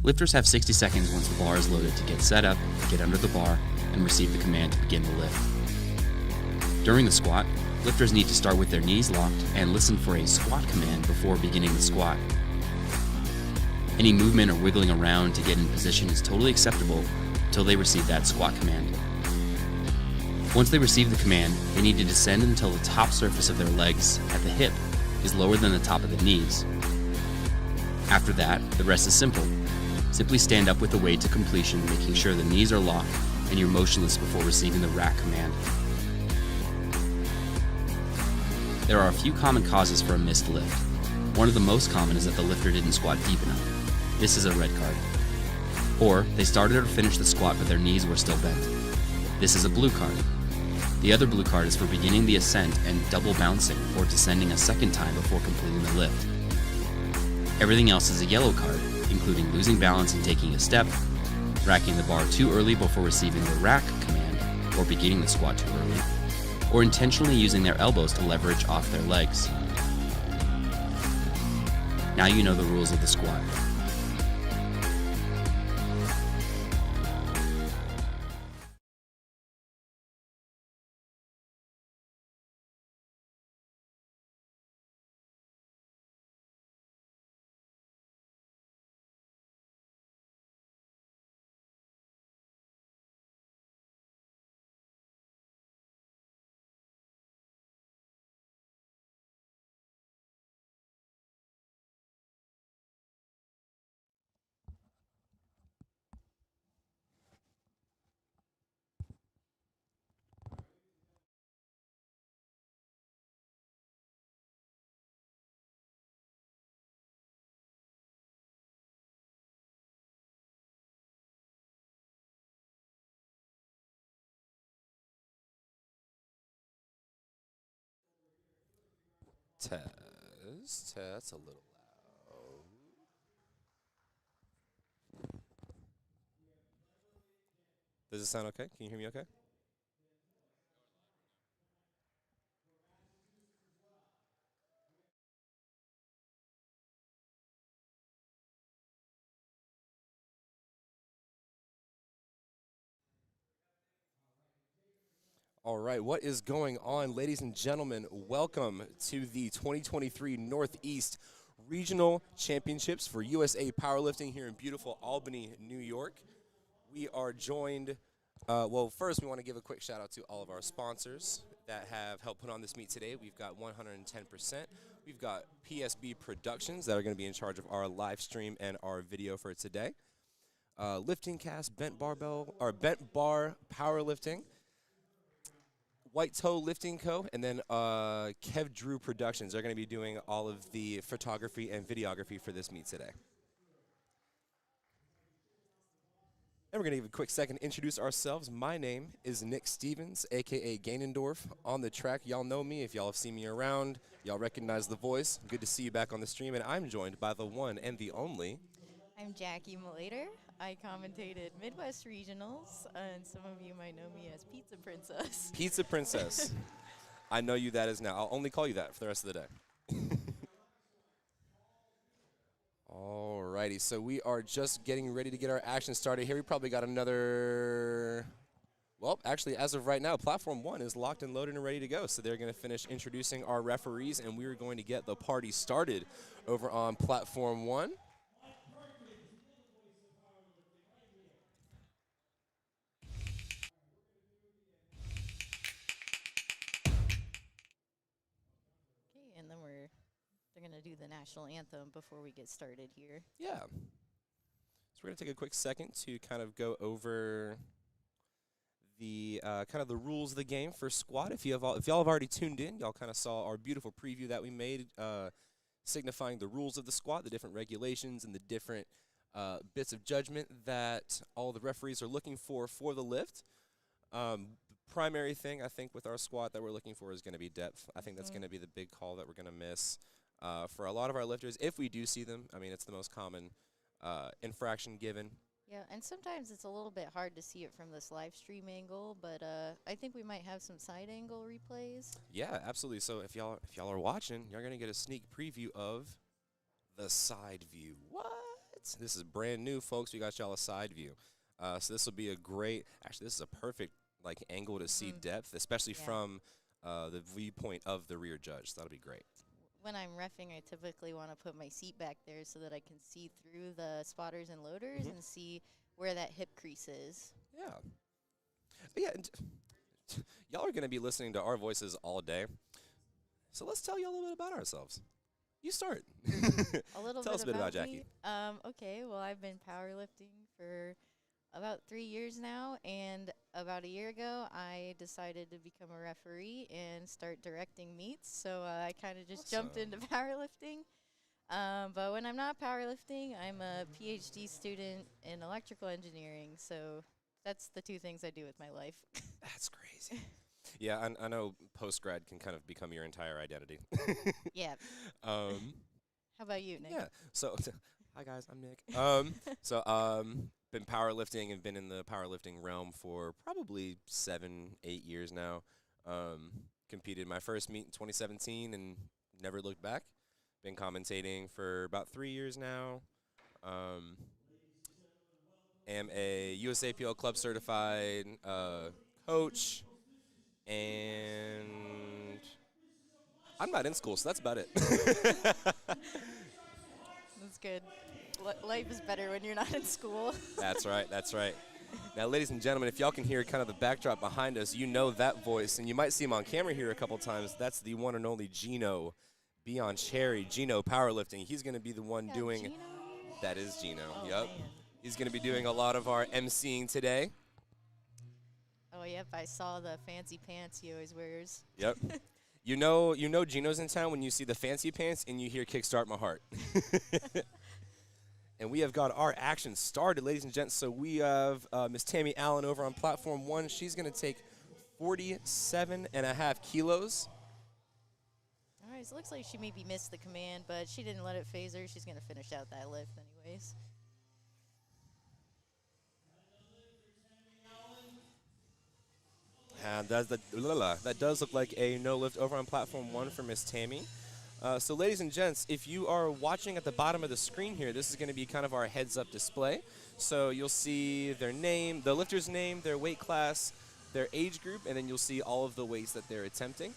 Lifters have 60 seconds once the bar is loaded to get set up, get under the bar, and receive the command to begin the lift. During the squat, lifters need to start with their knees locked and listen for a squat command before beginning the squat. Any movement or wiggling around to get in position is totally acceptable until they receive that squat command. Once they receive the command, they need to descend until the top surface of their legs at the hip is lower than the top of the knees. After that, the rest is simple. Simply stand up with the weight to completion, making sure the knees are locked and you're motionless before receiving the rack command. There are a few common causes for a missed lift. One of the most common is that the lifter didn't squat deep enough. This is a red card. Or they started or finished the squat but their knees were still bent. This is a blue card. The other blue card is for beginning the ascent and double bouncing or descending a second time before completing the lift. Everything else is a yellow card, including losing balance and taking a step, racking the bar too early before receiving the rack command or beginning the squat too early, or intentionally using their elbows to leverage off their legs. Now you know the rules of the squat. Test a little loud. Does it sound okay? Can you hear me okay? All right, what is going on, ladies and gentlemen? Welcome to the 2023 Northeast Regional Championships for USA Powerlifting here in beautiful Albany, New York. We are joined, well, first we want to give a quick shout out to all of our sponsors that have helped put on this meet today. We've got 110%. We've got PSB Productions that are going to be in charge of our live stream and our video for today. Lifting Cast, Bent Bar Powerlifting, White Toe Lifting Co., and then Kev Drew Productions. They're going to be doing all of the photography and videography for this meet today. And we're going to give a quick second to introduce ourselves. My name is Nick Stevens, a.k.a. Gainendorf. On the track, y'all know me. If y'all have seen me around, y'all recognize the voice. Good to see you back on the stream. And I'm joined by the one and the only. I'm Jackie Malater. I commentated Midwest Regionals, and some of you might know me as Pizza Princess. Pizza Princess. I know you that is now. I'll only call you that for the rest of the day. Alrighty, so we are just getting ready to get our action started here. We probably got another, well, actually, as of right now, Platform 1 is locked and loaded and ready to go. So they're going to finish introducing our referees, and we are going to get the party started over on Platform 1. Okay, and then they're going to do the national anthem before we get started here. Yeah. So we're going to take a quick second to kind of go over the kind of the rules of the game for squat. If y'all have already tuned in, y'all kind of saw our beautiful preview that we made signifying the rules of the squat, the different regulations and the different bits of judgment that all the referees are looking for the lift. The primary thing I think with our squat that we're looking for is going to be depth. I think that's going to be the big call that we're going to miss for a lot of our lifters. If we do see them, I mean, it's the most common infraction given. Yeah, and sometimes it's a little bit hard to see it from this live stream angle, but I think we might have some side angle replays. Yeah, absolutely. So if y'all are watching, you're gonna get a sneak preview of the side view. What? This is brand new, folks. We got y'all a side view. So this will be a great, actually, this is a perfect like angle to see depth, especially from the viewpoint of the rear judge. So that'll be great. When I'm reffing, I typically want to put my seat back there so that I can see through the spotters and loaders and see where that hip crease is. Yeah. Yeah. And y'all are going to be listening to our voices all day. So let's tell you a little bit about ourselves. You start. A little Tell bit us a bit about me. Jackie. Okay, well, I've been powerlifting for about 3 years now, and about a year ago, I decided to become a referee and start directing meets. So I kind of just jumped into powerlifting. But when I'm not powerlifting, I'm a PhD student in electrical engineering. So that's the two things I do with my life. That's crazy. Yeah, I know post-grad can kind of become your entire identity. Yeah. How about you, Nick? Yeah. So, hi guys, I'm Nick. Been powerlifting and been in the powerlifting realm for probably 7, 8 years now. Competed my first meet in 2017 and never looked back. Been commentating for about 3 years now. Am a USAPL club certified coach, and I'm not in school, so that's about it. That's good. Life is better when you're not in school. That's right, that's right. Now, ladies and gentlemen, if y'all can hear kind of the backdrop behind us, you know that voice, and you might see him on camera here a couple times. That's the one and only Gino, Beyond Cherry, Gino Powerlifting. He's going to be the one doing. Gino? That is Gino. Oh, Yep. man. He's going to be doing a lot of our emceeing today. Oh, yep. I saw the fancy pants he always wears. Yep. You know Gino's in town when you see the fancy pants and you hear Kickstart My Heart. And we have got our action started, ladies and gents. So we have Miss Tammy Allen over on platform 1. She's going to take 47.5 kilos. All right, so it looks like she maybe missed the command, but she didn't let it phase her. She's going to finish out that lift anyways. And that does look like a no lift over on platform 1 for Miss Tammy. So ladies and gents, if you are watching at the bottom of the screen here, this is going to be kind of our heads-up display. So you'll see their name, the lifter's name, their weight class, their age group, and then you'll see all of the weights that they're attempting.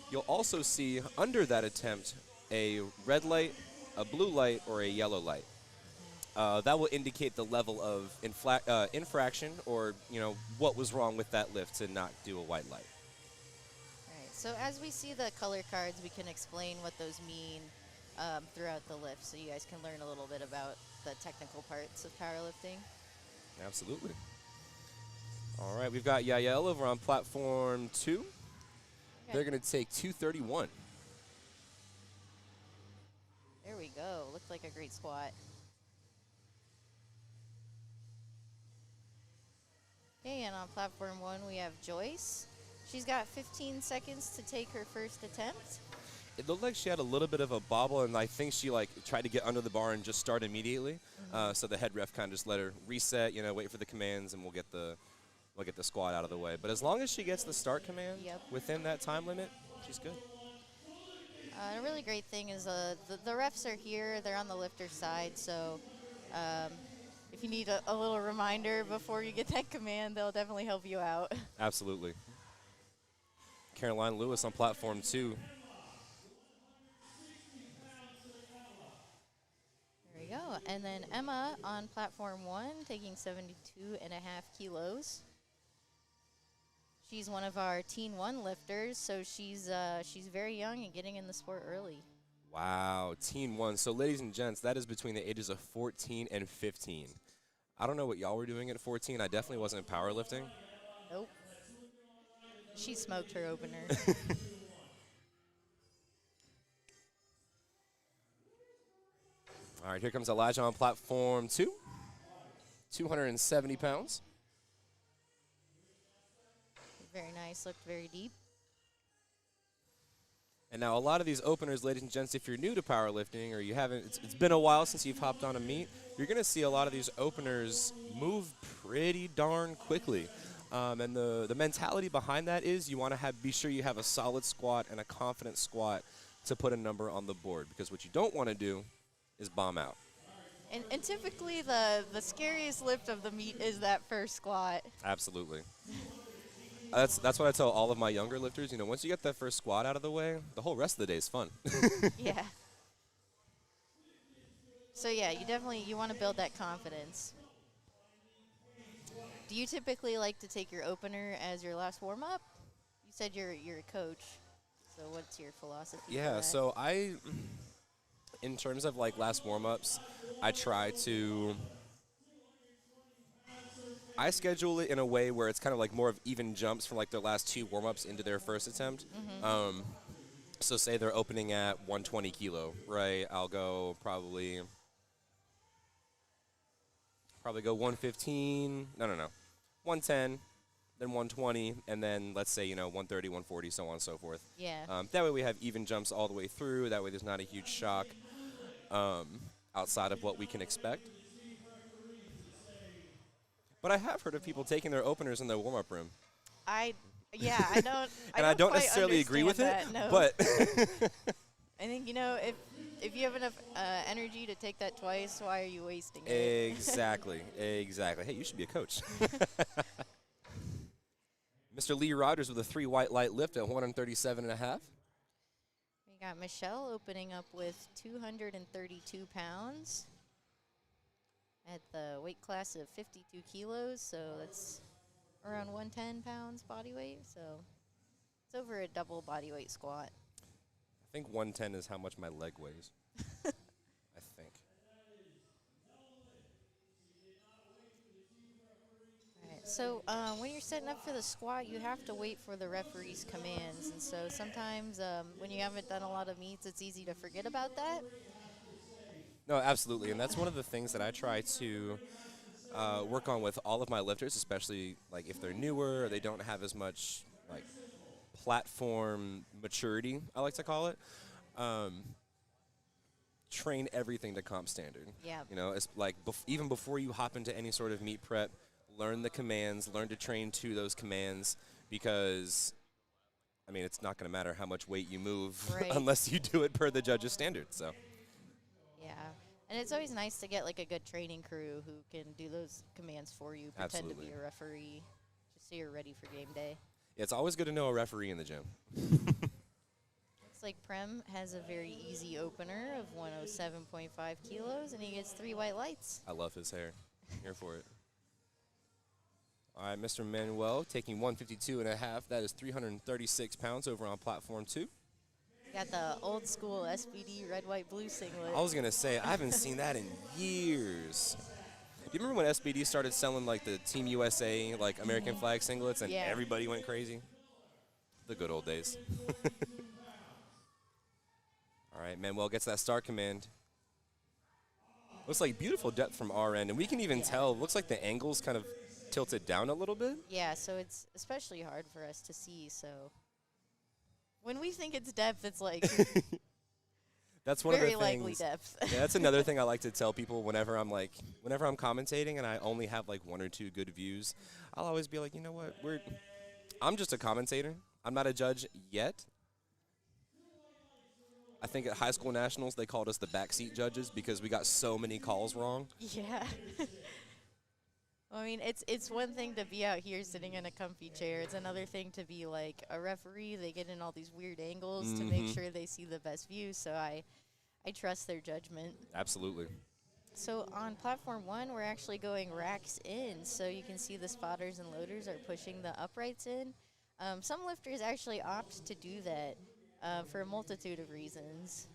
You'll also see under that attempt a red light, a blue light, or a yellow light. That will indicate the level of infraction, or what was wrong with that lift to not do a white light. So as we see the color cards, we can explain what those mean throughout the lift, so you guys can learn a little bit about the technical parts of powerlifting. Absolutely. All right, we've got Yael over on platform 2. Okay. They're going to take 231. There we go. Looked like a great squat. Okay, and on platform 1, we have Joyce. She's got 15 seconds to take her first attempt. It looked like she had a little bit of a bobble, and I think she tried to get under the bar and just start immediately. So the head ref kind of just let her reset, wait for the commands, and we'll get the squat out of the way. But as long as she gets the start command within that time limit, she's good. A really great thing is the refs are here. They're on the lifter side, so if you need a little reminder before you get that command, they'll definitely help you out. Absolutely. Caroline Lewis on platform 2. There we go. And then Emma on platform 1, taking 72.5 kilos. She's one of our Teen 1 lifters, so she's very young and getting in the sport early. Wow, Teen 1. So, ladies and gents, that is between the ages of 14 and 15. I don't know what y'all were doing at 14. I definitely wasn't powerlifting. Nope. She smoked her opener. All right, here comes Elijah on platform 2. 270 pounds. Very nice. Looked very deep. And now a lot of these openers, ladies and gents, if you're new to powerlifting or you haven't, it's been a while since you've hopped on a meet, you're going to see a lot of these openers move pretty darn quickly. And the mentality behind that is you want to be sure you have a solid squat and a confident squat to put a number on the board, because what you don't want to do is bomb out. And typically the scariest lift of the meet is that first squat. Absolutely. That's what I tell all of my younger lifters. You know, once you get that first squat out of the way, the whole rest of the day is fun. Yeah. So yeah, you want to build that confidence. Do you typically like to take your opener as your last warm up? You said you're a coach. So what's your philosophy? for Yeah, that? so in terms of like last warm ups, I schedule it in a way where it's kind of like more of even jumps from like their last two warm ups into their first attempt. So say they're opening at 120 kilo, right? I'll go probably go 115. No, 110, then 120, and then let's say 130, 140, so on and so forth. Yeah. That way we have even jumps all the way through. That way there's not a huge shock outside of what we can expect. But I have heard of people taking their openers in their warm-up room. I don't. And I don't quite necessarily agree with understand it, that, no. but I think if you have enough energy to take that twice, why are you wasting it? exactly. Hey, you should be a coach. Mr. Lee Rogers with a 3 white light lift at 137.5. We got Michelle opening up with 232 pounds at the weight class of 52 kilos, so that's around 110 pounds body weight, so it's over a double body weight squat. I think 110 is how much my leg weighs. I think. All right, so when you're setting up for the squat, you have to wait for the referee's commands, and so sometimes when you haven't done a lot of meets, it's easy to forget about that. No, absolutely, and that's one of the things that I try to work on with all of my lifters, especially like if they're newer or they don't have as much like platform maturity, I like to call it. Train everything to comp standard. Yeah. It's like even before you hop into any sort of meet prep, learn the commands, learn to train to those commands, because I mean it's not going to matter how much weight you move Right. unless you do it per the judge's standards. So. Yeah, and it's always nice to get like a good training crew who can do those commands for you, pretend to be Absolutely. a referee, just so you're ready for game day. Yeah, it's always good to know a referee in the gym. Looks like Prem has a very easy opener of 107.5 kilos, and he gets 3 white lights. I love his hair. Here for it. All right, Mr. Manuel taking 152.5. That is 336 pounds over on platform 2. Got the old school SBD red, white, blue singlet. I was going to say, I haven't seen that in years. Do you remember when SBD started selling like the Team USA, like American flag singlets, and Yeah. everybody went crazy? The good old days. All right, Manuel gets that start command. Looks like beautiful depth from our end, and we can even tell, looks like the angle's kind of tilted down a little bit. Yeah, so it's especially hard for us to see, so when we think it's depth, it's like That's one very of the things. likely depth. Yeah, that's another thing I like to tell people whenever I'm commentating and I only have like 1 or 2 good views. I'll always be like, you know what? I'm just a commentator. I'm not a judge yet. I think at high school nationals they called us the backseat judges because we got so many calls wrong. Yeah. I mean, it's one thing to be out here sitting in a comfy chair. It's another thing to be like a referee. They get in all these weird angles to make sure they see the best view. So I trust their judgment. Absolutely. So on platform 1, we're actually going racks in. So you can see the spotters and loaders are pushing the uprights in. Some lifters actually opt to do that for a multitude of reasons.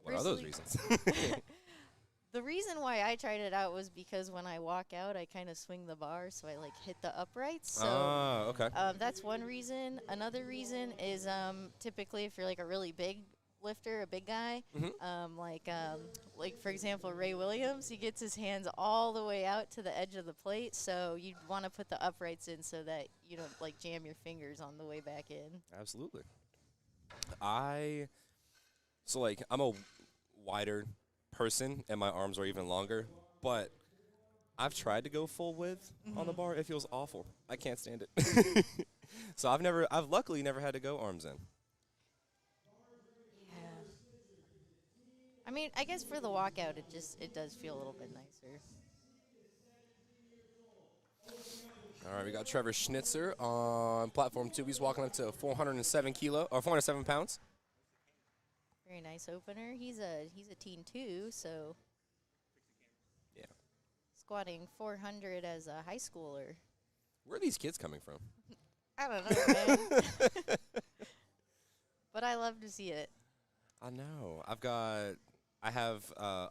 What are those reasons? The reason why I tried it out was because when I walk out, I kind of swing the bar, so I like hit the uprights. So okay. that's one reason. Another reason is typically if you're like a really big lifter, a big guy, like for example Ray Williams, he gets his hands all the way out to the edge of the plate, so you'd want to put the uprights in so that you don't like jam your fingers on the way back in. Absolutely. I'm a wider person and my arms are even longer, but I've tried to go full width on the bar. It feels awful. I can't stand it. So I've luckily never had to go arms in. I mean, I guess for the walkout, it does feel a little bit nicer. All right, we got Trevor Schnitzer on platform 2. He's walking up to 407 pounds. Very nice opener. He's a teen too, so Yeah. squatting 400 as a high schooler. Where are these kids coming from? I don't know, man. But I love to see it. I know. I have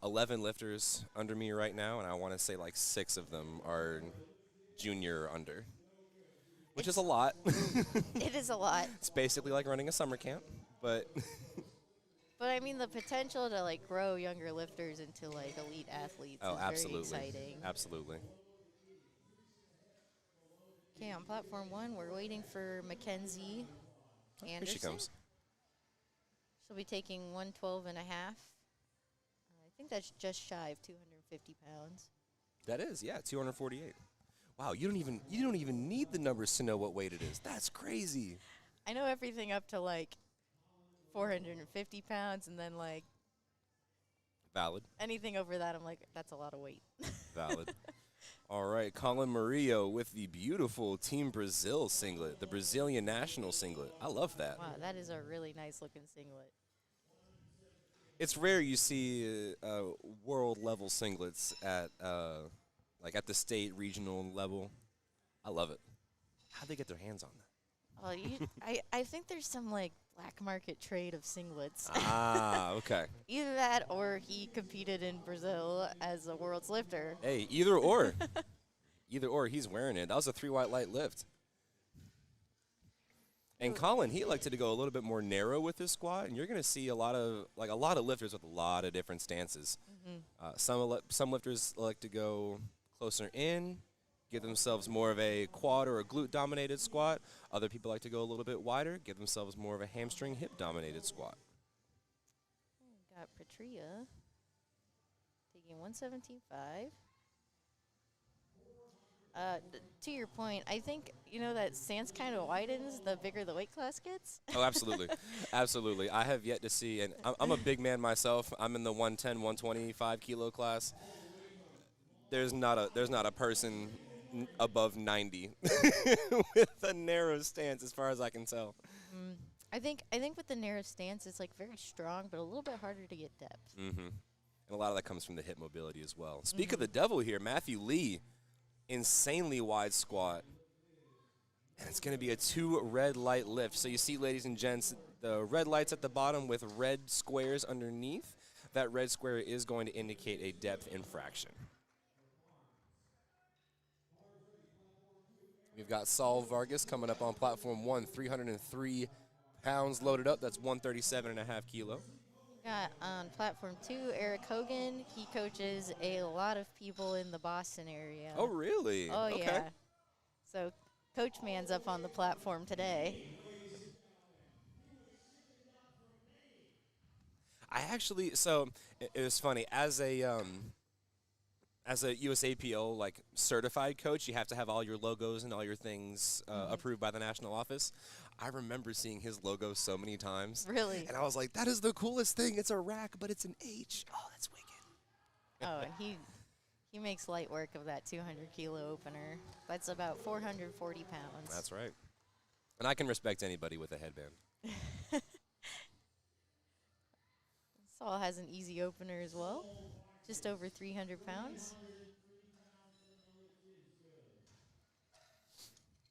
11 lifters under me right now, and I want to say like 6 of them are junior or under, which is a lot. It is a lot. It's basically like running a summer camp, but But I mean, the potential to like grow younger lifters into like elite athletes is absolutely. very exciting. Absolutely. Okay, on platform 1, we're waiting for Mackenzie Anderson. Here she comes. She'll be taking 112 and a half. I think that's just shy of 250 pounds. That is, yeah, 248. Wow, you don't even need the numbers to know what weight it is. That's crazy. I know everything up to like 450 pounds, and then like Valid. anything over that, I'm like, that's a lot of weight. Valid. All right, Colin Murillo with the beautiful Team Brazil singlet, the Brazilian national singlet. I love that. Wow, that is a really nice looking singlet. It's rare you see world level singlets at like at the state regional level. I love it. How'd they get their hands on that? Well, I think there's some like black market trade of singlets. Ah, okay. Either that or he competed in Brazil as a world's lifter. Hey, either or. Either or, he's wearing it. That was a 3 white light lift. And Colin, he elected to go a little bit more narrow with his squat, and you're going to see a lot of lifters with a lot of different stances. Some lifters like to go closer in, give themselves more of a quad or a glute dominated squat. Other people like to go a little bit wider, give themselves more of a hamstring hip dominated squat. Got Patria taking 117.5. To your point, I think, that stance kind of widens the bigger the weight class gets. Oh, absolutely. Absolutely. I have yet to see, and I'm a big man myself. I'm in the 110, 125 kilo class. There's not a person above 90 with a narrow stance as far as I can tell. I think with the narrow stance, it's like very strong, but a little bit harder to get depth. Mm-hmm. And a lot of that comes from the hip mobility as well. Speak of the devil here, Matthew Lee, insanely wide squat. And it's going to be a 2 red light lift. So you see, ladies and gents, the red lights at the bottom with red squares underneath. That red square is going to indicate a depth infraction. We've got Saul Vargas coming up on platform 1, 303 pounds loaded up. That's 137.5 kilo. Got on platform 2, Eric Hogan. He coaches a lot of people in the Boston area. Oh, really? Oh, okay. yeah. So Coach Man's up on the platform today. It was funny, as a USAPL like certified coach, you have to have all your logos and all your things approved by the national office. I remember seeing his logo so many times. Really? And I was like, that is the coolest thing. It's a rack, but it's an H. Oh, that's wicked. Oh, he makes light work of that 200-kilo opener. That's about 440 pounds. That's right. And I can respect anybody with a headband. Saul has an easy opener as well, just over 300 pounds.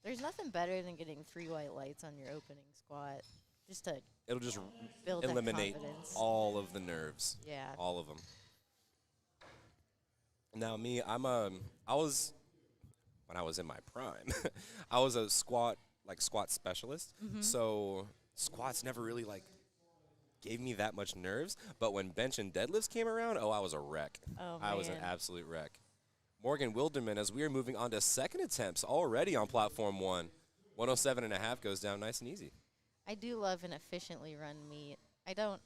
There's nothing better than getting 3 white lights on your opening squat, just to It'll just build that eliminate confidence. all of the nerves. Yeah. All of them. Now me, I was, when I was in my prime, I was a squat specialist. So squats never really gave me that much nerves. But when bench and deadlifts came around, I was a wreck. Oh, I was an man. absolute wreck. Morgan Wilderman, as we are moving on to second attempts already on platform 1. 107.5 goes down nice and easy. I do love an efficiently run meet. I've done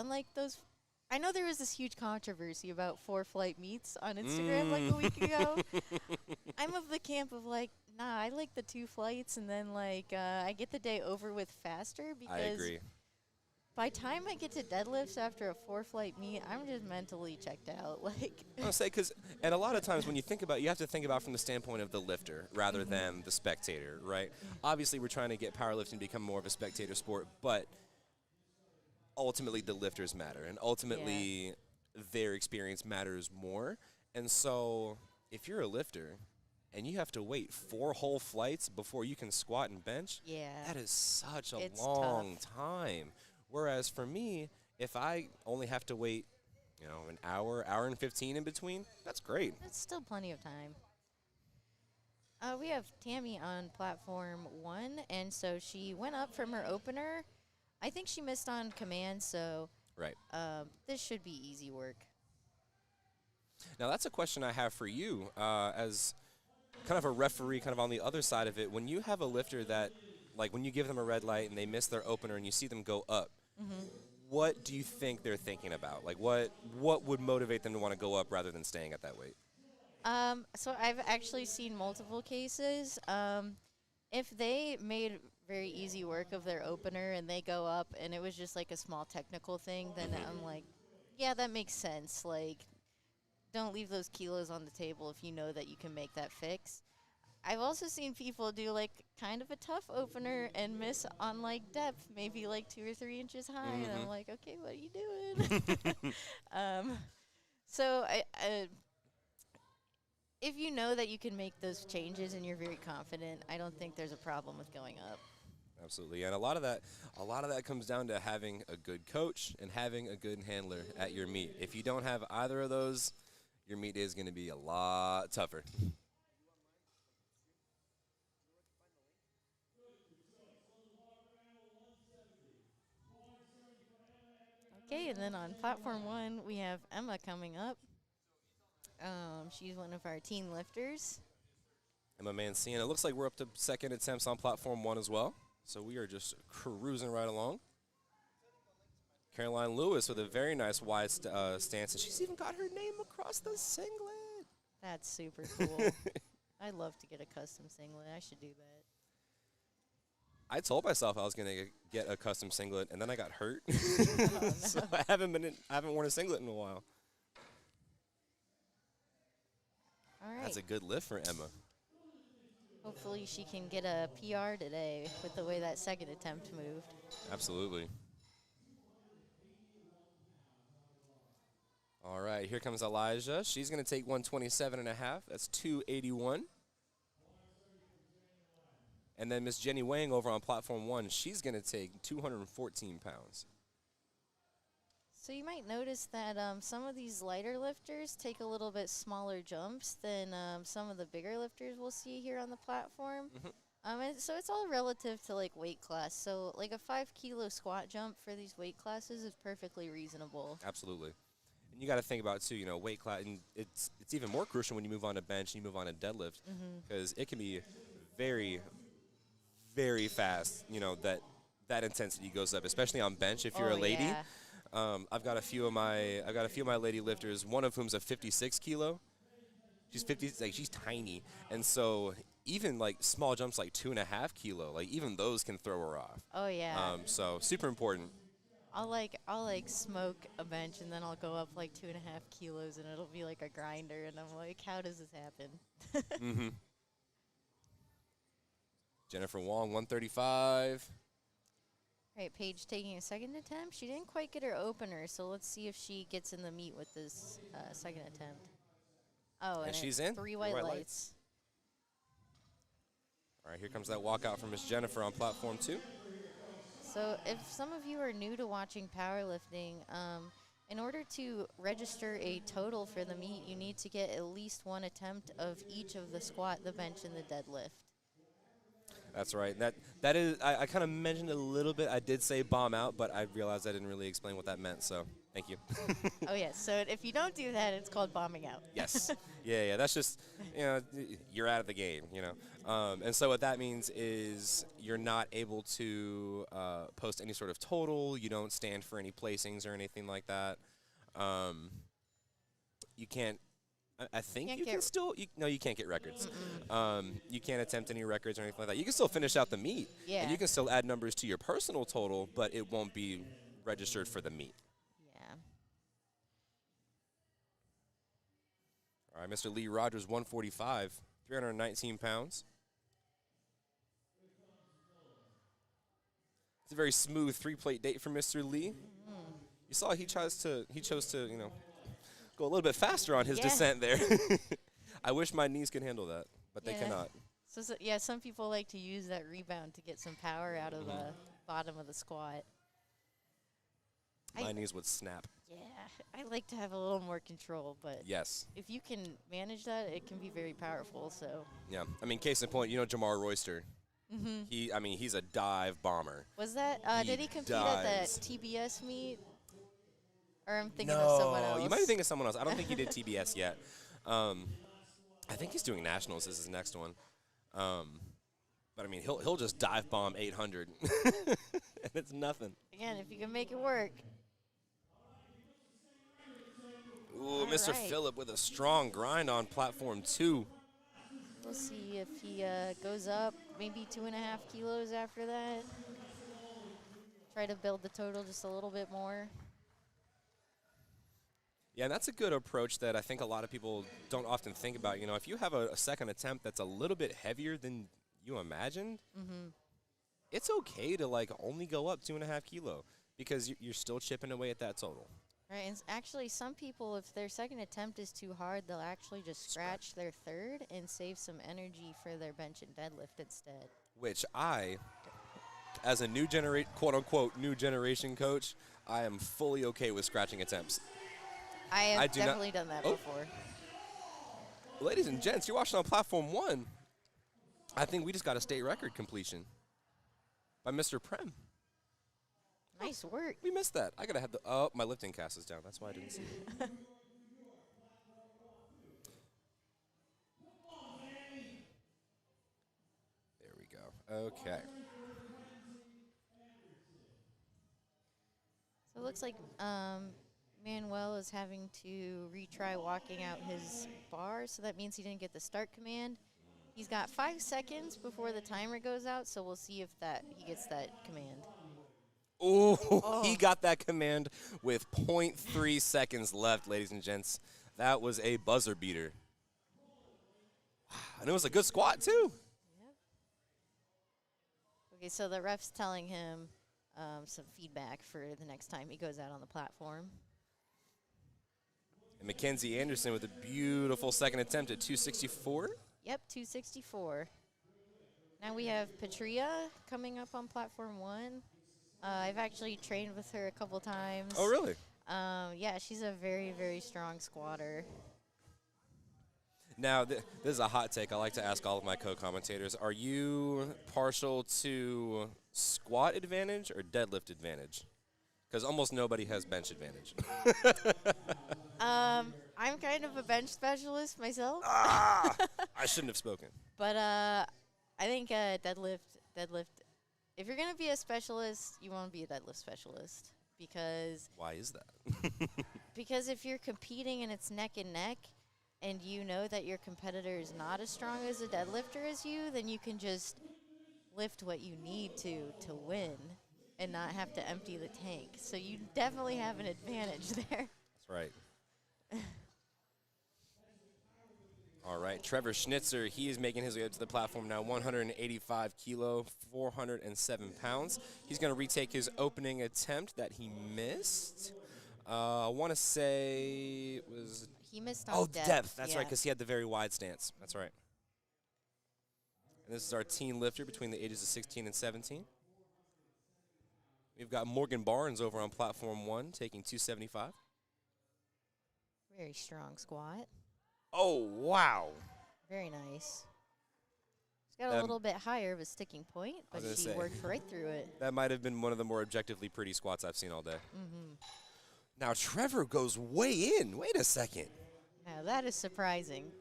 like those. I know there was this huge controversy about 4-flight meets on Instagram like a week ago. I'm of the camp of nah, I like the 2 flights and then I get the day over with faster because I agree. by time I get to deadlifts after a 4-flight meet, I'm just mentally checked out. Like, I say and a lot of times when you think about, you have to think about from the standpoint of the lifter rather than the spectator, right? Obviously, we're trying to get powerlifting to become more of a spectator sport, but ultimately the lifters matter, and ultimately their experience matters more. And so, if you're a lifter and you have to wait 4 whole flights before you can squat and bench, that is such a It's long tough. time. Whereas for me, if I only have to wait, an hour and 15 in between, that's great. That's still plenty of time. We have Tammy on platform 1, and so she went up from her opener. I think she missed on command, so Right. this should be easy work. Now, that's a question I have for you as kind of a referee, kind of on the other side of it. When you have a lifter that, like when you give them a red light and they miss their opener and you see them go up, what do you think they're thinking about? Like, what would motivate them to want to go up rather than staying at that weight? So I've actually seen multiple cases. If they made very easy work of their opener and they go up and it was just like a small technical thing, then I'm like, yeah, that makes sense. Like, don't leave those kilos on the table if you know that you can make that fix. I've also seen people do like kind of a tough opener and miss on like depth, maybe like 2 or 3 inches high, and I'm like, okay, what are you doing? So if you know that you can make those changes and you're very confident, I don't think there's a problem with going up. Absolutely, and a lot of that comes down to having a good coach and having a good handler at your meet. If you don't have either of those, your meet is going to be a lot tougher. Okay, and then on platform 1, we have Emma coming up. She's one of our teen lifters. Emma Mancini. It looks like we're up to second attempts on platform 1 as well. So we are just cruising right along. Caroline Lewis with a very nice wide stance, and she's even got her name across the singlet. That's super cool. I'd love to get a custom singlet. I should do that. I told myself I was going to get a custom singlet, and then I got hurt. Oh, no. So I haven't worn a singlet in a while. All right. That's a good lift for Emma. Hopefully she can get a PR today with the way that second attempt moved. Absolutely. All right, here comes Elijah. She's going to take 127.5. That's 281. And then Miss Jenny Wang over on platform 1, she's going to take 214 pounds. So you might notice that some of these lighter lifters take a little bit smaller jumps than some of the bigger lifters we'll see here on the platform. And so it's all relative to like weight class. So like a 5-kilo squat jump for these weight classes is perfectly reasonable. Absolutely. And you got to think about too, weight class, and it's even more crucial when you move on to bench and you move on to deadlift, because it can be very, very fast. That intensity goes up, especially on bench if you're a lady. Yeah. I've got a few of my lady lifters. One of whom's a 56 kilo. She's 50, she's tiny, and so even like small jumps like 2.5 kilo, like even those can throw her off. Oh yeah. So super important. I'll smoke a bench and then I'll go up like 2.5 kilos and it'll be like a grinder and I'm like, how does this happen? Jennifer Wong, 135. Right, Paige taking a second attempt. She didn't quite get her opener, so let's see if she gets in the meet with this second attempt. Oh, And she's in. 3 white lights. All right, here comes that walkout from Miss Jennifer on platform 2. So if some of you are new to watching powerlifting, in order to register a total for the meet, you need to get at least 1 attempt of each of the squat, the bench, and the deadlift. That's right. That is. I kind of mentioned it a little bit. I did say bomb out, but I realized I didn't really explain what that meant. So thank you. Oh yes. So if you don't do that, it's called bombing out. Yes. Yeah. That's just you're out of the game. And so what that means is you're not able to post any sort of total. You don't stand for any placings or anything like that. You can't. I think you can still. No, you can't get records. You can't attempt any records or anything like that. You can still finish out the meet. Yeah. And you can still add numbers to your personal total, but it won't be registered for the meet. Yeah. All right, Mr. Lee Rogers, 145, 319 pounds. It's a very smooth 3-plate date for Mr. Lee. You saw he chose to go a little bit faster on his descent there. I wish my knees could handle that, but they cannot. So, some people like to use that rebound to get some power out of the bottom of the squat. My knees would snap. Yeah, I like to have a little more control, but Yes. if you can manage that, it can be very powerful. So Yeah. I mean, case in point, Jamar Royster. He's a dive bomber. was that? Did he compete dives. at the TBS meet? Or I'm thinking of someone else. You might be thinking of someone else. I don't think he did TBS yet. I think he's doing nationals. This is his next one. But I mean, he'll just dive bomb 800, and it's nothing. Again, if you can make it work. Ooh, Mr. Phillip with a strong grind on platform 2. We'll see if he goes up maybe 2.5 kilos after that. Try to build the total just a little bit more. Yeah, and that's a good approach that I think a lot of people don't often think about. If you have a second attempt that's a little bit heavier than you imagined, it's okay to only go up 2.5 kilo because you're still chipping away at that total. Right, and actually some people, if their second attempt is too hard, they'll actually just scratch their third and save some energy for their bench and deadlift instead. Which I, as a quote-unquote new generation coach, I am fully okay with scratching attempts. I have definitely done that before. Ladies and gents, you're watching on platform 1. I think we just got a state record completion by Mr. Prem. Nice work. We missed that. I gotta have my lifting cast is down. That's why I didn't see it. There we go. Okay. So it looks like Manuel is having to retry walking out his bar, so that means he didn't get the start command. He's got 5 seconds before the timer goes out, so we'll see if he gets that command. Ooh, he got that command with 0.3 seconds left, ladies and gents. That was a buzzer beater. Wow, and it was a good squat, too. Yep. Okay, so the ref's telling him some feedback for the next time he goes out on the platform. And Mackenzie Anderson with a beautiful second attempt at 264. Yep, 264. Now we have Patria coming up on platform 1. I've actually trained with her a couple times. Oh, really? Yeah, she's a very, very strong squatter. Now, this is a hot take. I like to ask all of my co-commentators. Are you partial to squat advantage or deadlift advantage? Because almost nobody has bench advantage. I'm kind of a bench specialist myself. I shouldn't have spoken. But I think deadlift. If you're going to be a specialist, you want to be a deadlift specialist. Because why is that? Because if you're competing and it's neck and neck, and you know that your competitor is not as strong as a deadlifter as you, then you can just lift what you need to win and not have to empty the tank. So you definitely have an advantage there. That's right. All right, Trevor Schnitzer, he is making his way up to the platform now, 185 kilo, 407 pounds. He's going to retake his opening attempt that he missed. I want to say it was... He missed on depth. That's right, because he had the very wide stance. That's right. And this is our teen lifter between the ages of 16 and 17. We've got Morgan Barnes over on platform 1, taking 275. Very strong squat. Oh, wow. Very nice. She's got a little bit higher of a sticking point, but she worked right through it. That might have been one of the more objectively pretty squats I've seen all day. Now, Trevor goes way in. Wait a second. Now, that is surprising.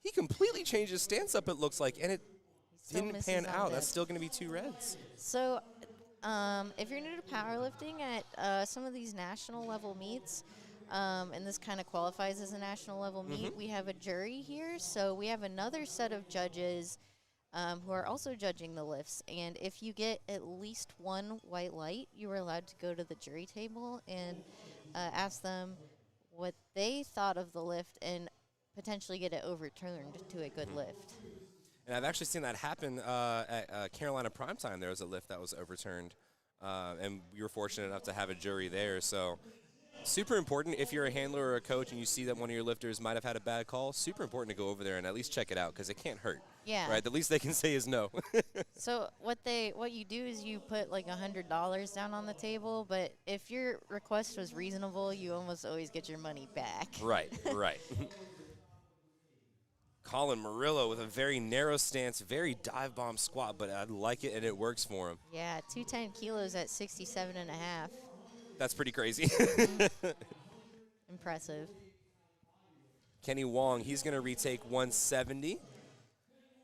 He completely changed his stance up, it looks like, and it didn't pan out. That's still going to be 2 reds. So, if you're new to powerlifting at some of these national level meets, and this kind of qualifies as a national level meet, we have a jury here. So we have another set of judges who are also judging the lifts. And if you get at least one white light, you are allowed to go to the jury table and ask them what they thought of the lift and potentially get it overturned to a good lift. And I've actually seen that happen at Carolina Primetime. There was a lift that was overturned, and we were fortunate enough to have a jury there. So super important if you're a handler or a coach and you see that one of your lifters might have had a bad call, super important to go over there and at least check it out because it can't hurt. Yeah. Right? The least they can say is no. So what you do is you put like $100 down on the table, but if your request was reasonable, you almost always get your money back. Right. Colin Murillo with a very narrow stance, very dive bomb squat, but I like it and it works for him. Yeah, 210 kilos at 67 and a half. That's pretty crazy. Impressive. Kenny Wong, he's going to retake 170.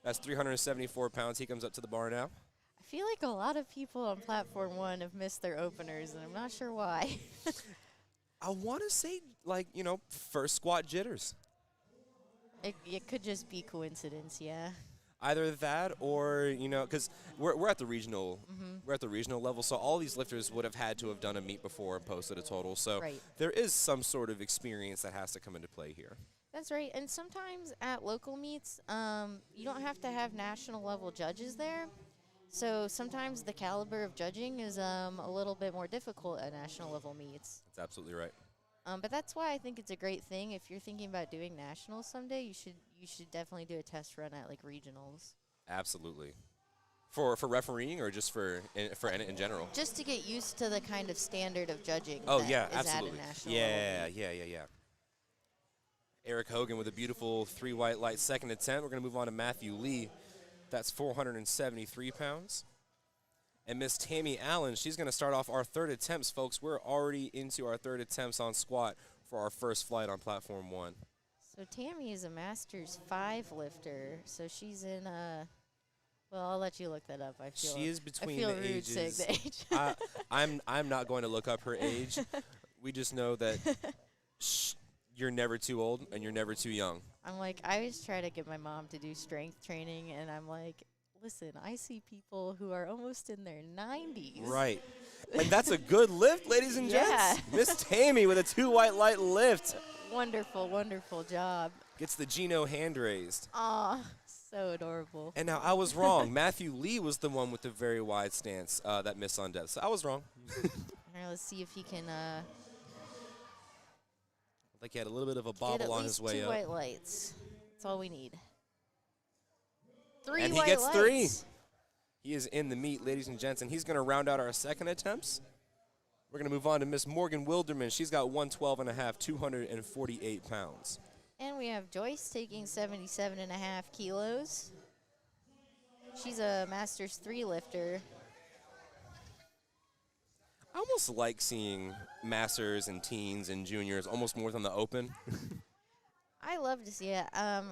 That's 374 pounds. He comes up to the bar now. I feel like a lot of people on Platform 1 have missed their openers, and I'm not sure why. I want to say, first squat jitters. It could just be coincidence, yeah. Either that or, because we're at the regional we're at the regional level, so all these lifters would have had to have done a meet before and posted a total. So Right. there is some sort of experience that has to come into play here. That's right. And sometimes at local meets, you don't have to have national level judges there. So sometimes the caliber of judging is a little bit more difficult at national level meets. That's absolutely right. But that's why I think it's a great thing. If you're thinking about doing nationals someday, you should definitely do a test run at like regionals. Absolutely. For refereeing or just in general? Just to get used to the kind of standard of judging. Oh that yeah, is absolutely. At a national level. Yeah. Eric Hogan with a beautiful 3 white light second attempt. We're going to move on to Matthew Lee. That's 473 pounds. And Miss Tammy Allen, she's going to start off our third attempts, folks. We're already into our third attempts on squat for our first flight on Platform 1. So Tammy is a Masters 5 lifter. So she's in well, I'll let you look that up. She is between I feel the rude ages. saying the age. I'm not going to look up her age. We just know that you're never too old and you're never too young. I'm like, I always try to get my mom to do strength training, and I'm like, listen, I see people who are almost in their 90s. Right. And that's a good lift, ladies and Yeah. gents. Miss Tammy with a 2 white light lift. Wonderful, wonderful job. Gets the Gino hand raised. Aw, so adorable. And now I was wrong. Matthew Lee was the one with the very wide stance that missed on depth. So I was wrong. All right, let's see if he can Like he had a little bit of a get bobble at on least his way 2 up. white lights. That's all we need. 3 And he white gets lights. 3. He is in the meet, ladies and gents, and he's going to round out our second attempts. We're going to move on to Miss Morgan Wilderman. She's got 112 and a half, 248 pounds. And we have Joyce taking 77 and a half kilos. She's a Masters 3 lifter. I almost like seeing masters and teens and juniors almost more than the open. I love to see it. I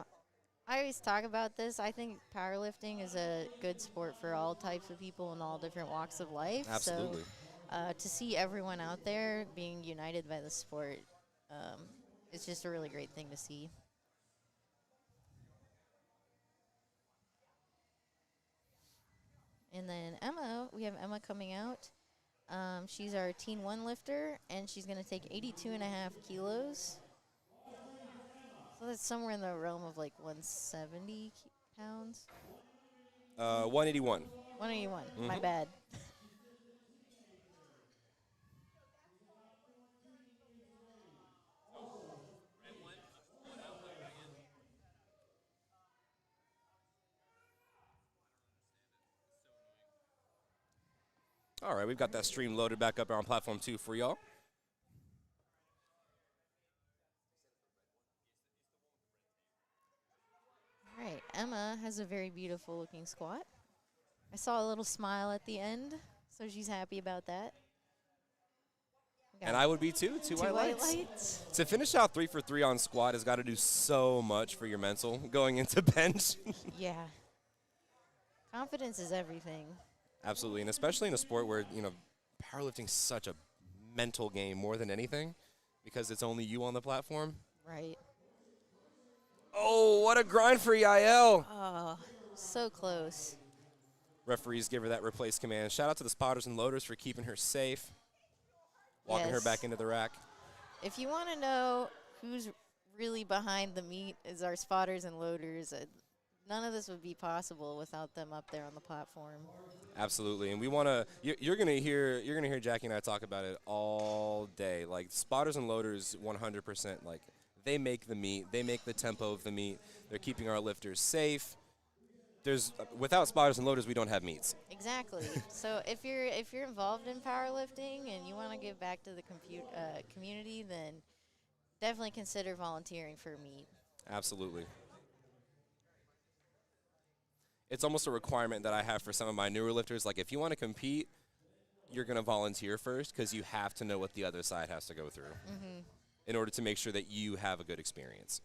always talk about this. I think powerlifting is a good sport for all types of people in all different walks of life. Absolutely. So to see everyone out there being united by the sport, it's just a really great thing to see. And then we have Emma coming out. She's our Teen 1 lifter, and she's going to take 82 and a half kilos. So that's somewhere in the realm of like 170 pounds. 181. 181, my bad. All right, we've got that stream loaded back up on Platform 2 for y'all. All right, Emma has a very beautiful looking squat. I saw a little smile at the end, so she's happy about that. And I would be too. 2 white lights. lights. To finish out 3 for 3 on squat has got to do so much for your mental going into bench. Yeah. Confidence is everything. Absolutely, and especially in a sport where, powerlifting's such a mental game more than anything because it's only you on the platform. Right. Oh, what a grind for Yael. Oh, So close. Referees give her that replace command. Shout out to the spotters and loaders for keeping her safe, walking her back Yes. into the rack. If you want to know who's really behind the meet, is our spotters and loaders. None of this would be possible without them up there on the platform. Absolutely, and we want to. You're gonna hear Jackie and I talk about it all day. Like spotters and loaders, 100%. Like they make the meet, they make the tempo of the meet. They're keeping our lifters safe. Without spotters and loaders, we don't have meets. Exactly. So if you're involved in powerlifting and you want to give back to the community, then definitely consider volunteering for a meet. Absolutely. It's almost a requirement that I have for some of my newer lifters. Like, if you want to compete, you're going to volunteer first because you have to know what the other side has to go through in order to make sure that you have a good experience.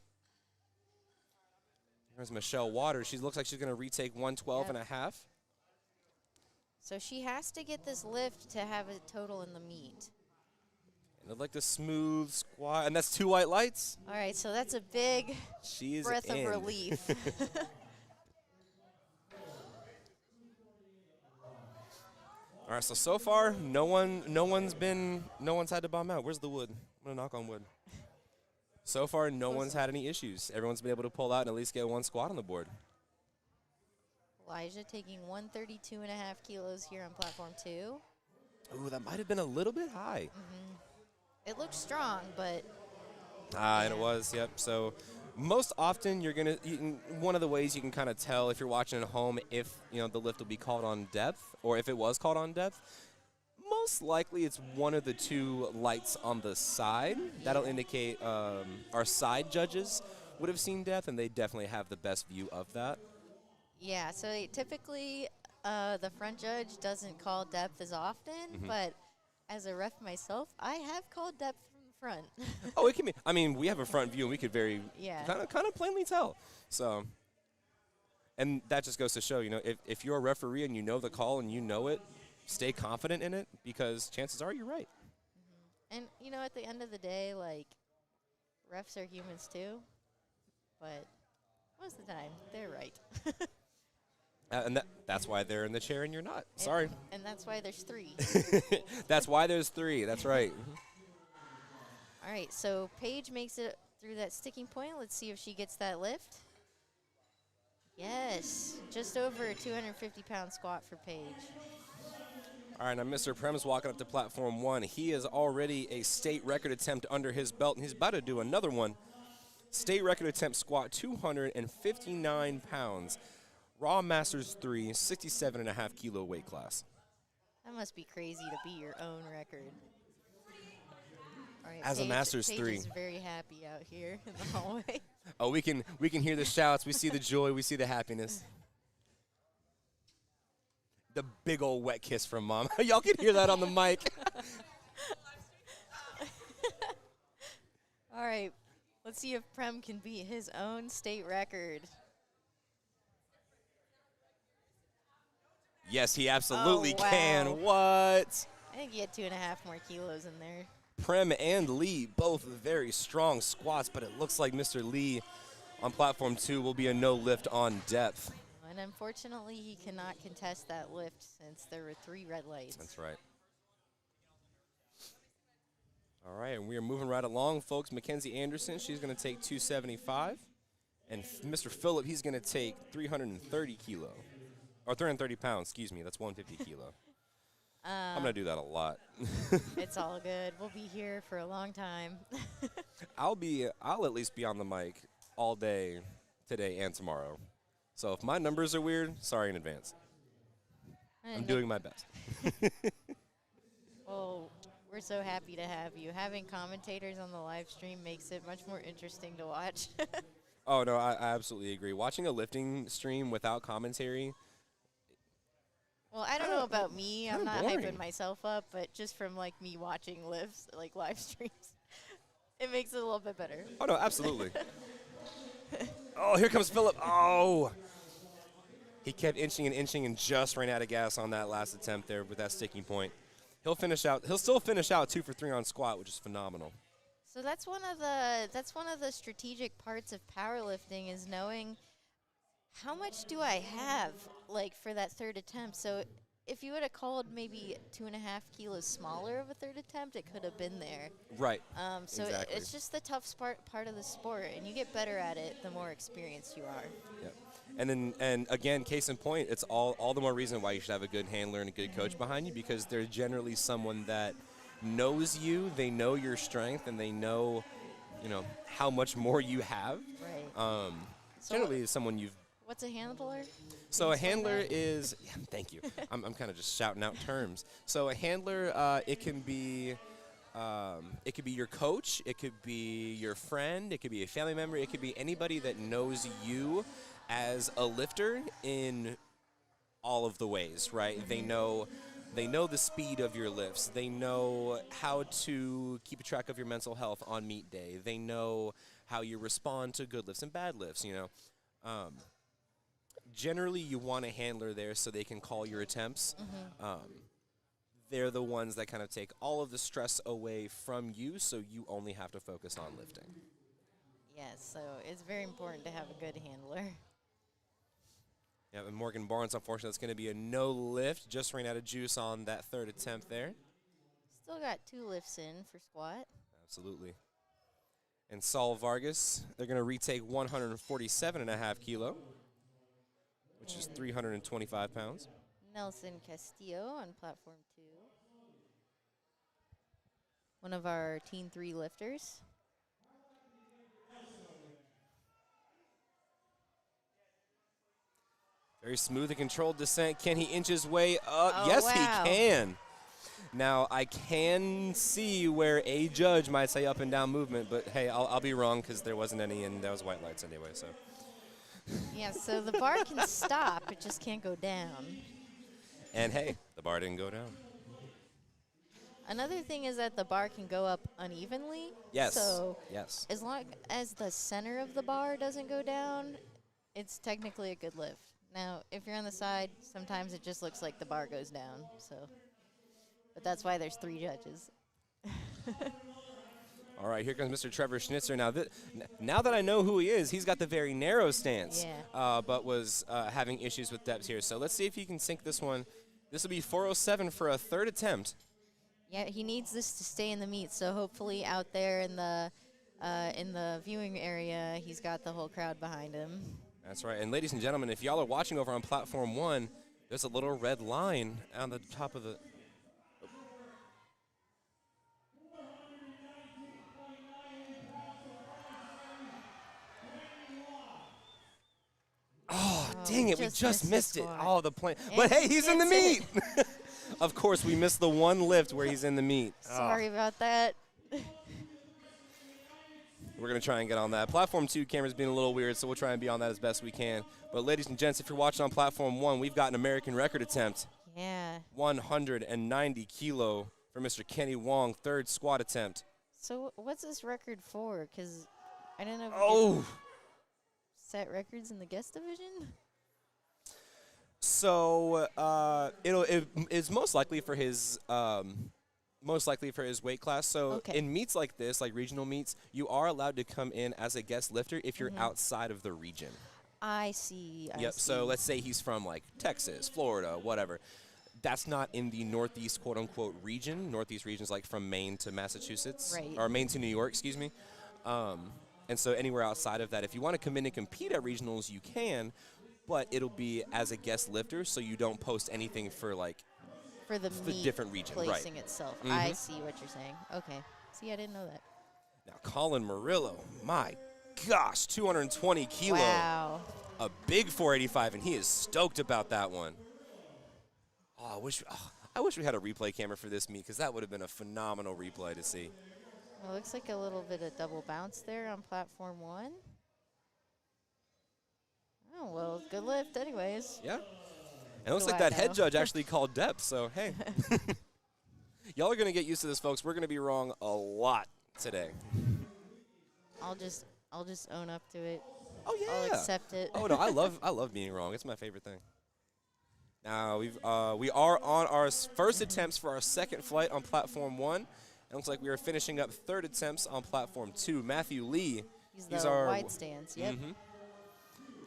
Here's Michelle Waters. She looks like she's going to retake 112 and a half. So she has to get this lift to have a total in the meet. And I'd like the smooth squat. And that's 2 white lights. All right, so that's a big breath of relief. All right, so far, no one's had to bomb out. Where's the wood? I'm gonna knock on wood. So far, no one's had any issues. Everyone's been able to pull out and at least get 1 squat on the board. Elijah taking 132.5 kilos here on platform 2. Ooh, that might have been a little bit high. It looks strong, but And it was, yep. So most often one of the ways you can kind of tell if you're watching at home if the lift will be called on depth or if it was called on depth. Most likely it's one of the 2 lights on the side. That'll indicate our side judges would have seen depth, and they definitely have the best view of that. yeah, so typically the front judge doesn't call depth as often, but as a ref myself, I have called depth from the front. Oh, it can be. I mean, we have a front view, and we could kind of plainly tell. So, and that just goes to show, if you're a referee and you know the call and you know it, stay confident in it because chances are you're right. And, at the end of the day, like, refs are humans too, but most of the time, they're right. And that's why they're in the chair and you're not. Sorry. And that's why there's 3. That's why there's 3. That's right. All right, so Paige makes it through that sticking point. Let's see if she gets that lift. Yes, just over a 250-pound squat for Paige. All right, now Mr. Prem's walking up to platform 1. He is already a state record attempt under his belt, and he's about to do another one. State record attempt squat, 259 pounds. Raw Masters 3, 67.5 kilo weight class. That must be crazy to be your own record. All right, As a Masters Paige 3. is very happy out here in the hallway. Oh, we can hear the shouts. We see the joy. We see the happiness. The big old wet kiss from Mom. Y'all can hear that on the mic. All right, let's see if Prem can beat his own state record. Yes, he absolutely wow. can. What? I think he had 2.5 more kilos in there. Prem and Lee, both very strong squats, but it looks like Mr. Lee on platform 2 will be a no lift on depth. And unfortunately, he cannot contest that lift since there were 3 red lights. That's right. All right, and we are moving right along, folks. Mackenzie Anderson, she's going to take 275. And Mr. Phillip, he's going to take 330 kilo. Or 330 pounds, excuse me. That's 150 kilo. I'm going to do that a lot. It's all good. We'll be here for a long time. I'll at least be on the mic all day today and tomorrow. So if my numbers are weird, sorry in advance. I'm doing my best. Well, we're so happy to have you. Having commentators on the live stream makes it much more interesting to watch. Oh, no, I absolutely agree. Watching a lifting stream without commentary. Well, I don't know about me. I'm not boring. hyping myself up, but just from like me watching lifts, like live streams, it makes it a little bit better. Oh, no, absolutely. Oh, here comes Phillip. Oh. He kept inching and just ran out of gas on that last attempt there with that sticking point. He'll still finish out 2 for 3 on squat, which is phenomenal. So that's one of the strategic parts of powerlifting is knowing how much do I have, like, for that third attempt? So if you would have called maybe 2.5 kilos smaller of a third attempt, it could have been there. Right. So Exactly. it's just the tough part of the sport, and you get better at it the more experienced you are. Yep. And again, case in point, it's all the more reason why you should have a good handler and a good coach behind you, because they're generally someone that knows you, they know your strength, and they know, how much more you have. Right. So Generally, is someone you've. what's a handler? So you a explain handler that? is. Yeah, thank you. I'm kind of just shouting out terms. So a handler, it can be your coach, it could be your friend, it could be a family member, it could be anybody that knows you as a lifter in all of the ways, right? They know the speed of your lifts. They know how to keep track of your mental health on meet day. They know how you respond to good lifts and bad lifts, Generally, you want a handler there so they can call your attempts. They're the ones that kind of take all of the stress away from you, so you only have to focus on lifting. Yes, so it's very important to have a good handler. Yeah, and Morgan Barnes, unfortunately, it's going to be a no lift. Just ran out of juice on that third attempt there. Still got 2 lifts in for squat. Absolutely. And Saul Vargas, they're going to retake 147.5 kilo, which is 325 pounds. Nelson Castillo on platform 2. One of our Team 3 lifters. Very smooth and controlled descent. Can he inch his way up? Oh, Yes, wow. he can. Now, I can see where a judge might say up and down movement, but hey, I'll be wrong because there wasn't any, and that was white lights anyway. So, Yeah, so the bar can stop, it just can't go down. and hey, the bar didn't go down. Another thing is that the bar can go up unevenly. Yes. So Yes. as long as the center of the bar doesn't go down, it's technically a good lift. Now, if you're on the side, sometimes it just looks like the bar goes down. So, but that's why there's 3 judges. All right, here comes Mr. Trevor Schnitzer. Now that I know who he is, he's got the very narrow stance, Yeah. but was having issues with depth here. So let's see if he can sink this one. This will be 407 for a third attempt. Yeah, he needs this to stay in the meet. So hopefully out there in the viewing area, he's got the whole crowd behind him. That's right. And ladies and gentlemen, if y'all are watching over on platform 1, there's a little red line on the top of the. Oh, dang it. We just missed it. squat. Oh, the plane. And But hey, he he's in the gets meet. Of course, we missed the one lift where he's in the meet. Sorry about that. We're going to try and get on that. Platform 2 camera's being a little weird, so we'll try and be on that as best we can. But ladies and gents, if you're watching on platform 1, we've got an American record attempt. Yeah. 190 kilo for Mr. Kenny Wong, third squat attempt. So what's this record for? Because I don't know if we Oh! set records in the guest division. So it's most likely for his weight class. So Okay. in meets like this, like regional meets, you are allowed to come in as a guest lifter if you're outside of the region. I see. I Yep. see. So let's say he's from like Texas, Florida, whatever. That's not in the Northeast quote unquote region. Northeast region is like from Maine to Massachusetts, Right. or Maine to New York, excuse me. And so anywhere outside of that, if you want to come in and compete at regionals, you can, but it'll be as a guest lifter, so you don't post anything for like for the the meet different region, right. placing itself. I see what you're saying. Okay. See, I didn't know that. Now Colin Murillo, my gosh, 220 kilo, Wow. a big 485, and he is stoked about that one. Oh, I wish we had a replay camera for this meet, because that would have been a phenomenal replay to see. Well, looks like a little bit of double bounce there on platform 1. Oh, well, good lift anyways. Yeah. And it looks Do like I that head know? judge actually called depth, so hey. Y'all are going to get used to this, folks. We're going to be wrong a lot today. I'll just own up to it. Oh, yeah. I'll accept it. Oh, no, I love being wrong. It's my favorite thing. Now, we are on our first attempts for our second flight on platform 1. It looks like we are finishing up third attempts on platform 2. Matthew Lee. He's the our wide stance. Yep.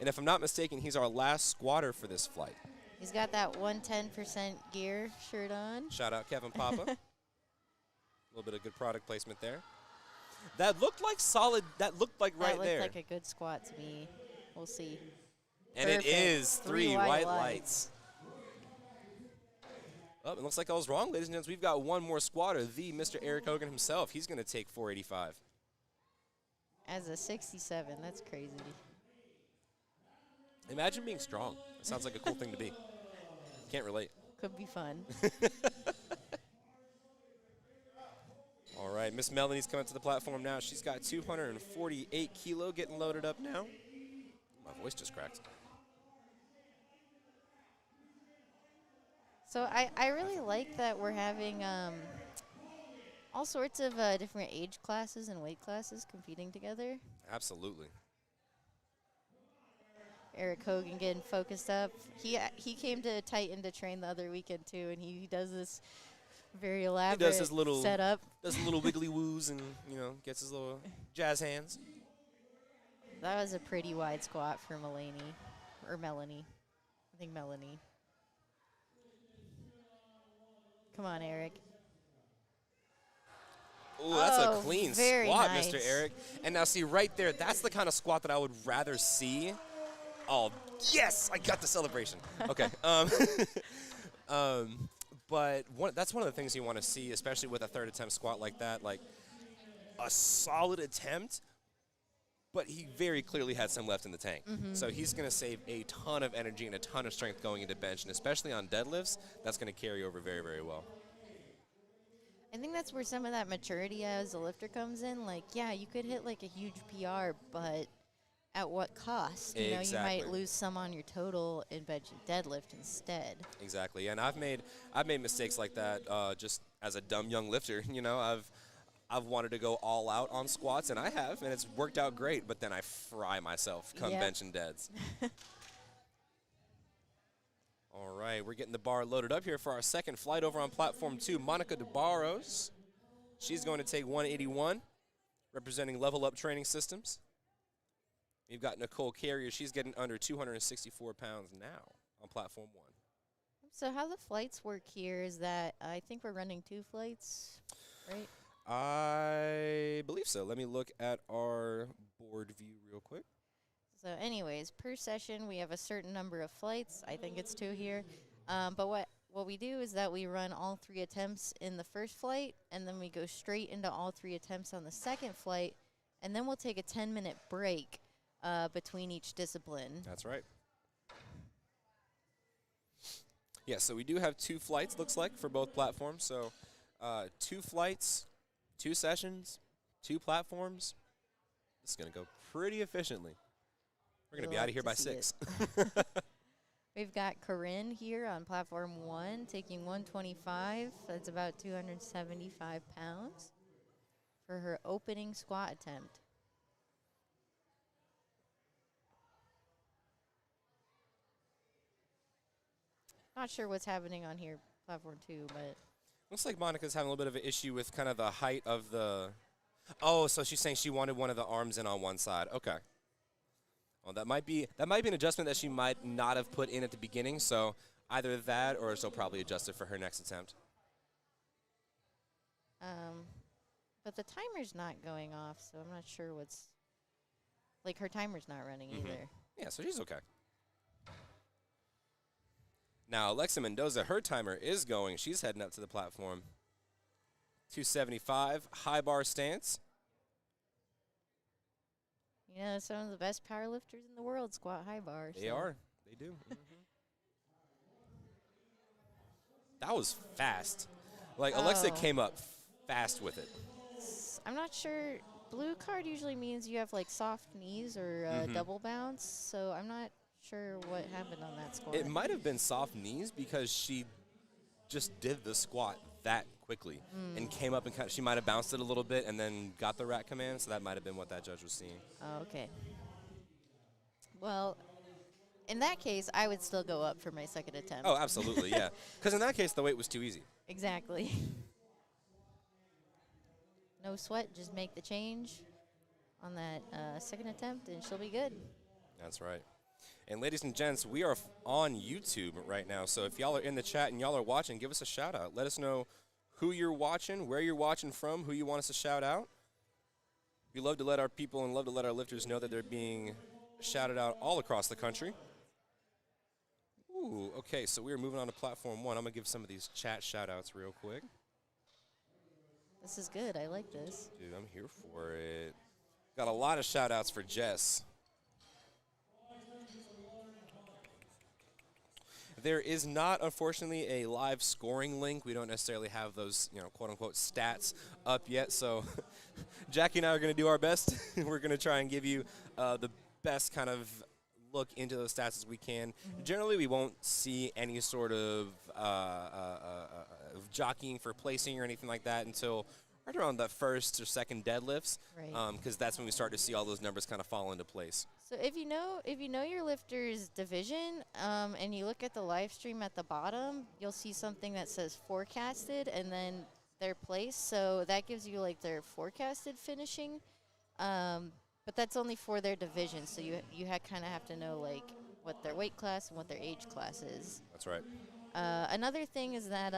And if I'm not mistaken, he's our last squatter for this flight. He's got that 110% gear shirt on. Shout out Kevin Papa. A little bit of good product placement there. That looked like solid. That looked like right there. That looked like a good squat to me. We'll see. And Perfect. It is 3 white lights. lights. Oh, it looks like I was wrong, ladies and gents. We've got one more squatter, the Mr. Eric Hogan himself. He's going to take 485. As a 67, that's crazy. Imagine being strong. That sounds like a cool thing to be. Can't relate. Could be fun. All right, Miss Melanie's coming to the platform now. She's got 248 kilo getting loaded up now. My voice just cracked. So I really like that we're having all sorts of different age classes and weight classes competing together. Absolutely. Eric Hogan getting focused up. He came to Titan to train the other weekend too, and he does this very elaborate He does his little setup. Does a little wiggly woos and gets his little jazz hands. That was a pretty wide squat for Melanie. I think Melanie. Come on, Eric. Ooh, that's a clean very squat, nice. Mr. Eric. And now see right there, that's the kind of squat that I would rather see. Oh, yes, I got the celebration. Okay. But that's one of the things you want to see, especially with a third attempt squat like that, like a solid attempt, but he very clearly had some left in the tank. So he's going to save a ton of energy and a ton of strength going into bench, and especially on deadlifts, that's going to carry over very, very well. I think that's where some of that maturity as a lifter comes in. Like, yeah, you could hit like a huge PR, but at what cost? You know, you might lose some on your total in bench and deadlift instead. Exactly, and I've made mistakes like that just as a dumb young lifter. I've wanted to go all out on squats, and I have, and it's worked out great, but then I fry myself come bench and deads. All right, we're getting the bar loaded up here for our second flight over on platform 2. Monica DeBarros, she's going to take 181, representing Level Up Training Systems. We've got Nicole Carrier. She's getting under 264 pounds now on platform 1. So how the flights work here is that I think we're running 2 flights, right? I believe so. Let me look at our board view real quick. So anyways, per session, we have a certain number of flights. I think it's 2 here. But what we do is that we run all 3 attempts in the first flight, and then we go straight into all 3 attempts on the second flight, and then we'll take a 10-minute break between each discipline. That's right. Yeah, so we do have 2 flights, looks like, for both platforms. So 2 flights, 2 sessions, 2 platforms. This is going to go pretty efficiently. We're going to be out of here by 6. We've got Corinne here on platform 1 taking 125. That's about 275 pounds for her opening squat attempt. Not sure what's happening on here, platform 2, but Looks like Monica's having a little bit of an issue with kind of the height of the. Oh, so she's saying she wanted one of the arms in on one side. Okay. Well, that might be an adjustment that she might not have put in at the beginning. So either that, or she'll probably adjust it for her next attempt. but the timer's not going off, so I'm not sure what's. Like, her timer's not running either. Yeah, so she's okay. Now, Alexa Mendoza, her timer is going. She's heading up to the platform. 275, high bar stance. You know, some of the best powerlifters in the world squat high bars. They are. They do. That was fast. Like, Alexa came up fast with it. I'm not sure. Blue card usually means you have, like, soft knees or double bounce, so I'm not sure what happened on that squat. It might have been soft knees because she just did the squat that quickly and came up and she might have bounced it a little bit and then got the rack command, so that might have been what that judge was seeing. Oh, okay. Well, in that case, I would still go up for my second attempt. Oh, absolutely, yeah. Because in that case, the weight was too easy. Exactly. No sweat, just make the change on that second attempt, and she'll be good. That's right. And ladies and gents, we are on YouTube right now. So if y'all are in the chat and y'all are watching, give us a shout out. Let us know who you're watching, where you're watching from, who you want us to shout out. We love to let our people and love to let our lifters know that they're being shouted out all across the country. Ooh, okay, so we are moving on to platform 1. I'm going to give some of these chat shout outs real quick. This is good. I like this. Dude, I'm here for it. Got a lot of shout outs for Jess. There is not, unfortunately, a live scoring link. We don't necessarily have those, quote-unquote stats up yet. So Jackie and I are going to do our best. We're going to try and give you the best kind of look into those stats as we can. Generally, we won't see any sort of jockeying for placing or anything like that until right around the first or second deadlifts, Right. because that's when we start to see all those numbers kind of fall into place. So if you know your lifter's division, and you look at the live stream at the bottom, you'll see something that says forecasted and then their place. So that gives you like their forecasted finishing, but that's only for their division. So you kind of have to know like what their weight class and what their age class is. That's right. Another thing is that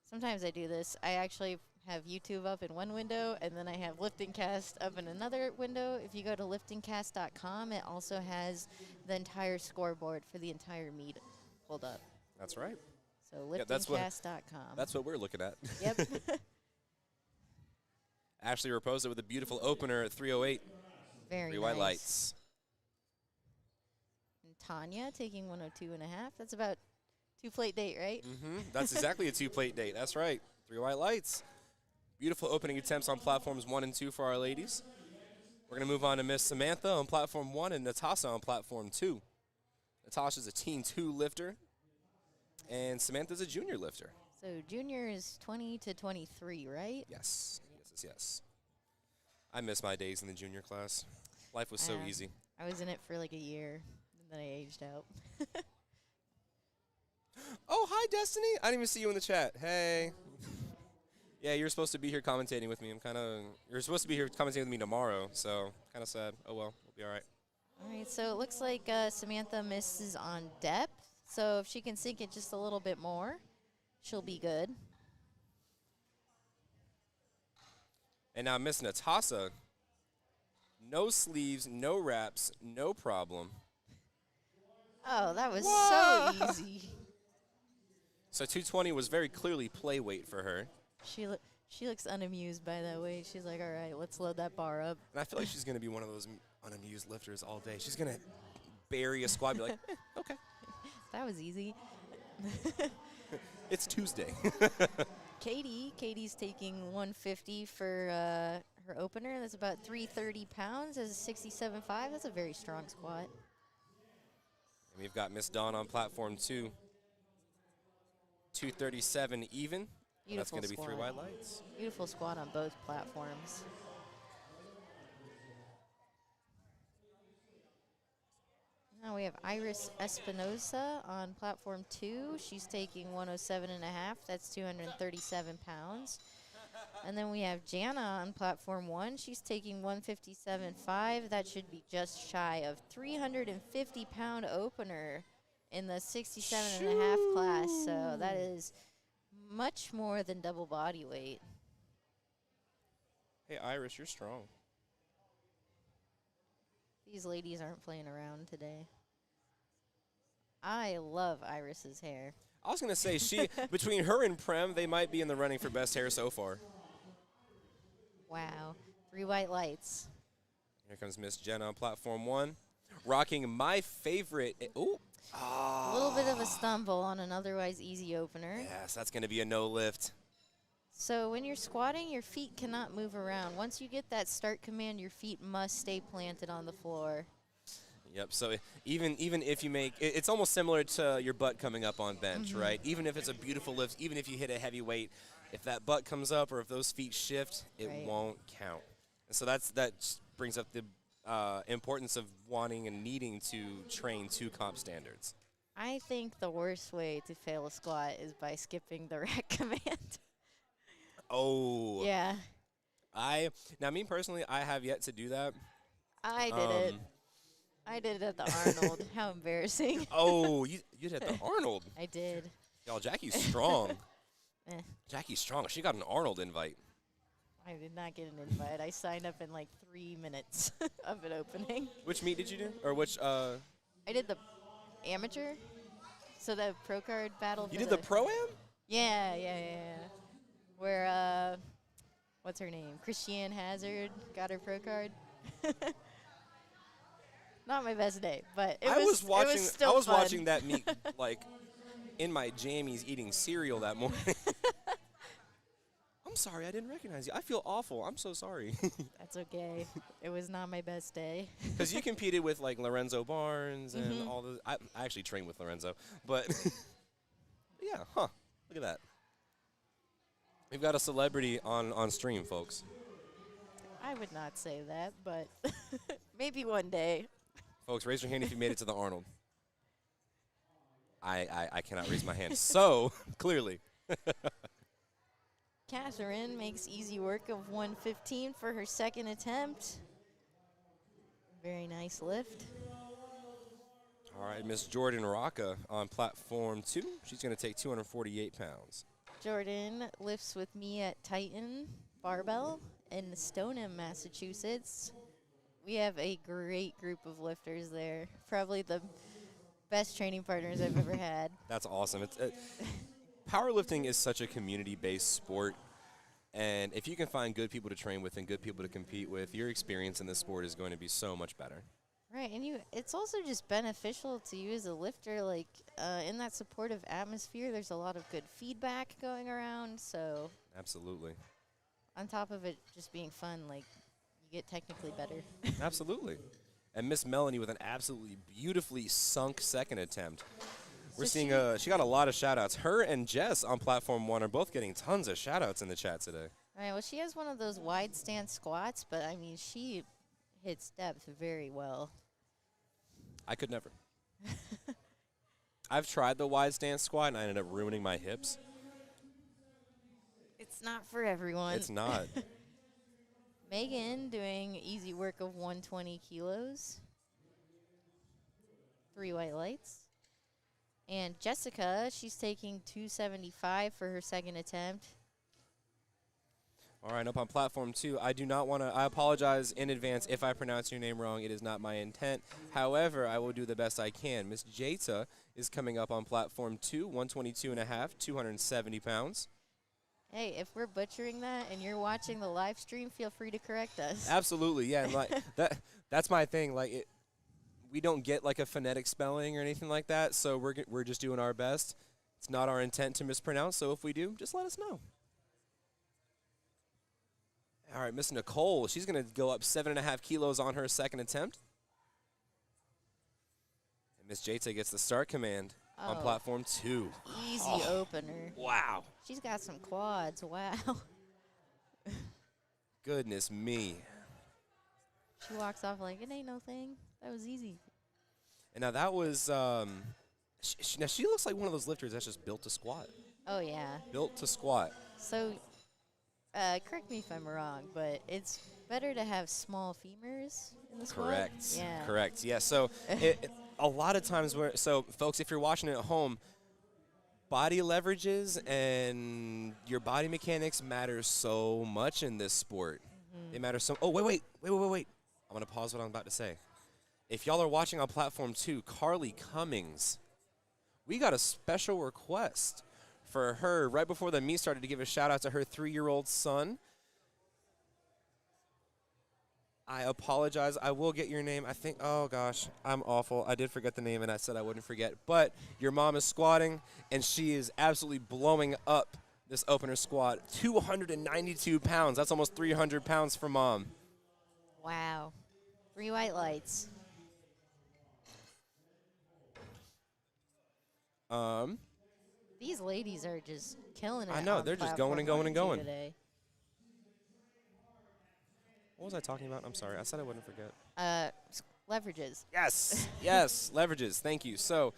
sometimes I do this. I actually have YouTube up in one window, and then I have LiftingCast up in another window. If you go to liftingcast.com, it also has the entire scoreboard for the entire meet pulled up. That's right. So Yeah, liftingcast.com. That's what we're looking at. Yep. Ashley Raposa with a beautiful opener at 308. Very Three nice. white lights. And Tanya taking 102.5. That's about 2-plate date, right? That's exactly a 2-plate date. That's right. 3 white lights. Beautiful opening attempts on platforms 1 and 2 for our ladies. We're going to move on to Miss Samantha on platform 1 and Natasha on platform 2. Natasha's a teen 2 lifter, and Samantha's a junior lifter. So junior is 20 to 23, right? Yes. Yes. I miss my days in the junior class. Life was so easy. I was in it for like a year, and then I aged out. Oh, hi, Destiny. I didn't even see you in the chat. Hey. Yeah, you're supposed to be here commentating with me. You're supposed to be here commentating with me tomorrow, so kind of sad. Oh, well, we'll be all right. All right, so it looks like Samantha misses on depth. So if she can sink it just a little bit more, she'll be good. And now Miss Natasha, no sleeves, no wraps, no problem. Oh, that was so easy. So 220 was very clearly play weight for her. She looks unamused by that weight. She's like, all right, let's load that bar up. And I feel like she's going to be one of those unamused lifters all day. She's going to bury a squat and be like, okay. That was easy. It's Tuesday. Katie's taking 150 for her opener. That's about 330 pounds. That's a 67.5. That's a very strong squat. And we've got Miss Dawn on platform 2. 237 even. That's going to be 3 white lights. Beautiful squat on both platforms. Now we have Iris Espinosa on platform 2. She's taking 107.5. That's 237 pounds. And then we have Jana on platform 1. She's taking 157.5. That should be just shy of 350-pound opener in the 67.5 class. So that is much more than double body weight. Hey, Iris, you're strong. These ladies aren't playing around today. I love Iris's hair. I was going to say, between her and Prem, they might be in the running for best hair so far. Wow. 3 white lights. Here comes Miss Jenna on platform 1, rocking my favorite. Ooh. A little bit of a stumble on an otherwise easy opener. Yes, that's going to be a no lift. So when you're squatting, your feet cannot move around. Once you get that start command, your feet must stay planted on the floor. Yep, so even if you make, it's almost similar to your butt coming up on bench, right? Even if it's a beautiful lift, even if you hit a heavy weight, if that butt comes up or if those feet shift, it won't count. And so that brings up the importance of wanting and needing to train to comp standards. I think the worst way to fail a squat is by skipping the rack command. Oh. Yeah. Me personally, I have yet to do that. I did it. I did it at the Arnold. How embarrassing. Oh, you did the Arnold. I did. Y'all, Jackie's strong. Eh, Jackie's strong. She got an Arnold invite. I did not get an invite. I signed up in like 3 minutes of it opening. Which meet did you do? Or which, I did the amateur. So the pro card battle. you for did the Pro-Am? Yeah. Where, what's her name? Christiane Hazard got her pro card. Not my best day, but it was still I was fun. watching that meet, like, in my jammies eating cereal that morning. I'm sorry, I didn't recognize you. I feel awful. I'm so sorry. That's okay. It was not my best day. Because you competed with, like, Lorenzo Barnes and Mhm. all the. I actually trained with Lorenzo. But, yeah, Look at that. We've got a celebrity on stream, folks. I would not say that, but maybe one day. Folks, raise your hand if you made it to the Arnold. I cannot raise my hand. So, clearly. Catherine makes easy work of 115 for her second attempt. Very nice lift. All right, Miss Jordan Rocca on platform 2. She's going to take 248 pounds. Jordan lifts with me at Titan Barbell in Stoneham, Massachusetts. We have a great group of lifters there. Probably the best training partners I've ever had. That's awesome. Powerlifting is such a community-based sport, and if you can find good people to train with and good people to compete with, your experience in this sport is going to be so much better. Right, and it's also just beneficial to you as a lifter. Like, in that supportive atmosphere, there's a lot of good feedback going around. So, Absolutely. on top of it just being fun, like, you get technically better. Absolutely. And Miss Melanie with an absolutely beautifully sunk second attempt. We're So seeing she got a lot of shout-outs. Her and Jess on platform 1 are both getting tons of shout-outs in the chat today. All right, well, she has one of those wide stance squats, but, I mean, she hits depth very well. I could never. I've tried the wide stance squat, and I ended up ruining my hips. It's not for everyone. It's not. Megan doing easy work of 120 kilos. 3 white lights. And Jessica, she's taking 275 for her second attempt. All right, up on platform 2. I do not want to. I apologize in advance if I pronounce your name wrong. It is not my intent. However, I will do the best I can. Miss Jata is coming up on platform 2, 122.5, 270 pounds. Hey, if we're butchering that and you're watching the live stream, feel free to correct us. Absolutely, yeah. And like that's my thing. Like, we don't get like a phonetic spelling or anything like that. So we're just doing our best. It's not our intent to mispronounce. So if we do, just let us know. All right, Miss Nicole, she's going to go up 7.5 kilos on her second attempt. And Miss Jata gets the start command on platform 2. Easy opener. Wow. She's got some quads. Wow. Goodness me. She walks off like, it ain't no thing. That was easy. And now that was, now she looks like one of those lifters that's just built to squat. Oh, yeah. Built to squat. So, correct me if I'm wrong, but it's better to have small femurs in the squat? Correct. Yeah. Correct. Yeah. So a lot of times folks, if you're watching it at home, body leverages and your body mechanics matter so much in this sport. Mm-hmm. They matter so. Oh, wait. I'm gonna pause what I'm about to say. If y'all are watching on platform 2, Carly Cummings, we got a special request for her right before the meet started to give a shout out to her 3-year-old son. I apologize. I will get your name. I think, oh gosh, I'm awful. I did forget the name and I said I wouldn't forget. But your mom is squatting and she is absolutely blowing up this opener squat. 292 pounds. That's almost 300 pounds for mom. Wow. 3 white lights. These ladies are just killing it. I know, on they're just platform going and going 1 and two going. Today. What was I talking about? I'm sorry. I said I wouldn't forget. Leverages. Yes, yes, leverages. Thank you. So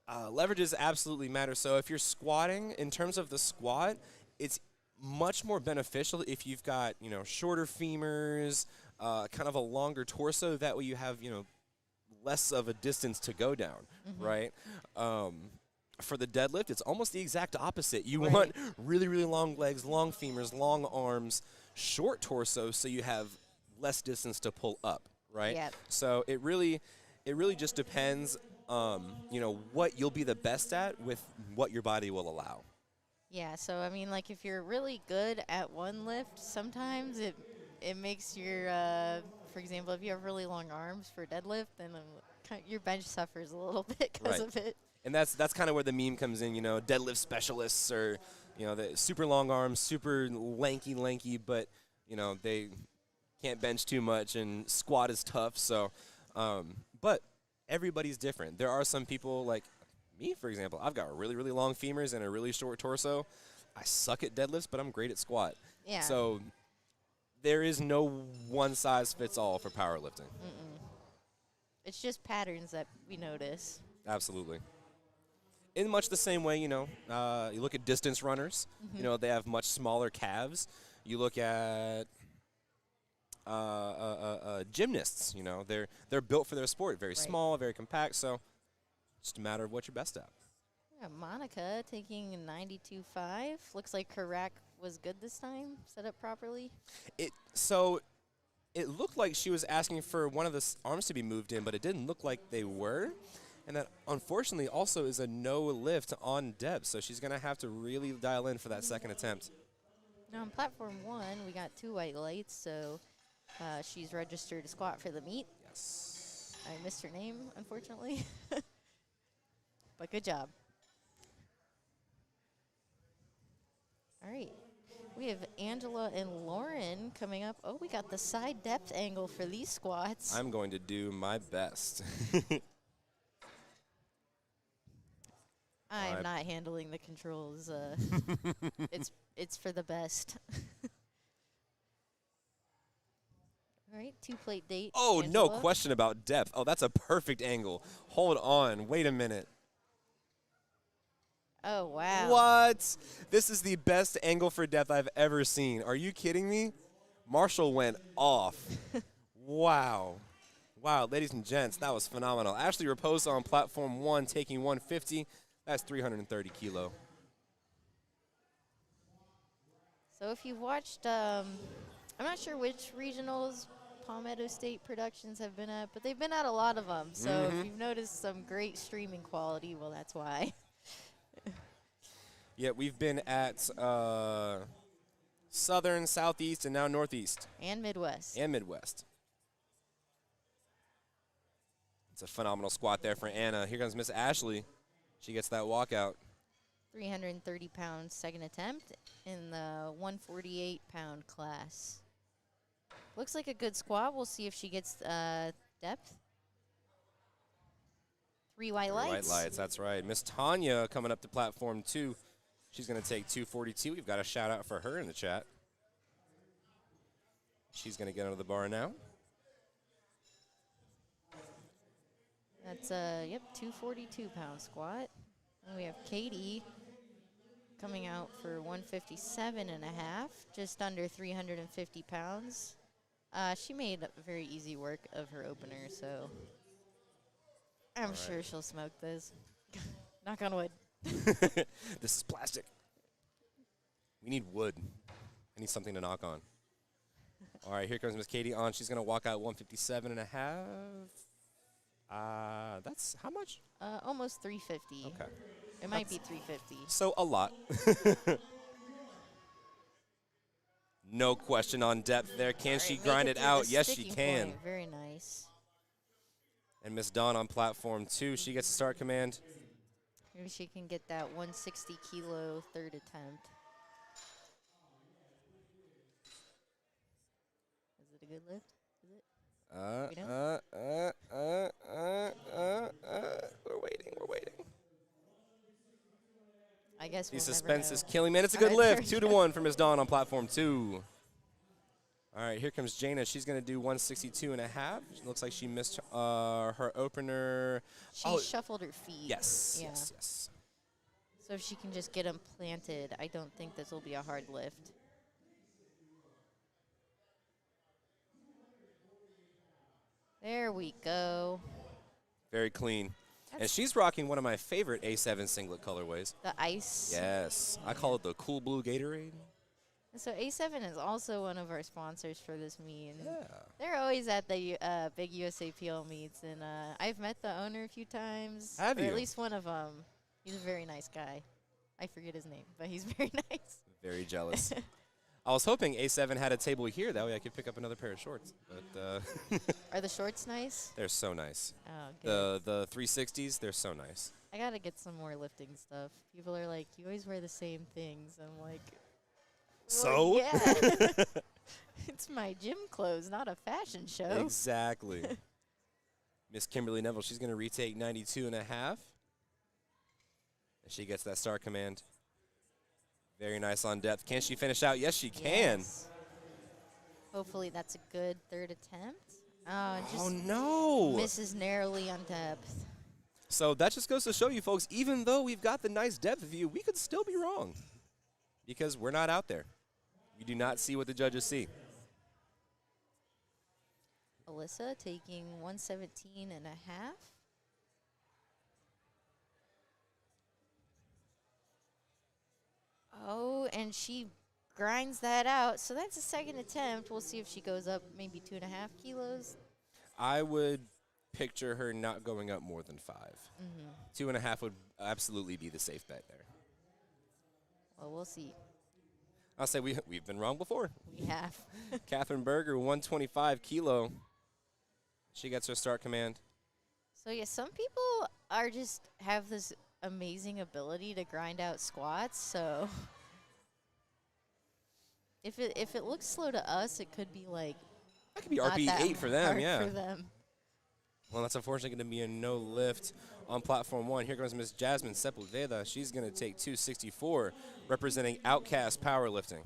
leverages absolutely matter. So if you're squatting, in terms of the squat, it's much more beneficial if you've got, shorter femurs, kind of a longer torso. That way you have, less of a distance to go down, right? For the deadlift, it's almost the exact opposite. You want really, really long legs, long femurs, long arms, short torso, so you have less distance to pull up, right? Yep. So it really just depends, you know, what you'll be the best at with what your body will allow. Yeah, so I mean, like if you're really good at one lift, sometimes it makes your, for example, if you have really long arms for deadlift, then your bench suffers a little bit because of it. And that's kind of where the meme comes in, you know, deadlift specialists or, you know, the super long arms, super lanky, but, you know, they can't bench too much and squat is tough. So, but everybody's different. There are some people like me, for example. I've got really, really long femurs and a really short torso. I suck at deadlifts, but I'm great at squat. Yeah. So there is no one size fits all for powerlifting. It's just patterns that we notice. Absolutely. In much the same way, you know, you look at distance runners, you know, they have much smaller calves. You look at gymnasts, you know, they're built for their sport, very small, very compact, so just a matter of what you're best at. Yeah, Monica taking a 92.5. Looks like her rack was good this time, set up properly. So it looked like she was asking for one of the arms to be moved in, but it didn't look like they were. And that, unfortunately, also is a no lift on depth, so she's going to have to really dial in for that second attempt. Now, on platform 1, we got 2 white lights, so she's registered to squat for the meet. Yes. I missed her name, unfortunately. But good job. All right. We have Angela and Lauren coming up. Oh, we got the side depth angle for these squats. I'm going to do my best. I am not handling the controls. It's for the best. All right, 2-plate date. Oh, Angela. no question about depth. Oh, that's a perfect angle. Hold on. Wait a minute. Oh, wow. What? This is the best angle for depth I've ever seen. Are you kidding me? Marshall went off. Wow. Wow, ladies and gents, that was phenomenal. Ashley Raposa on platform 1 taking 150. That's 330 kilo. So if you've watched, I'm not sure which regionals Palmetto State Productions have been at, but they've been at a lot of them. So if you've noticed some great streaming quality, well, that's why. Yeah, we've been at Southern, Southeast, and now Northeast. And Midwest. And Midwest. It's a phenomenal squat there for Anna. Here comes Miss Ashley. She gets that walkout. 330 pounds second attempt in the 148-pound class. Looks like a good squat. We'll see if she gets depth. 3 white lights. White lights, that's right. Miss Tanya coming up to platform 2. She's going to take 242. We've got a shout out for her in the chat. She's going to get under the bar now. That's 242-pound squat. And we have Katie coming out for 157.5, just under 350 pounds. She made very easy work of her opener, so I'm sure she'll smoke this. Knock on wood. This is plastic. We need wood. I need something to knock on. All right, here comes Miss Katie on. She's going to walk out 157.5. That's how much? Almost 350. Okay. It might be 350. So a lot. No question on depth there. Can she grind it out? Yes, she can. Point. Very nice. And Miss Dawn on platform 2. She gets the start command. Maybe she can get that 160-kilo third attempt. Is it a good lift? Is it? We're waiting. I guess The we'll suspense never is know. killing me. And it's a good lift. 2-1 for Miss Dawn on platform 2. All right, here comes Jana. She's going to do 162.5. It looks like she missed her opener. She shuffled her feet. Yes, Yeah. yes. So if she can just get them planted, I don't think this will be a hard lift. There we go. Very clean. And That's she's rocking one of my favorite A7 singlet colorways. the ice. Yes. I call it the cool blue Gatorade. And so A7 is also one of our sponsors for this meet. And Yeah. they're always at the big USAPL meets. And I've met the owner a few times. Have or you? at least one of them. He's a very nice guy. I forget his name, but he's very nice. Very jealous. I was hoping A7 had a table here. That way I could pick up another pair of shorts. But Are the shorts nice? they're so nice. Oh, good. The 360s, they're so nice. I got to get some more lifting stuff. People are like, you always wear the same things. I'm like, So? well, yeah. It's my gym clothes, not a fashion show. Exactly. Miss Kimberly Neville, she's going to retake 92 and a half. And she gets that star command. Very nice on depth. Can she finish out? Yes, she can. Yes. Hopefully that's a good third attempt. Just Oh, no. misses narrowly on depth. So that just goes to show you, folks, even though we've got the nice depth view, we could still be wrong because we're not out there. We do not see what the judges see. Alyssa taking 117 and a half. Oh, and she grinds that out. So that's a second attempt. We'll see if she goes up maybe 2.5 kilos. I would picture her not going up more than 5. 2.5 would absolutely be the safe bet there. Well, we'll see. I'll say we've been wrong before. We have. Catherine Berger, 125 kilo. She gets her start command. So, yeah, some people are just have this amazing ability to grind out squats. So, if it looks slow to us, it could be like That could be not that RP8 for them, hard yeah. for them. Well, that's unfortunately going to be a no lift on platform 1. Here goes Miss Jasmine Sepulveda. She's going to take 264, representing Outcast Powerlifting.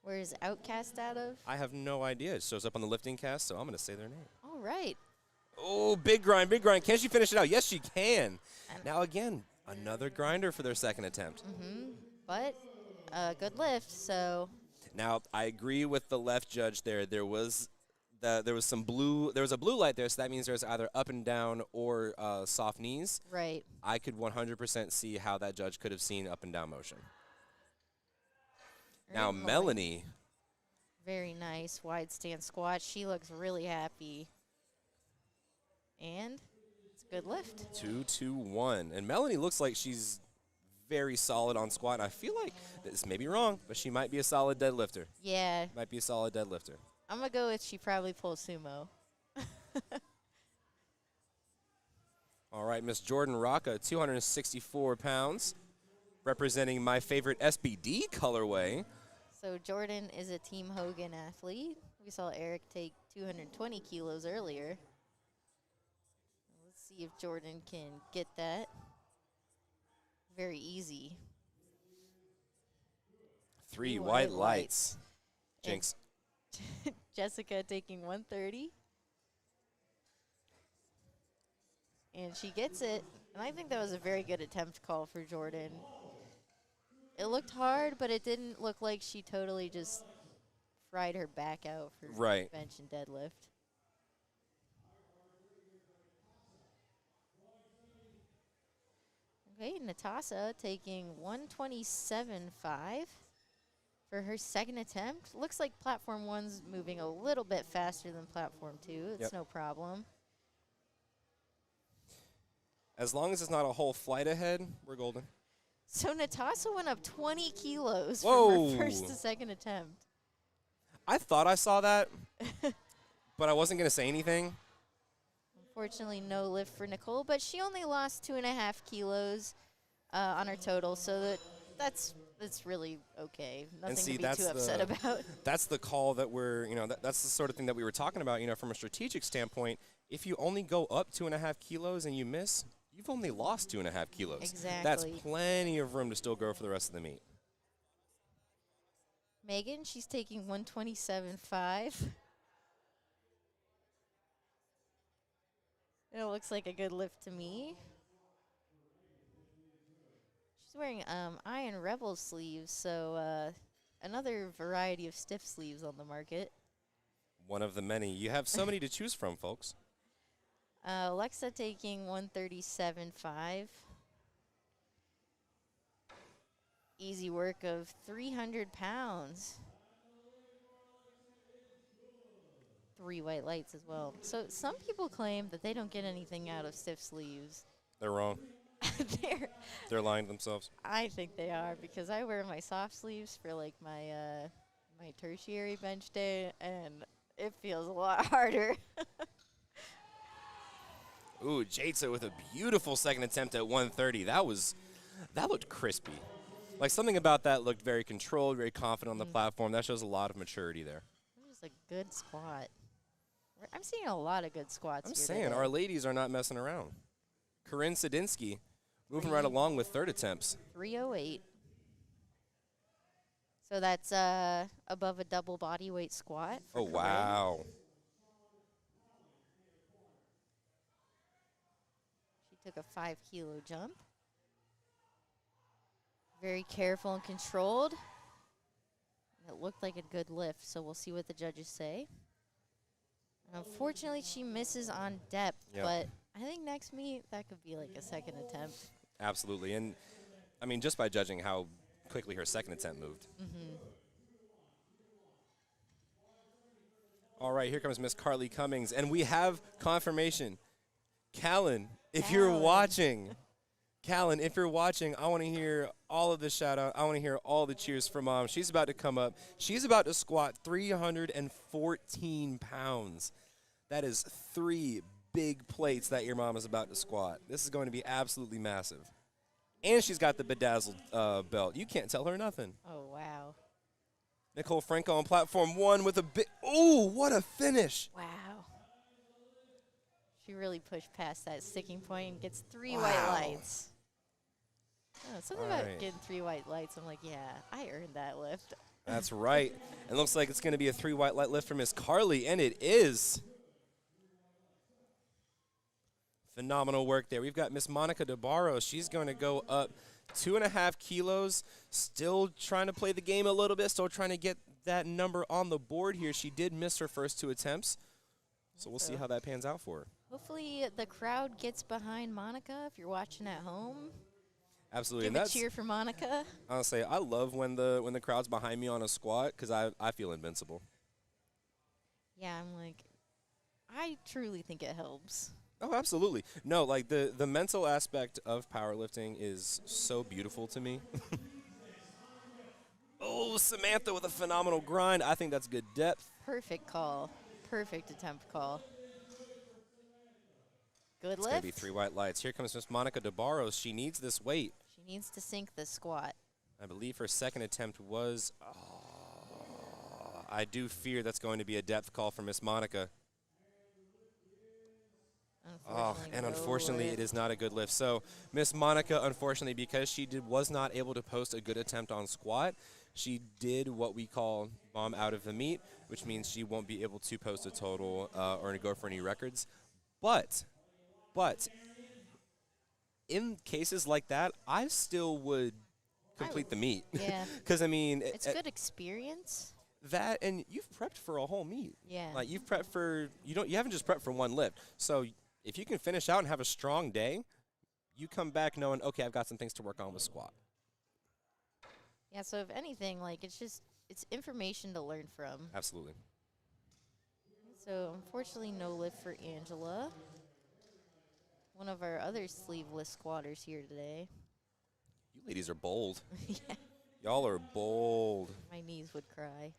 Where is Outcast out of? I have no idea. It shows up on the lifting cast, so I'm going to say their name. All right. Oh, big grind, big grind. Can she finish it out? Yes, she can. Now, again, another grinder for their second attempt. But a good lift, so Now, I agree with the left judge there. There was a blue light there, so that means there's either up and down or soft knees. right. I could 100% see how that judge could have seen up and down motion. Now, Very Melanie, Very nice wide stance squat. She looks really happy. And it's a good lift. 221. And Melanie looks like she's very solid on squat. And I feel like this may be wrong, but she might be a solid deadlifter. Yeah, Might be a solid deadlifter. I'm going to go with she probably pulls sumo. All right, Miss Jordan Rocca, 264 pounds, representing my favorite SBD colorway. So Jordan is a Team Hogan athlete. We saw Eric take 220 kilos earlier. Let's see if Jordan can get that. Very easy. 3 Three white white lights. And Jinx. Jessica taking 130. And she gets it. And I think that was a very good attempt call for Jordan. It looked hard, but it didn't look like she totally just fried her back out for Right. bench and deadlift. Okay, Natasha taking 127.5 for her second attempt. Looks like platform 1's moving a little bit faster than platform 2. It's Yep. no problem. As long as it's not a whole flight ahead, we're golden. So Natasha went up 20 kilos Whoa. from her first to second attempt. I thought I saw that, but I wasn't going to say anything. Unfortunately, no lift for Nicole, but she only lost 2.5 kilos on her total, so that's really okay. Nothing see, to be that's too upset the- about. That's the call that that's the sort of thing that we were talking about, from a strategic standpoint. If you only go up 2.5 kilos and you miss, you've only lost 2.5 kilos. That's Exactly. plenty of room to still grow for the rest of the meet. Megan, she's taking 127.5. It looks like a good lift to me. She's wearing Iron Rebel sleeves, so another variety of stiff sleeves on the market. One of the many. You have so many to choose from, folks. Alexa taking 137.5. Easy work of 300 pounds. 3 white lights as well. So some people claim that they don't get anything out of stiff sleeves. They're wrong. They're They're lying to themselves. I think they are, because I wear my soft sleeves for like my my tertiary bench day, and it feels a lot harder. Ooh, Jatsa with a beautiful second attempt at 130. That looked crispy. Like, something about that looked very controlled, very confident on the platform. That shows a lot of maturity there. It was a good squat. I'm seeing a lot of good squats I'm here saying, today. our ladies are not messing around. Corinne Sadinsky moving right along with third attempts. 308. So that's above a double body weight squat. For Oh, Corinne. wow. She took a 5 kilo jump. Very careful and controlled. It looked like a good lift, so we'll see what the judges say. Unfortunately, she misses on depth, Yep. but I think next meet, that could be like a second attempt. Absolutely. And, I mean, just by judging how quickly her second attempt moved. All right, here comes Miss Carly Cummings, and we have confirmation. Callan, if you're Callan. watching, Callan, if you're watching, I want to hear all of the shout-out. I want to hear all the cheers from Mom. She's about to come up. She's about to squat 314 pounds. That is 3 big plates that your mom is about to squat. This is going to be absolutely massive. And she's got the bedazzled belt. You can't tell her nothing. Oh, wow. Nicole Franco on platform 1 with a big, ooh, what a finish. Wow. She really pushed past that sticking point and gets 3 Wow. white lights. Oh, something All about right. getting 3 white lights. I'm like, yeah, I earned that lift. That's right. It looks like it's going to be a 3 white light lift for Miss Carly, and it is. Phenomenal work there. We've got Miss Monica DeBarro. She's going to go up 2.5 kilos, still trying to play the game a little bit, still trying to get that number on the board here. She did miss her first 2 attempts, so we'll see how that pans out for her. Hopefully the crowd gets behind Monica if you're watching at home. Absolutely. Give And a that's, cheer for Monica. honestly, I love when the crowd's behind me on a squat because I feel invincible. Yeah, I'm like, I truly think it helps. Oh, absolutely. No, like the mental aspect of powerlifting is so beautiful to me. Oh, Samantha with a phenomenal grind. I think that's good depth. Perfect call. Perfect attempt call. Good It's going lift. to be 3 white lights. Here comes Miss Monica DeBarros. She needs this weight. She needs to sink the squat. I believe her second attempt was, I do fear that's going to be a depth call for Miss Monica. And unfortunately, it is not a good lift. So Miss Monica, unfortunately, because she was not able to post a good attempt on squat, she did what we call bomb out of the meet, which means she won't be able to post a total or to go for any records. But in cases like that, I still would complete the meet. Yeah. Because, I mean, It's good experience. that, and you've prepped for a whole meet. Yeah. Like, you've prepped for, you haven't just prepped for one lift. So if you can finish out and have a strong day, you come back knowing, okay, I've got some things to work on with squat. Yeah, so if anything, like, it's information to learn from. Absolutely. So unfortunately, no lift for Angela. One of our other sleeveless squatters here today. You ladies are bold. Yeah, Y'all are bold. my knees would cry.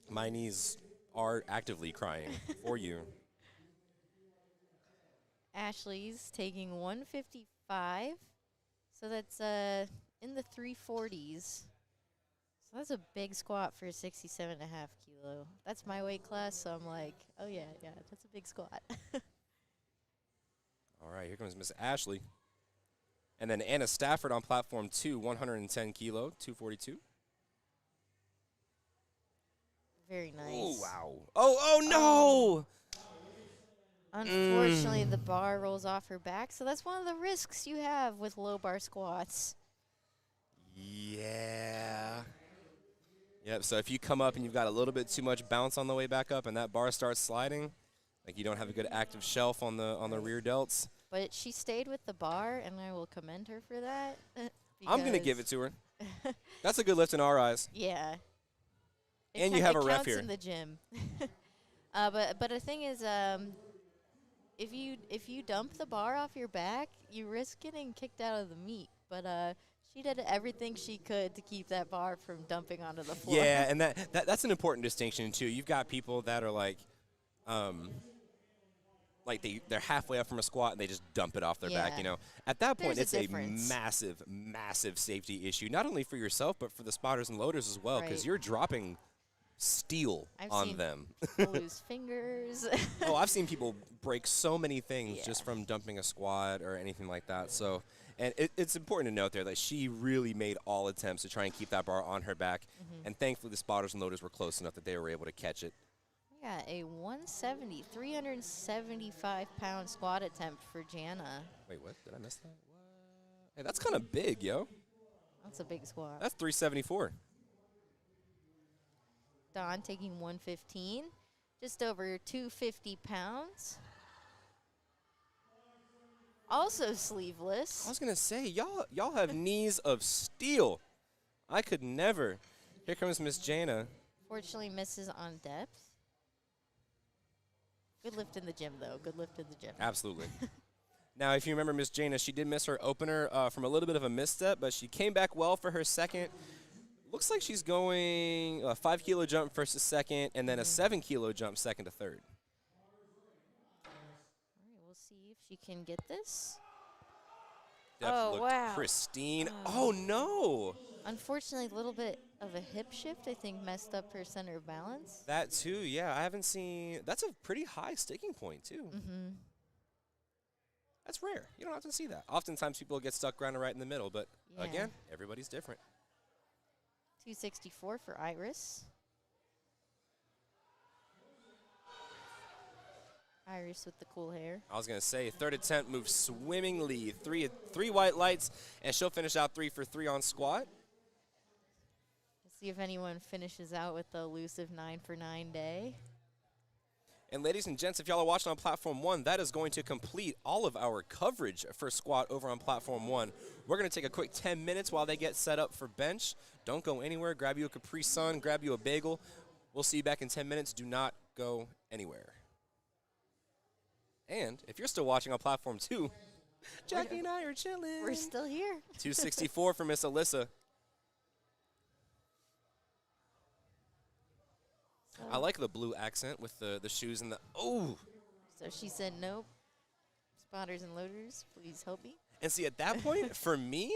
My knees are actively crying for you. Ashley's taking 155. So that's in the 340s. So that's a big squat for 67.5 kilo. That's my weight class, so I'm like, oh yeah, that's a big squat. All right, here comes Miss Ashley. And then Anna Stafford on platform 2, 110 kilo, 242. Very nice. Oh, wow. Oh, no! Unfortunately, the bar rolls off her back, so that's one of the risks you have with low bar squats. Yeah. Yep, so if you come up and you've got a little bit too much bounce on the way back up and that bar starts sliding, Like you don't have a good active shelf on the rear delts. But she stayed with the bar, and I will commend her for that. I'm gonna give it because- to her. That's a good lift in our eyes. Yeah. And you have it a ref counts here. in the gym. But the thing is, if you dump the bar off your back, you risk getting kicked out of the meet. But she did everything she could to keep that bar from dumping onto the floor. Yeah, and that's an important distinction too. You've got people that are like they're halfway up from a squat and they just dump it off their back. Yeah. You know, at that point, There's it's a a difference. massive safety issue, not only for yourself but for the spotters and loaders as well, because Right. you're dropping steel I've on seen them. People lose fingers. Oh, I've seen people break so many things just Yeah. from dumping a squat or anything like that. So, and it's important to note there that she really made all attempts to try and keep that bar on her back. And thankfully, the spotters and loaders were close enough that they were able to catch it. We got a 375-pound squat attempt for Jana. Wait, what? Did I miss that? What? Hey, that's kind of big, yo. That's a big squat. That's 374. Dawn taking 115, just over 250 pounds. Also sleeveless. I was gonna say, y'all have knees of steel. I could never. Here comes Miss Jana. Fortunately misses on depth. Good lift in the gym, though. Good lift in the gym. Absolutely. Now, if you remember Miss Jana, she did miss her opener from a little bit of a misstep, but she came back well for her second. Looks like she's going a 5 kilo jump first to second, and then a 7 kilo jump second to third. All right, we'll see if she can get this. Depth Oh, looked wow. pristine. Oh, no. Unfortunately, a little bit of a hip shift, I think, messed up her center of balance. That, too, yeah. I haven't seen. That's a pretty high sticking point, too. Mm-hmm. That's rare. You don't often see that. Oftentimes, people get stuck grounded right in the middle, but Yeah. again, everybody's different. 264 for Iris. Iris with the cool hair. I was going to say, third attempt moved swimmingly. Three white lights, and she'll finish out 3 for 3 on squat. Let's see if anyone finishes out with the elusive 9 for 9 day. And ladies and gents, if y'all are watching on Platform 1, that is going to complete all of our coverage for squat over on Platform 1. We're going to take a quick 10 minutes while they get set up for bench. Don't go anywhere. Grab you a Capri Sun. Grab you a bagel. We'll see you back in 10 minutes. Do not go anywhere. And if you're still watching on Platform 2, Jackie and I are chilling. We're still here. 264 for Miss Alyssa. I like the blue accent with the shoes and the, oh. So she said, nope. Spotters and loaders, please help me. And see, at that point, for me,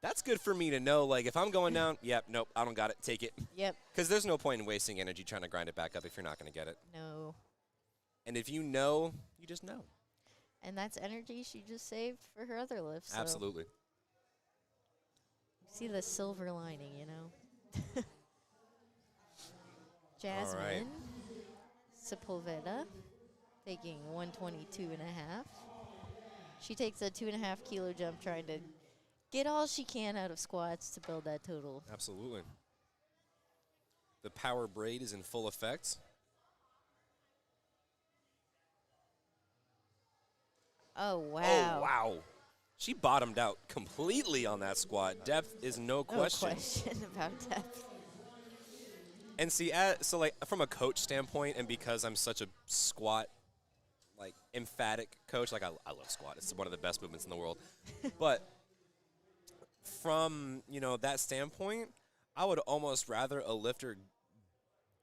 that's good for me to know. Like, if I'm going down, yep, nope, I don't got it. Take it. Yep. Because there's no point in wasting energy trying to grind it back up if you're not going to get it. No. And if you know, you just know. And that's energy she just saved for her other lifts. So Absolutely. see the silver lining, you know. Jasmine right. Sepulveda taking 122 and a half. She takes a 2.5 kilo jump trying to get all she can out of squats to build that total. Absolutely. The power braid is in full effect. Oh, wow. Oh, wow. She bottomed out completely on that squat. Depth is no question. No question about depth. And see, so like from a coach standpoint, and because I'm such a squat, like emphatic coach, like I love squat. It's one of the best movements in the world. But from that standpoint, I would almost rather a lifter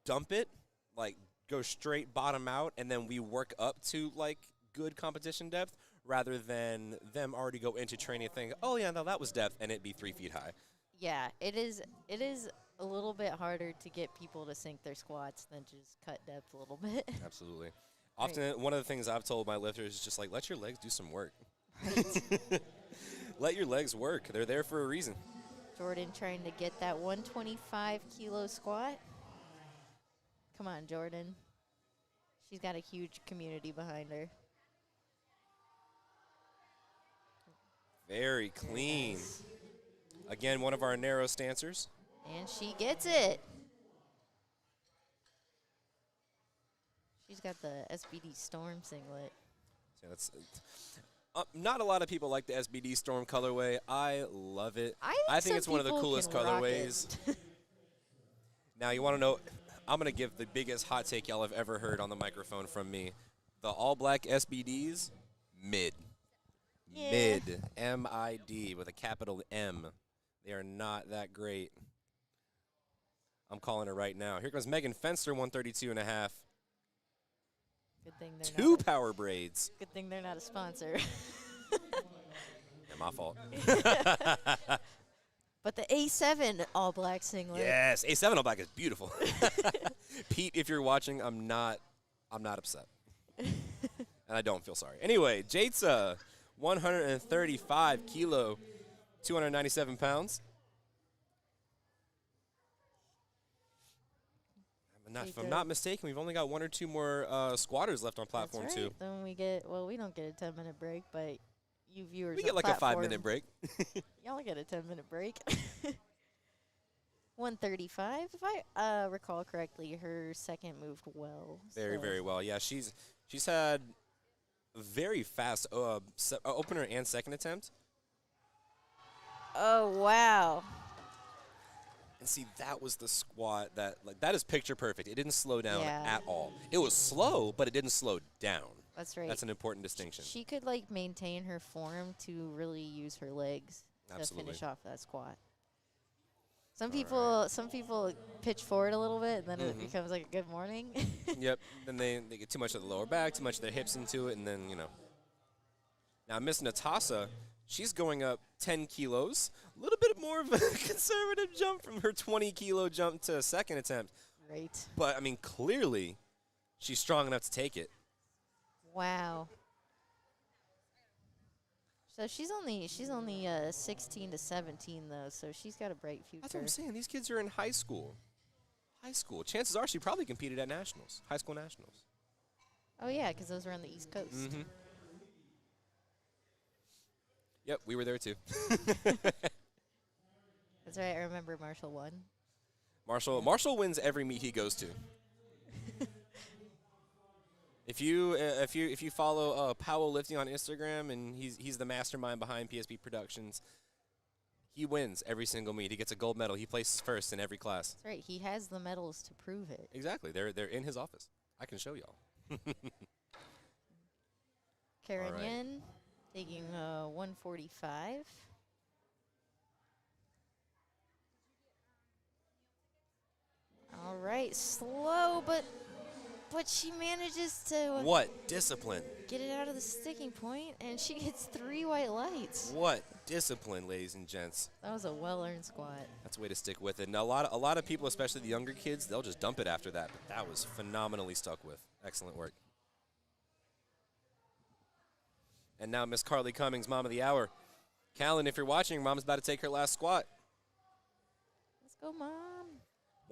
dump it, like go straight bottom out, and then we work up to like good competition depth, rather than them already go into training and think, oh yeah, no, that was depth, and it be 3 feet high. Yeah, it is a little bit harder to get people to sink their squats than just cut depth a little bit. Absolutely. Often, one of the things I've told my lifters is just like, let your legs do some work. Right. Let your legs work. They're there for a reason. Jordan trying to get that 125 kilo squat. Come on, Jordan. She's got a huge community behind her. Very clean. Again, one of our narrow stancers. And she gets it. She's got the SBD Storm singlet. So that's not a lot of people like the SBD Storm colorway. I love it. I think some it's one of the people coolest can rock colorways. it. Now, you want to know, I'm going to give the biggest hot take y'all have ever heard on the microphone from me. The all-black SBDs, mid. Yeah. Mid. M-I-D with a capital M. They are not that great. I'm calling it right now. Here comes Megan Fenster, 132.5. Good thing they're Two not a, power braids. good thing they're not a sponsor. Yeah, my fault. But the A7 all black singlet. Yes, A7 all black is beautiful. Pete, if you're watching, I'm not upset. And I don't feel sorry. Anyway, Jatsa, 135 kilo, 297 pounds. If I'm not mistaken, we've only got one or two more squatters left on platform That's right. 2. Then we get, well, we don't get a 10-minute break, but you viewers We on get like platform, a 5-minute break. Y'all get a 10-minute break. 135. If I recall correctly, her second moved well. Very, so. very well. Yeah, she's had a very fast opener and second attempt. Oh, wow. And see, that was the squat that is picture perfect. It didn't slow down Yeah. at all. It was slow, but it didn't slow down. That's right. That's an important distinction. She could, like, maintain her form to really use her legs Absolutely. to finish off that squat. Some people pitch forward a little bit, and then it becomes like a good morning. Yep. Then they get too much of the lower back, too much of their hips into it, and then, you know. Now, Miss Natasa, she's going up 10 kilos. A little bit more of a conservative jump from her 20-kilo jump to second attempt. Right. But, I mean, clearly she's strong enough to take it. Wow. So she's only 16 to 17 though, so she's got a bright future. That's what I'm saying. These kids are in high school. High school. Chances are she probably competed at nationals, high school nationals. Oh yeah, because those were on the East Coast. Mm-hmm. Yep, we were there too. That's right. I remember Marshall won. Marshall wins every meet he goes to. If you follow Powell Lifting on Instagram, and he's the mastermind behind PSP Productions, he wins every single meet. He gets a gold medal. He places first in every class. That's right. He has the medals to prove it. Exactly. They're in his office. I can show y'all. Karen All right. Yen taking 145. All right, slow, but she manages to What discipline? get it out of the sticking point, and she gets 3 white lights. What discipline, ladies and gents. That was a well-earned squat. That's a way to stick with it. Now, a lot of people, especially the younger kids, they'll just dump it after that. But that was phenomenally stuck with. Excellent work. And now Miss Carly Cummings, Mom of the Hour. Callan, if you're watching, Mom's about to take her last squat. Let's go, Mom.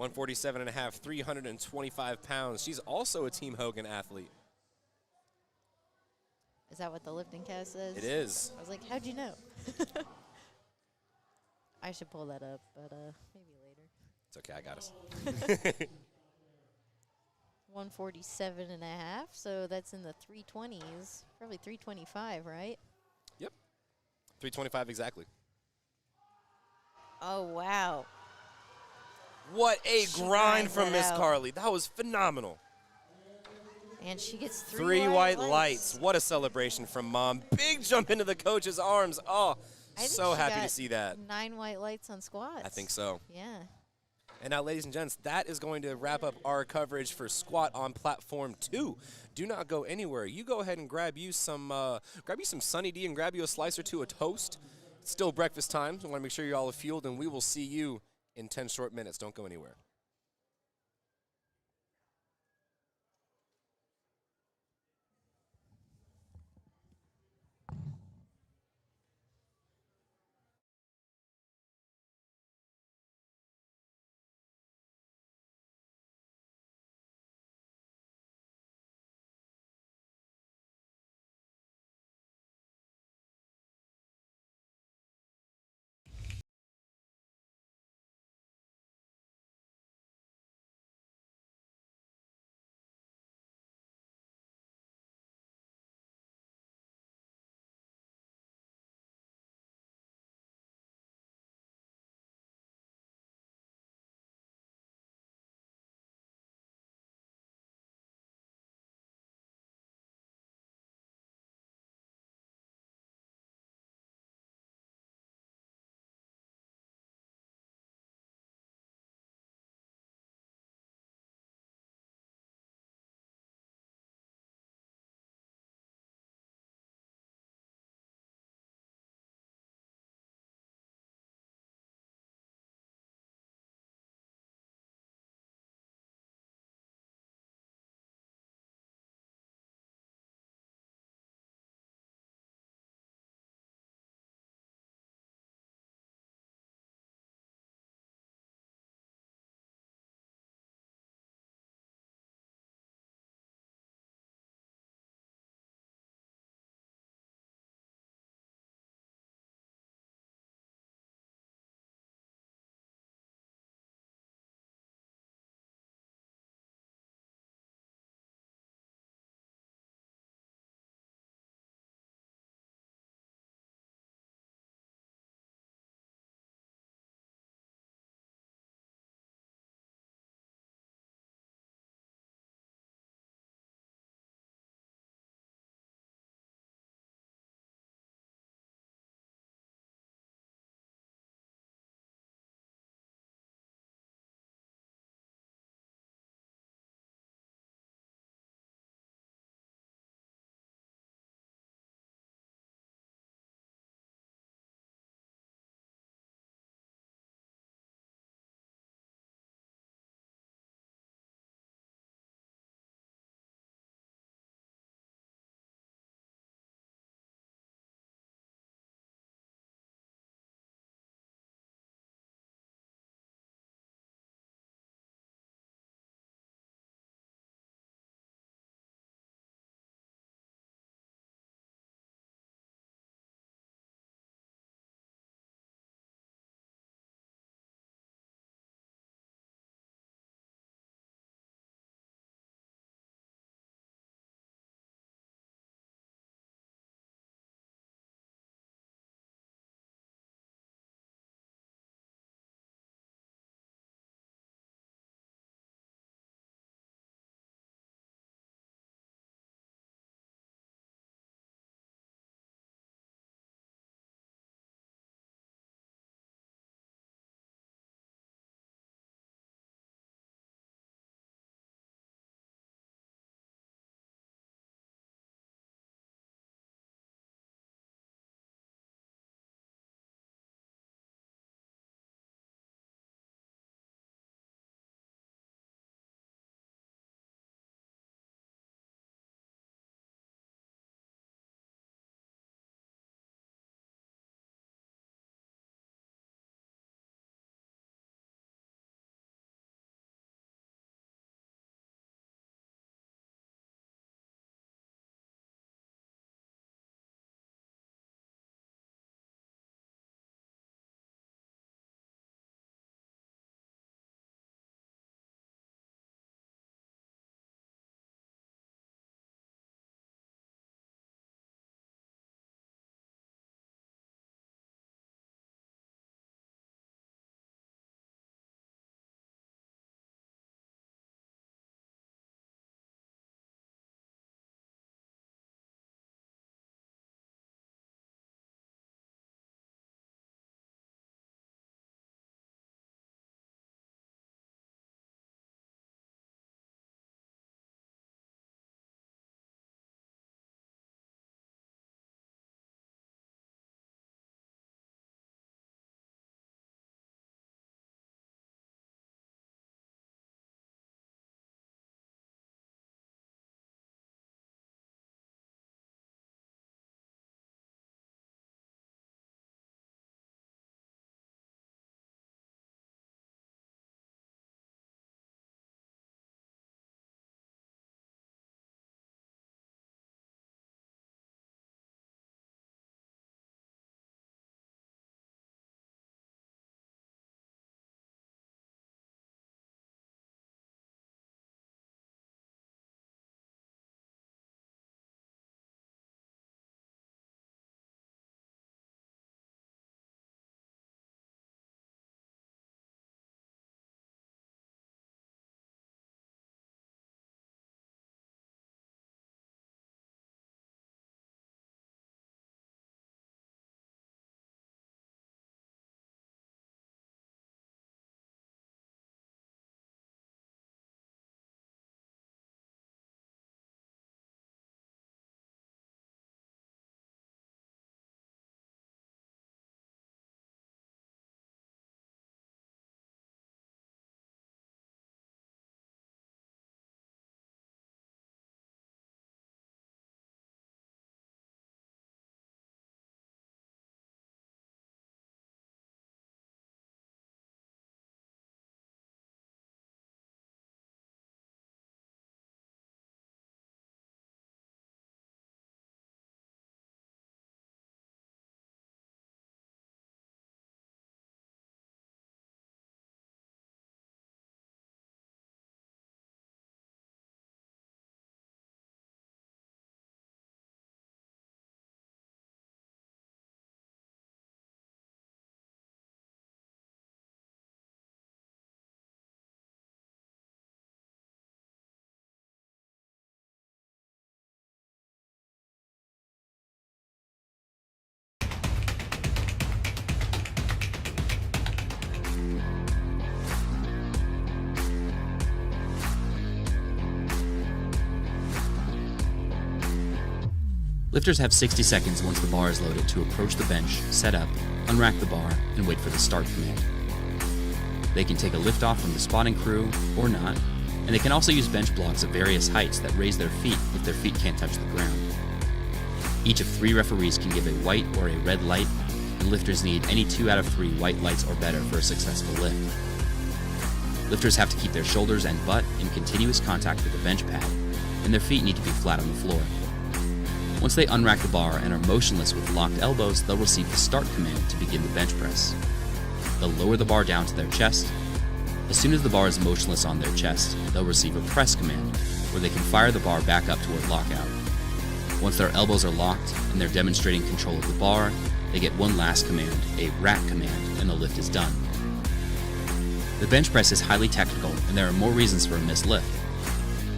147.5, 325 pounds. She's also a Team Hogan athlete. Is that what the lifting cast says? It is. I was like, how'd you know? I should pull that up, but maybe later. It's okay, I got us. 147 and a half, so that's in the 320s. Probably 325, right? Yep. 325 exactly. Oh, wow. What a She grind grinds from that Miss out. Carly. That was phenomenal. And she gets 3 white lights. What a celebration from Mom. Big jump into the coach's arms. Oh, I think so she happy to got see that. 9 white lights on squats. I think so. Yeah. And now, ladies and gents, that is going to wrap up our coverage for squat on platform 2. Do not go anywhere. You go ahead and grab you some Sunny D and grab you a slice or two of toast. It's still breakfast time, so I want to make sure you're all fueled, and we will see you in 10 short minutes. Don't go anywhere. Lifters have 60 seconds once the bar is loaded to approach the bench, set up, unrack the bar, and wait for the start command. They can take a lift off from the spotting crew, or not, and they can also use bench blocks of various heights that raise their feet if their feet can't touch the ground. Each of 3 referees can give a white or a red light, and lifters need any 2 out of 3 white lights or better for a successful lift. Lifters have to keep their shoulders and butt in continuous contact with the bench pad, and their feet need to be flat on the floor. Once they unrack the bar and are motionless with locked elbows, they'll receive the start command to begin the bench press. They'll lower the bar down to their chest. As soon as the bar is motionless on their chest, they'll receive a press command, where they can fire the bar back up toward lockout. Once their elbows are locked and they're demonstrating control of the bar, they get one last command, a rack command, and the lift is done. The bench press is highly technical, and there are more reasons for a missed lift.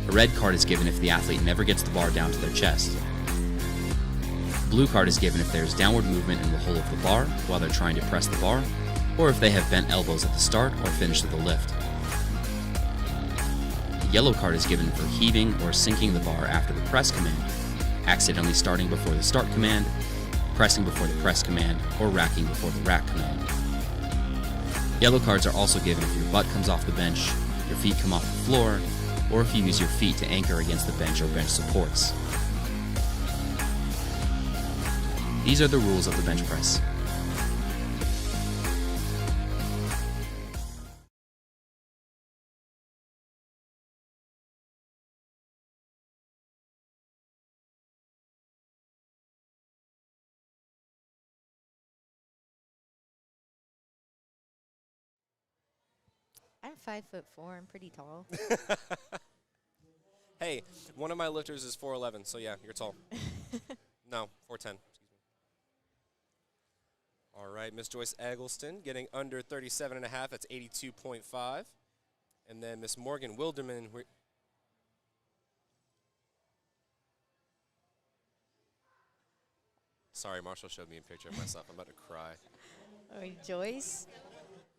A red card is given if the athlete never gets the bar down to their chest. A blue card is given if there is downward movement in the hole of the bar while they're trying to press the bar, or if they have bent elbows at the start or finish of the lift. The yellow card is given for heaving or sinking the bar after the press command, accidentally starting before the start command, pressing before the press command, or racking before the rack command. Yellow cards are also given if your butt comes off the bench, your feet come off the floor, or if you use your feet to anchor against the bench or bench supports. These are the rules of the bench press. I'm 5'4". I'm pretty tall. Hey, one of my lifters is 4'11", so yeah, you're tall. No, 4'10", excuse me. All right, Miss Joyce Eggleston getting under 37.5, that's 82.5. And then Miss Morgan Wilderman, sorry, Marshall showed me a picture of myself. I'm about to cry. Oh, Joyce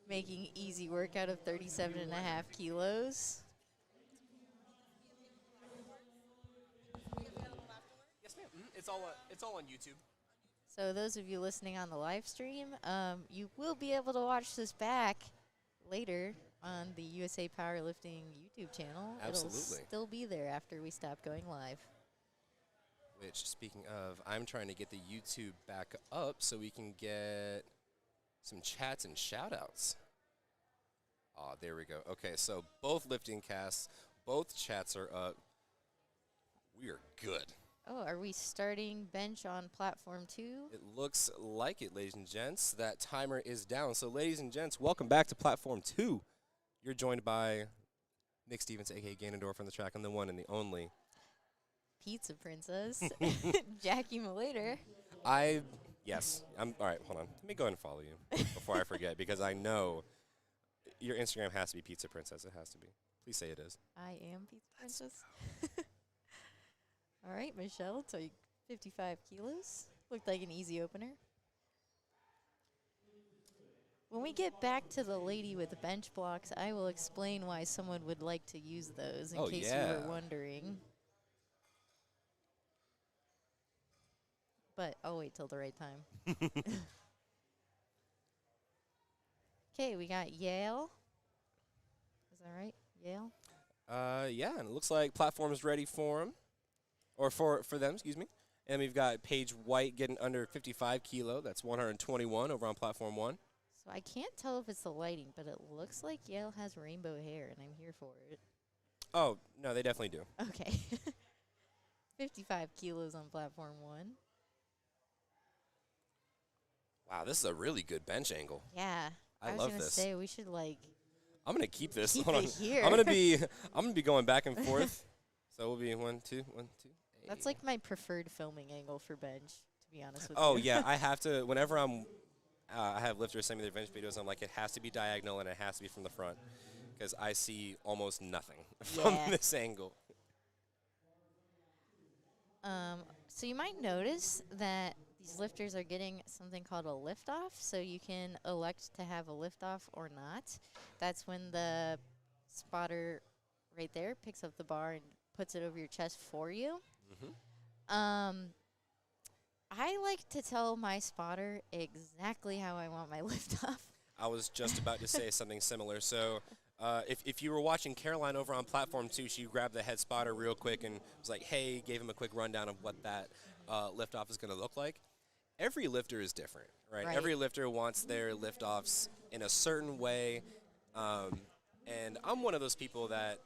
making easy work out of 37.5 kilos. Yes, ma'am. It's all on YouTube. So those of you listening on the live stream, you will be able to watch this back later on the USA Powerlifting YouTube channel. Absolutely. It'll still be there after we stop going live. Which, speaking of, I'm trying to get the YouTube back up so we can get some chats and shout-outs. Oh, there we go. Okay, so both lifting casts, both chats are up. We are good. Oh, are we starting bench on platform 2? It looks like it, ladies and gents. That timer is down. So, ladies and gents, welcome back to platform 2. You're joined by Nick Stevens, a.k.a. Ganondorf on the track, and the one and the only Pizza Princess, Jackie Malater. Yes. All right, hold on. Let me go ahead and follow you before I forget, because I know your Instagram has to be Pizza Princess. It has to be. Please say it is. I am Pizza Princess. All right, Michelle, so 55 kilos. Looked like an easy opener. When we get back to the lady with the bench blocks, I will explain why someone would like to use those in case you were wondering. But I'll wait till the right time. Okay, we got Yale. Is that right? Yale? Yeah, and it looks like platform's ready for him. Or for them, excuse me. And we've got Paige White getting under 55 kilo. That's 121 over on platform 1. So I can't tell if it's the lighting, but it looks like Yale has rainbow hair, and I'm here for it. Oh, no, they definitely do. Okay. 55 kilos on platform 1. Wow, this is a really good bench angle. Yeah. I was love gonna this. say we should I'm gonna keep this. keep Hold on. it here. I'm gonna be going back and forth. So we'll be 1, 2, 1, 2. That's like my preferred filming angle for bench, to be honest with you. Oh yeah, I have to. Whenever I have lifters send me their bench videos. I'm like, it has to be diagonal and it has to be from the front, because I see almost nothing from this angle. So you might notice that these lifters are getting something called a lift-off, so you can elect to have a lift-off or not. That's when the spotter right there picks up the bar and puts it over your chest for you. Mm-hmm. I like to tell my spotter exactly how I want my lift off. I was just about to say something similar. So, if you were watching Caroline over on platform 2, she grabbed the head spotter real quick and was like, "Hey," gave him a quick rundown of what that liftoff is going to look like. Every lifter is different, right? Right. Every lifter wants their liftoffs in a certain way, and I'm one of those people that,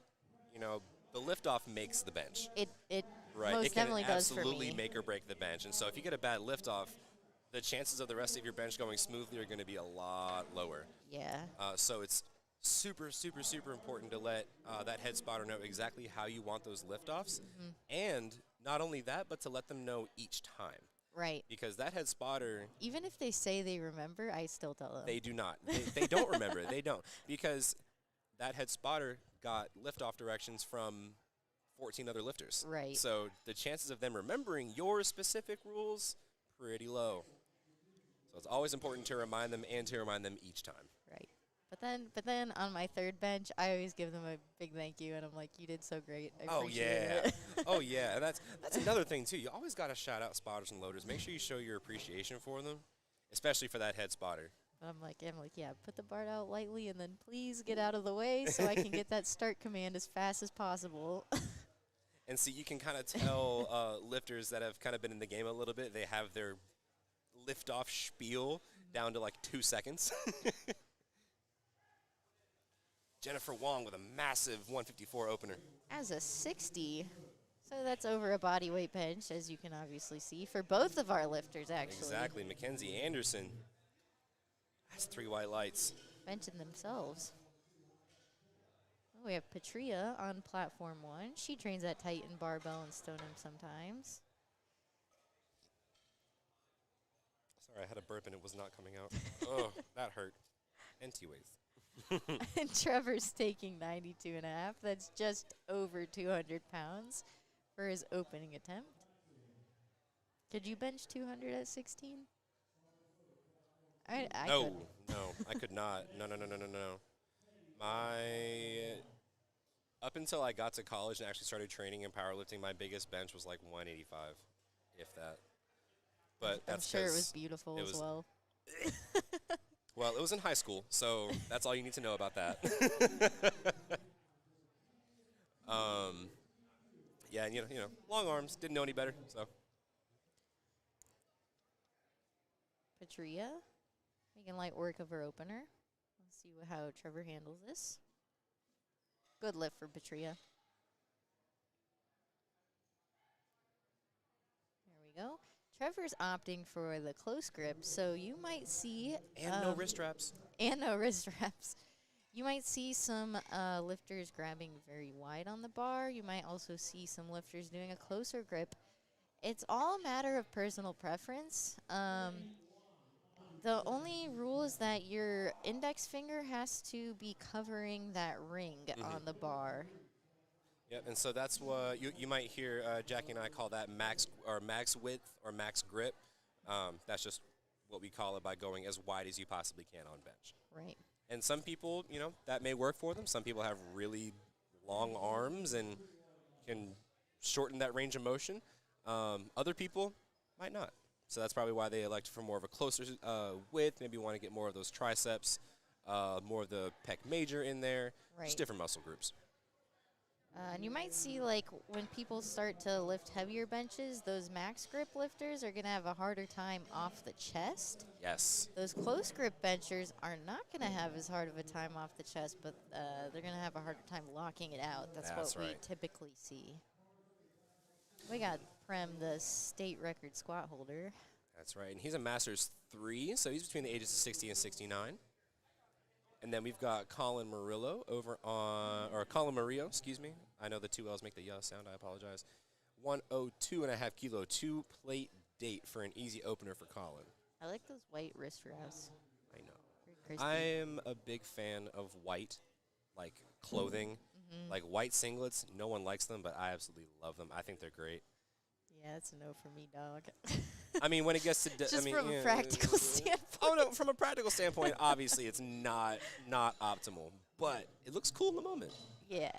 you know, the liftoff makes the bench. It Right, most it can definitely does for absolutely me. make or break the bench. And so if you get a bad liftoff, the chances of the rest of your bench going smoothly are going to be a lot lower. Yeah. So it's super, super, super important to let that head spotter know exactly how you want those liftoffs. And not only that, but to let them know each time. Right. Because that head spotter, Even if they say they remember, I still tell them. they do not. They don't remember. They don't. Because that head spotter got liftoff directions from 14 other lifters. Right. So the chances of them remembering your specific rules, pretty low. So it's always important to remind them and to remind them each time. Right. But then on my third bench, I always give them a big thank you, and I'm like, you did so great. I Oh appreciate yeah. it. Oh yeah. And that's another thing too. You always gotta shout out spotters and loaders. Make sure you show your appreciation for them, especially for that head spotter. I'm like, yeah, put the bar out lightly, and then please get out of the way so I can get that start command as fast as possible. And see, you can kind of tell lifters that have kind of been in the game a little bit. They have their liftoff spiel down to like 2 seconds. Jennifer Wong with a massive 154 opener. As a 60, so that's over a body weight bench, as you can obviously see, for both of our lifters, actually. Exactly. Mackenzie Anderson. That's 3 white lights. Benching themselves. Oh, we have Patria on platform 1. She trains at Titan, Barbell, and Stoneham sometimes. Sorry, I had a burp and it was not coming out. Oh, that hurt. And T-ways. And Trevor's taking 92.5. That's just over 200 pounds for his opening attempt. Could you bench 200 at 16? I No, could. no, I could not. No. Up until I got to college and actually started training in powerlifting, my biggest bench was like 185, if that. But I'm that's sure it 'cause was beautiful it as was- well. Well, it was in high school, so that's all you need to know about that. Yeah, and you know, long arms, didn't know any better, so. Patria making light work of her opener. Let's see how Trevor handles this. Good lift for Patria. There we go. Trevor's opting for the close grip, so you might see And no wrist wraps. and no wrist wraps. You might see some lifters grabbing very wide on the bar. You might also see some lifters doing a closer grip. It's all a matter of personal preference. The only rule is that your index finger has to be covering that ring on the bar. Yep, and so that's what you might hear Jackie and I call that max width or max grip. That's just what we call it by going as wide as you possibly can on bench. Right. And some people, that may work for them. Some people have really long arms and can shorten that range of motion. Other people might not. So that's probably why they elect for more of a closer width, maybe want to get more of those triceps, more of the pec major in there, Right. just different muscle groups. And you might see, like, when people start to lift heavier benches, those max grip lifters are going to have a harder time off the chest. Yes. Those close grip benchers are not going to have as hard of a time off the chest, but they're going to have a harder time locking it out. That's what we right. typically see. We got Prem, the state record squat holder. That's right. And he's a Masters 3, so he's between the ages of 60 and 69. And then we've got Colin Murillo Colin Murillo, excuse me. I know the two L's make the sound, I apologize. 102.5 kilo, 2-plate date for an easy opener for Colin. I like those white wrist wraps. I know. Very crispy. I'm a big fan of white, like clothing, like white singlets. No one likes them, but I absolutely love them. I think they're great. Yeah, that's a no for me, dog. I mean, when it gets to Just from a practical standpoint. Oh no, from a practical standpoint, obviously it's not optimal, but it looks cool in the moment. Yeah.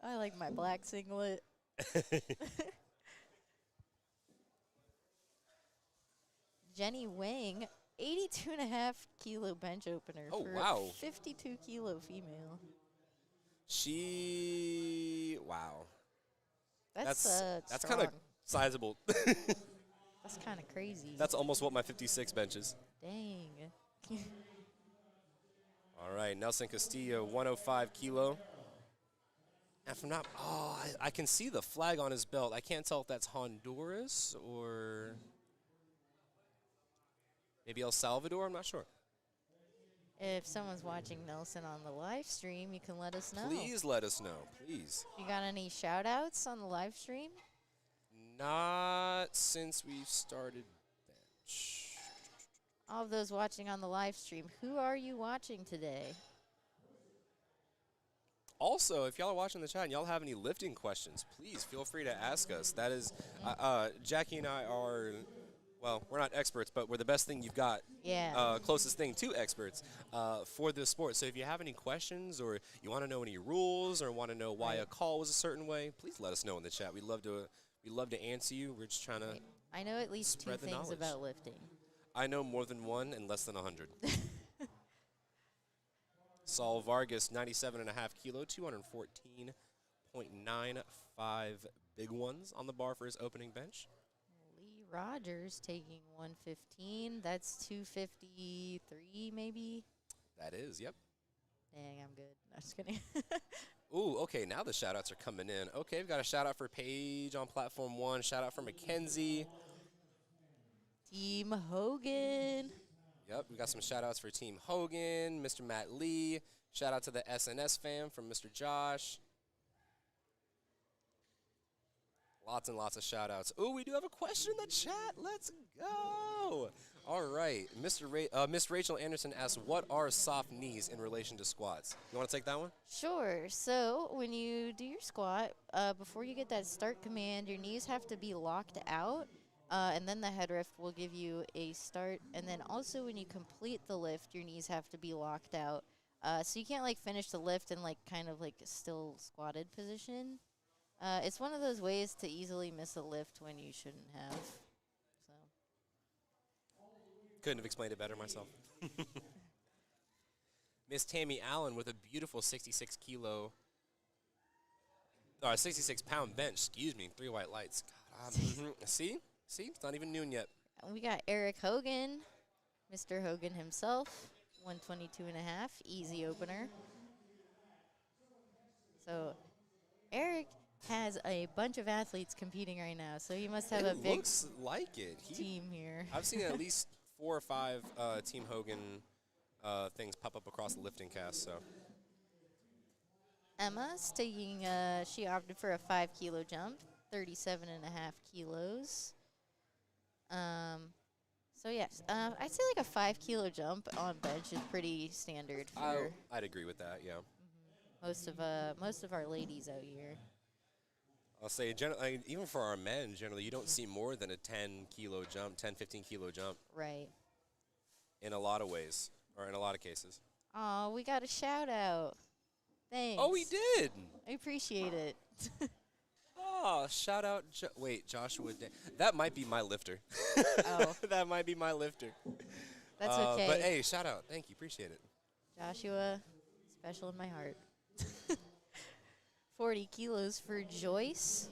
I like my black singlet. Jenny Wang, 82.5 kilo bench opener Oh, for wow. a 52 kilo female. Wow. That's That's strong. kind of sizable. That's kind of crazy. That's almost what my 56 benches. Dang. All right, Nelson Castillo, 105 kilo. And from now, I can see the flag on his belt. I can't tell if that's Honduras or maybe El Salvador. I'm not sure. If someone's watching Nelson on the live stream, you can let us know. Please let us know, please. You got any shout outs on the live stream? Not since we've started bench. All of those watching on the live stream, who are you watching today? Also, if y'all are watching the chat and y'all have any lifting questions, please feel free to ask us. That is, Jackie and I are, well, we're not experts, but we're the best thing you've got. Yeah. Closest thing to experts for this sport. So if you have any questions or you want to know any rules or want to know why a call was a certain way, please let us know in the chat. We'd love to answer you. We're just trying to I know at least two spread the things knowledge. about lifting. I know more than one and less than 100. Saul Vargas, 97.5 kilo, 214.95 big ones on the bar for his opening bench. Lee Rogers taking 115. That's 253 maybe. That is, yep. Dang, I'm good. No, just kidding. Ooh, okay, now the shout-outs are coming in. Okay, we've got a shout-out for Paige on Platform 1, shout-out for Mackenzie. Team Hogan. Yep, we got some shout-outs for Team Hogan, Mr. Matt Lee. Shout-out to the SNS fam from Mr. Josh. Lots and lots of shout-outs. Ooh, we do have a question in the chat. Let's go. All right, Miss Rachel Anderson asks, what are soft knees in relation to squats? You want to take that one? Sure. So when you do your squat, before you get that start command, your knees have to be locked out, and then the head lift will give you a start. And then also when you complete the lift, your knees have to be locked out. So you can't, like, finish the lift in, like, kind of, like, a still squatted position. It's one of those ways to easily miss a lift when you shouldn't have. So. Couldn't have explained it better myself. Miss Tammy Allen with a beautiful 66 pound bench, excuse me, 3 white lights. God, See, it's not even noon yet. And we got Eric Hogan, Mr. Hogan himself, 122.5, easy opener. So Eric has a bunch of athletes competing right now, so he must have a big looks like it. team here. I've seen at least 4 or 5 Team Hogan things pop up across the lifting cast. So Emma's taking, she opted for a 5-kilo jump, 37.5 kilos. So yes, I'd say like a 5-kilo jump on bench is pretty standard for I'd agree with that. Yeah. most of our ladies out here. I'll say, even for our men, generally, you don't see more than a 10-kilo jump, 10, 15-kilo jump. Right. In a lot of ways, or in a lot of cases. Oh, we got a shout out. Thanks. Oh, we did. I appreciate it. Oh, shout out. Joshua. That might be my lifter. Oh. That might be my lifter. That's okay. But hey, shout out. Thank you. Appreciate it. Joshua, special in my heart. 40 kilos for Joyce.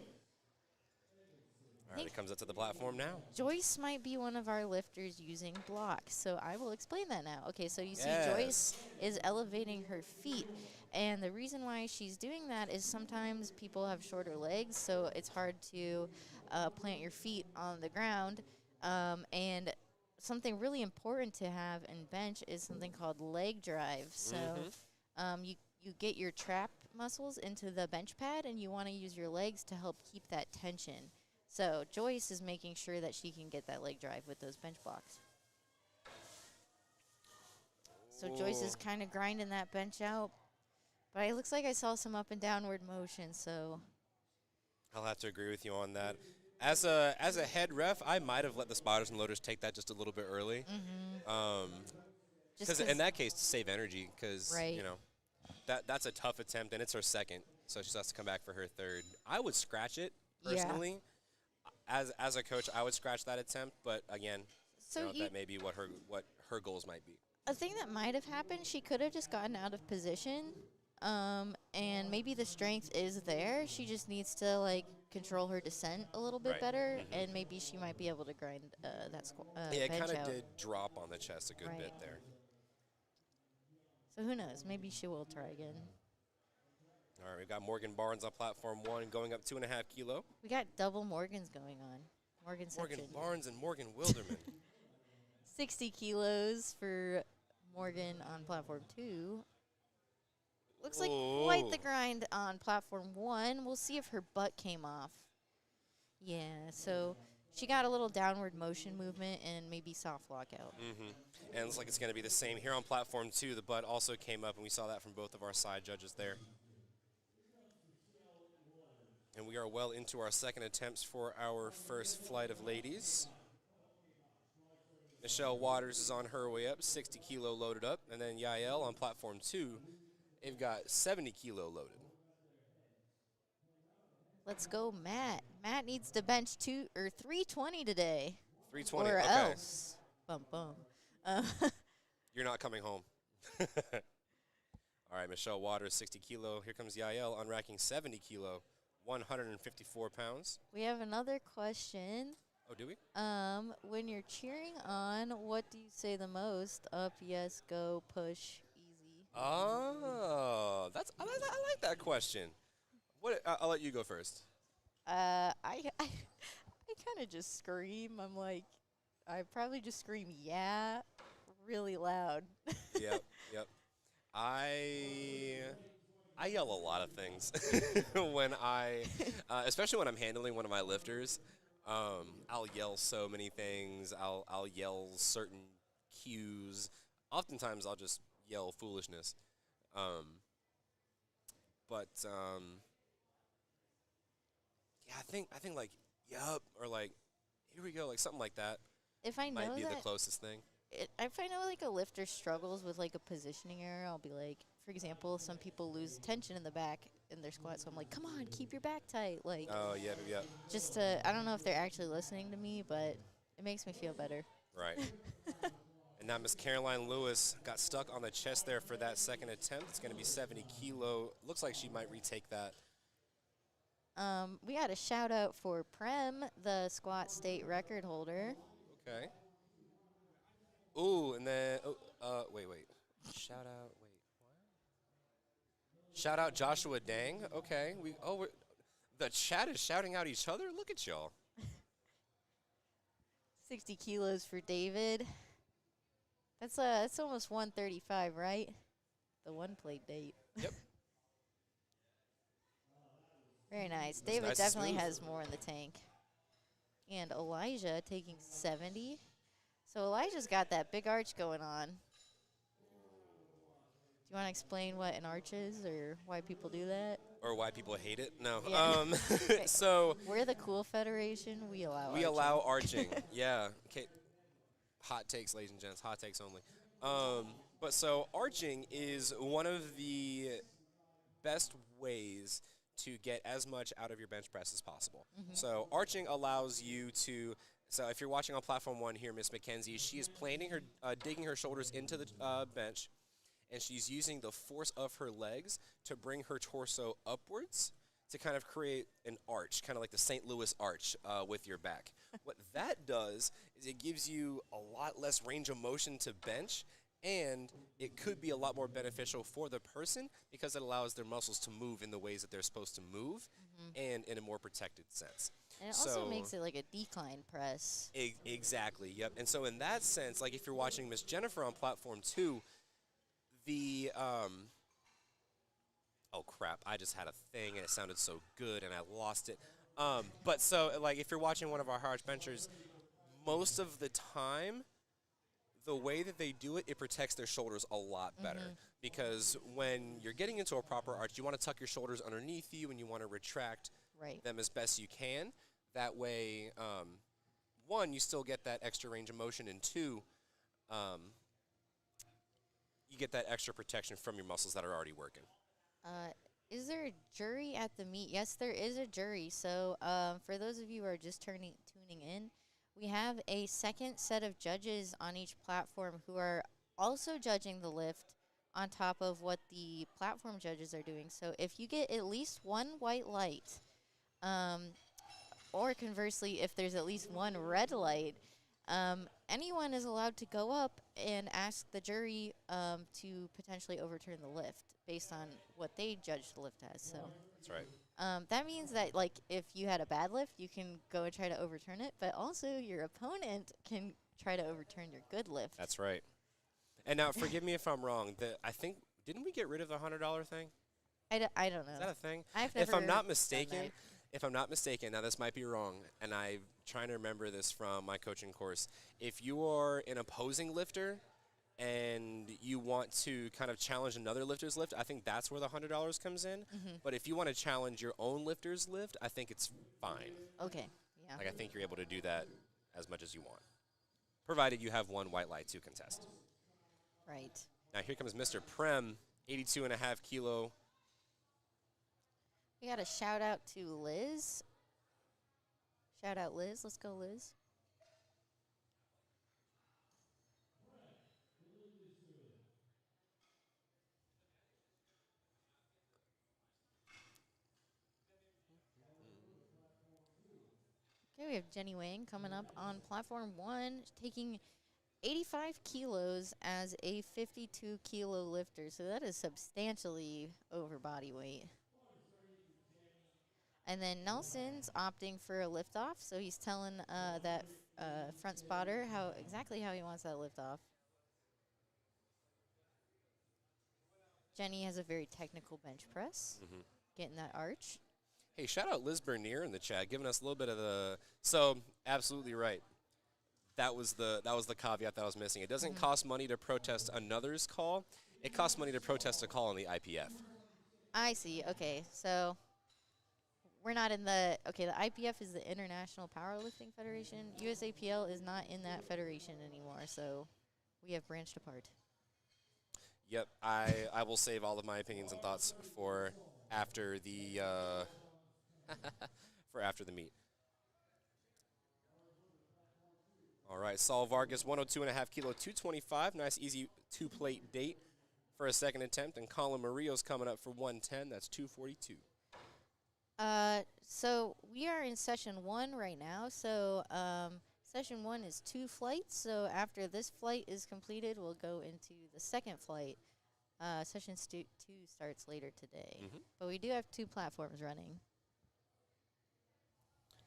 All right, it comes up to the platform now. Joyce might be one of our lifters using blocks, so I will explain that now. Okay, so you see Joyce is elevating her feet, and the reason why she's doing that is sometimes people have shorter legs, so it's hard to plant your feet on the ground, and something really important to have in bench is something called leg drive. So you get your trap muscles into the bench pad, and you want to use your legs to help keep that tension. So Joyce is making sure that she can get that leg drive with those bench blocks. So Joyce is kind of grinding that bench out. But it looks like I saw some up and downward motion, so. I'll have to agree with you on that. As a head ref, I might have let the spotters and loaders take that just a little bit early. Because in that case, to save energy, because, you know, that's a tough attempt, and it's her second, so she has to come back for her third. I would scratch it, personally. As a coach, I would scratch that attempt, but again, So that may be what her goals might be. a thing that might have happened, she could have just gotten out of position, and maybe the strength is there. She just needs to like control her descent a little bit Right. better, Mhm. and maybe she might be able to grind that Yeah, it bench kind of out. did drop on the chest a good Right. bit there. So who knows? Maybe she will try again. All right, we've got Morgan Barnes on platform 1 going up 2.5 kilo. We got double Morgans going on. Morgan Morgan section. Barnes and Morgan Wilderman. 60 kilos for Morgan on platform 2. Looks like quite the Ooh. grind on platform 1. We'll see if her butt came off. Yeah, so she got a little downward motion movement and maybe soft lockout. Mm-hmm. And it looks like it's going to be the same here on platform 2. The butt also came up, and we saw that from both of our side judges there. And we are well into our second attempts for our first flight of ladies. Michelle Waters is on her way up, 60 kilo loaded up. And then Yael on platform 2, they've got 70 kilo loaded. Let's go, Matt. Matt needs to bench 320 today. 320, or okay. else. Bum, bum. You're not coming home. All right, Michelle Waters, 60 kilo. Here comes Yael, unracking 70 kilo, 154 pounds. We have another question. Oh, do we? When you're cheering on, what do you say the most? Up, yes, go, push, easy. Oh, I like that question. I'll let you go first. I kind of just scream. I'm like, I probably just scream, yeah, really loud. Yep. I yell a lot of things when especially when I'm handling one of my lifters. I'll yell so many things. I'll yell certain cues. Oftentimes, I'll just yell foolishness. Yeah, I think like yup or like here we go, like something like that If I know might be the that, closest thing. if I know like a lifter struggles with like a positioning error, I'll be like, for example, some people lose tension in the back in their squat, so I'm like, come on, keep your back tight, like. Oh yeah. Just to, I don't know if they're actually listening to me, but it makes me feel better. Right. And now Miss Caroline Lewis got stuck on the chest there for that second attempt. It's going to be 70 kilo. Looks like she might retake that. We got a shout out for Prem, the squat state record holder. Okay. Ooh, and then wait. Shout out Joshua Dang. Okay. The chat is shouting out each other. Look at y'all. 60 kilos for David. That's almost 135, right? The one plate date. Yep. Very nice. That's David nice and definitely smooth. has more in the tank. And Elijah taking 70. So Elijah's got that big arch going on. Do you want to explain what an arch is or why people do that? Or why people hate it? No. Yeah. So We're the cool federation. We allow we arching. allow arching. Yeah. Okay. Hot takes, ladies and gents. Hot takes only. But so arching is one of the best ways to get as much out of your bench press as possible. Mm-hmm. So arching allows you to. So if you're watching on platform 1 here, Miss McKenzie, she is planting her, digging her shoulders into the bench, and she's using the force of her legs to bring her torso upwards to kind of create an arch, kind of like the St. Louis arch with your back. What that does is it gives you a lot less range of motion to bench, and it could be a lot more beneficial for the person because it allows their muscles to move in the ways that they're supposed to move and in a more protected sense. And it also makes it like a decline press. Exactly, yep. And so in that sense, like if you're watching Miss Jennifer on platform 2, the oh crap, I just had a thing and it sounded so good and I lost it. But so like if you're watching one of our hard benchers, most of the time the way that they do it, it protects their shoulders a lot better. Because when you're getting into a proper arch, you want to tuck your shoulders underneath you and you want to retract them as best you can. That way, 1, you still get that extra range of motion, and 2, you get that extra protection from your muscles that are already working. Is there a jury at the meet? Yes, there is a jury. So for those of you who are just tuning in, We have a second set of judges on each platform who are also judging the lift on top of what the platform judges are doing. So if you get at least one white light, or conversely, if there's at least one red light, anyone is allowed to go up and ask the jury to potentially overturn the lift based on what they judged the lift as. So That's right. that means that, like, if you had a bad lift, you can go and try to overturn it, but also your opponent can try to overturn your good lift. That's right. And now, forgive me if I'm wrong. I think, didn't we get rid of the $100 thing? I don't know. Is that a thing? I've never If I'm not done mistaken, that. now this might be wrong, and I'm trying to remember this from my coaching course. If you are an opposing lifter and you want to kind of challenge another lifter's lift, I think that's where the $100 comes in. But if you want to challenge your own lifter's lift, I think it's fine. Okay, yeah. Like, I think you're able to do that as much as you want, provided you have one white light to contest. Right. Now here comes Mr. Prem, 82.5 kilo. We got a shout out to Liz. Shout out Liz. Let's go, Liz. Okay, we have Jenny Wang coming up on platform 1, taking 85 kilos as a 52 kilo lifter. So that is substantially over body weight. And then Nelson's opting for a liftoff, so he's telling that front spotter exactly how he wants that liftoff. Jenny has a very technical bench press, getting that arch. Hey, shout out Liz Bernier in the chat, giving us a little bit of the. So absolutely right. That was the caveat that I was missing. It doesn't cost money to protest another's call. It costs money to protest a call on the IPF. I see. Okay, so we're not in the IPF is the International Powerlifting Federation. USAPL is not in that federation anymore, so we have branched apart. Yep, I will save all of my opinions and thoughts for after the after the meet. All right, Saul Vargas, 102.5 kilo, 225. Nice, easy two-plate date for a second attempt. And Colin Murillo's coming up for 110. That's 242. So we are in session 1 right now. So session 1 is 2 flights. So after this flight is completed, we'll go into the second flight. Session 2 starts later today. But we do have 2 platforms running.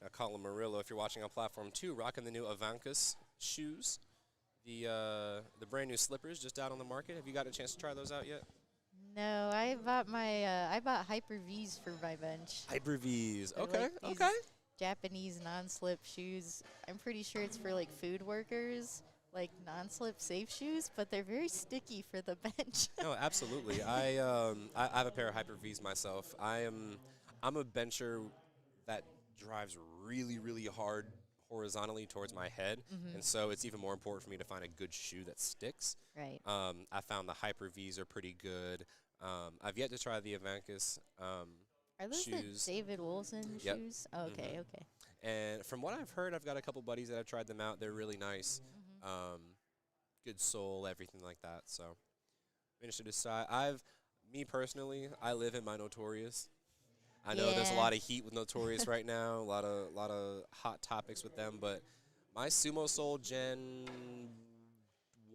Now, Colin Murillo, if you're watching on platform 2, rocking the new Avankas shoes, the brand new slippers just out on the market. Have you got a chance to try those out yet? No, I bought Hyper V's for my bench. Hyper V's. They're Okay, like okay. Japanese non-slip shoes. I'm pretty sure it's for like food workers, like non-slip safe shoes, but they're very sticky for the bench. No, absolutely. I have a pair of Hyper V's myself. I'm a bencher that drives really, really hard horizontally towards my head, and so it's even more important for me to find a good shoe that sticks. Right. I found the Hyper V's are pretty good. I've yet to try the Avankas Are those shoes. the David Wilson Yep. shoes? Oh, okay, okay. And from what I've heard, I've got a couple buddies that have tried them out. They're really nice. Good sole, everything like that. So I'm interested to decide. Me personally, I live in my Notorious. I know there's a lot of heat with Notorious right now, a lot of hot topics with them, but my Sumo Sole Gen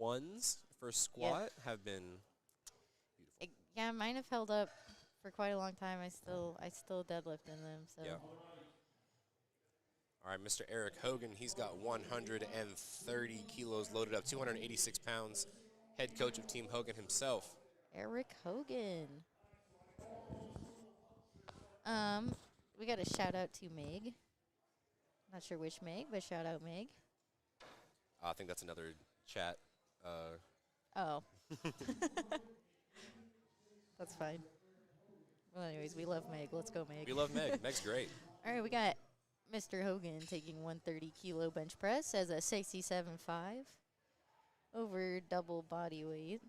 1s for squat have been beautiful. Yeah, mine have held up for quite a long time. I still deadlift in them. So. Yeah. All right, Mr. Eric Hogan, he's got 130 kilos loaded up, 286 pounds. Head coach of Team Hogan himself. Eric Hogan. We got a shout out to Meg. Not sure which Meg, but shout out Meg. I think that's another chat. Oh. That's fine. Well, anyways, we love Meg. Let's go, Meg. We love Meg. Meg's great. All right, we got Mr. Hogan taking 130 kilo bench press as a 67.5 over double body weight,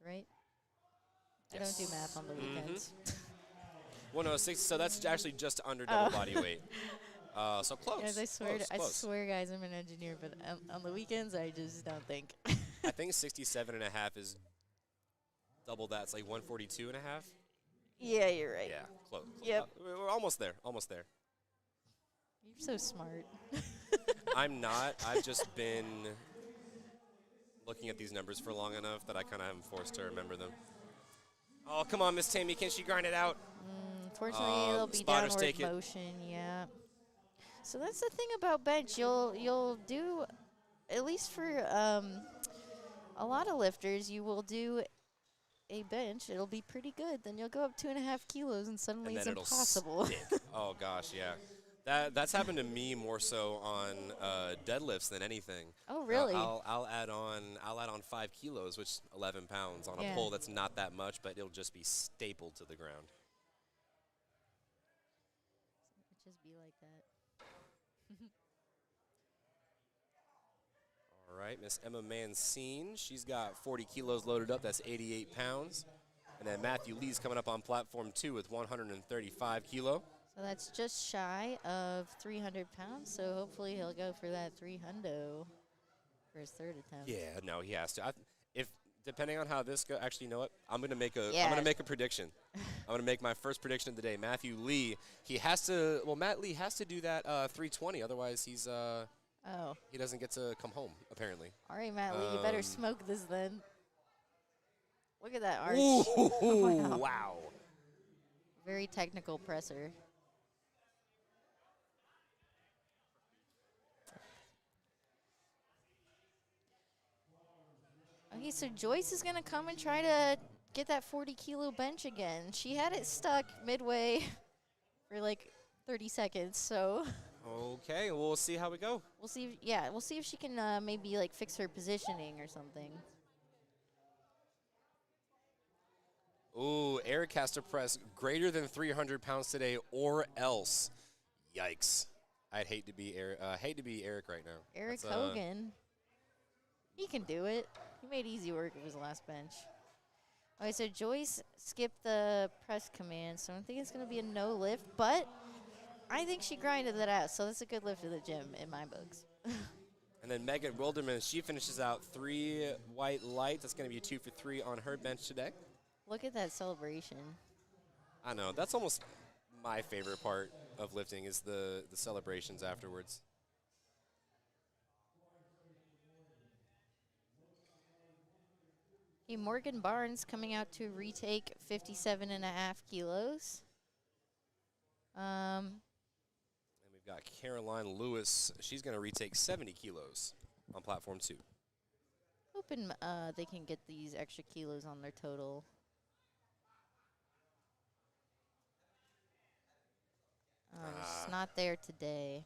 right? I don't do math on the weekends. 106, so that's actually just under double body weight. So close. Guys, I swear, close, I close. swear, guys, I'm an engineer, but on the weekends, I just don't think. I think 67.5 is double that. It's like 142.5. Yeah, you're right. Yeah, close. Yep. We're almost there. Almost there. You're so smart. I'm not. I've just been looking at these numbers for long enough that I kind of am forced to remember them. Oh, come on, Miss Tammy. Can't she grind it out? Unfortunately, it'll be spotters downward take it. motion. Yeah. So that's the thing about bench. You'll do, at least for a lot of lifters, you will do a bench. It'll be pretty good. Then you'll go up 2.5 kilos, and suddenly And it's then it'll impossible. stick. Oh, gosh, yeah. That's happened to me more so on deadlifts than anything. Oh, really? I'll add on 5 kilos, which is 11 pounds on a Yeah. pull that's not that much, but it'll just be stapled to the ground. It just be like that. All right, Miss Emma Mancine, she's got 40 kilos loaded up. That's 88 pounds. And then Matthew Lee's coming up on platform 2 with 135 kilo. So that's just shy of 300 pounds. So hopefully he'll go for that 300 for his third attempt. Yeah, no, he has to. If depending on how this goes, actually, you know what? I'm gonna make a prediction. I'm gonna make my first prediction of the day. Matthew Lee, he has to. Well, Matt Lee has to do that 320. Otherwise, he doesn't get to come home. Apparently. All right, Matt Lee, you better smoke this then. Look at that arch. Ooh, wow. Very technical presser. Okay, so Joyce is going to come and try to get that 40-kilo bench again. She had it stuck midway for like 30 seconds, so Okay, we'll see how we go. we'll see. We'll see if she can maybe like fix her positioning or something. Ooh, Eric has to press greater than 300 pounds today, or else. Yikes! I'd hate to be Eric. Eric right now. Eric That's, Hogan, he can do it. He made easy work of his last bench. Okay, so Joyce skipped the press command, so I think it's going to be a no lift, but I think she grinded that out, so that's a good lift to the gym in my books. And then Megan Wilderman, she finishes out 3 white lights. That's going to be a 2 for 3 on her bench today. Look at that celebration. I know. That's almost my favorite part of lifting is the celebrations afterwards. Okay, Morgan Barnes coming out to retake 57.5 kilos. And we've got Caroline Lewis. She's going to retake 70 kilos on platform 2. Hoping they can get these extra kilos on their total. It's not there today.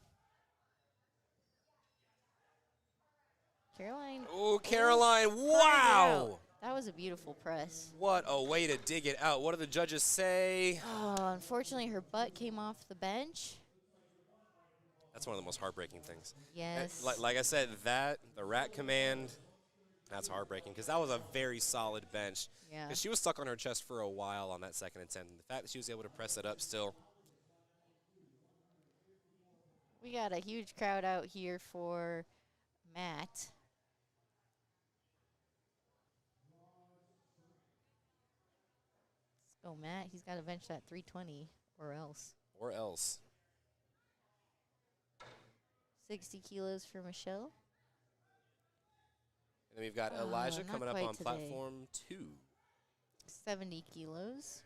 Caroline. Oh, Caroline, wow! That was a beautiful press. What a way to dig it out. What do the judges say? Oh, unfortunately, her butt came off the bench. That's one of the most heartbreaking things. Yes. Like I said, the rat command, that's heartbreaking because that was a very solid bench. Yeah. Because she was stuck on her chest for a while on that second attempt. And the fact that she was able to press it up still. We got a huge crowd out here for Matt. Let's go, Matt. He's got to bench that 320 or else. Or else. 60 kilos for Michelle. And then we've got Oh, Elijah not coming up quite on today. platform 2. 70 kilos.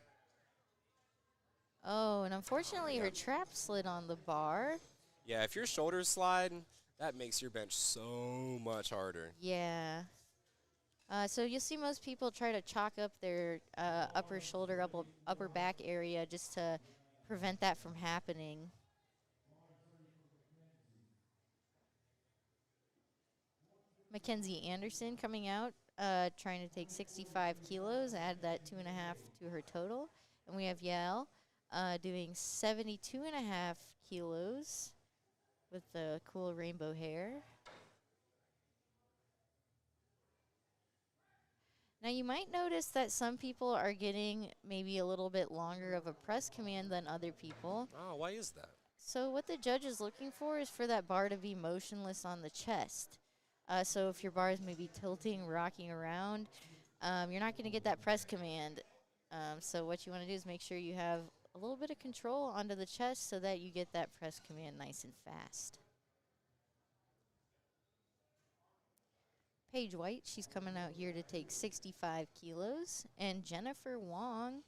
Oh, and unfortunately, her trap slid on the bar. Yeah, if your shoulders slide, that makes your bench so much harder. Yeah. So you'll see most people try to chalk up their upper shoulder, upper back area just to prevent that from happening. Mackenzie Anderson coming out, trying to take 65 kilos, add that 2.5 to her total. And we have Yael doing 72.5 kilos with the cool rainbow hair. Now you might notice that some people are getting maybe a little bit longer of a press command than other people. Oh, why is that? So what the judge is looking for is for that bar to be motionless on the chest. So if your bar is maybe tilting, rocking around, you're not going to get that press command. So what you want to do is make sure you have a little bit of control onto the chest so that you get that press command nice and fast. Paige White, she's coming out here to take 65 kilos. And Jennifer Wong,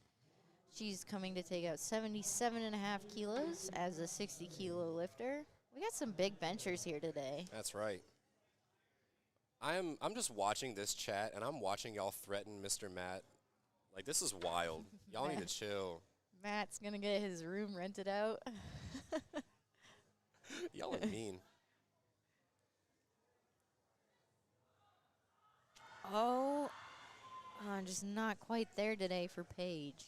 she's coming to take out 77.5 kilos as a 60-kilo lifter. We got some big benchers here today. That's right. I'm just watching this chat, and I'm watching y'all threaten Mr. Matt. Like, this is wild. Y'all need to chill. Matt's going to get his room rented out. Y'all are mean. Oh, just not quite there today for Paige.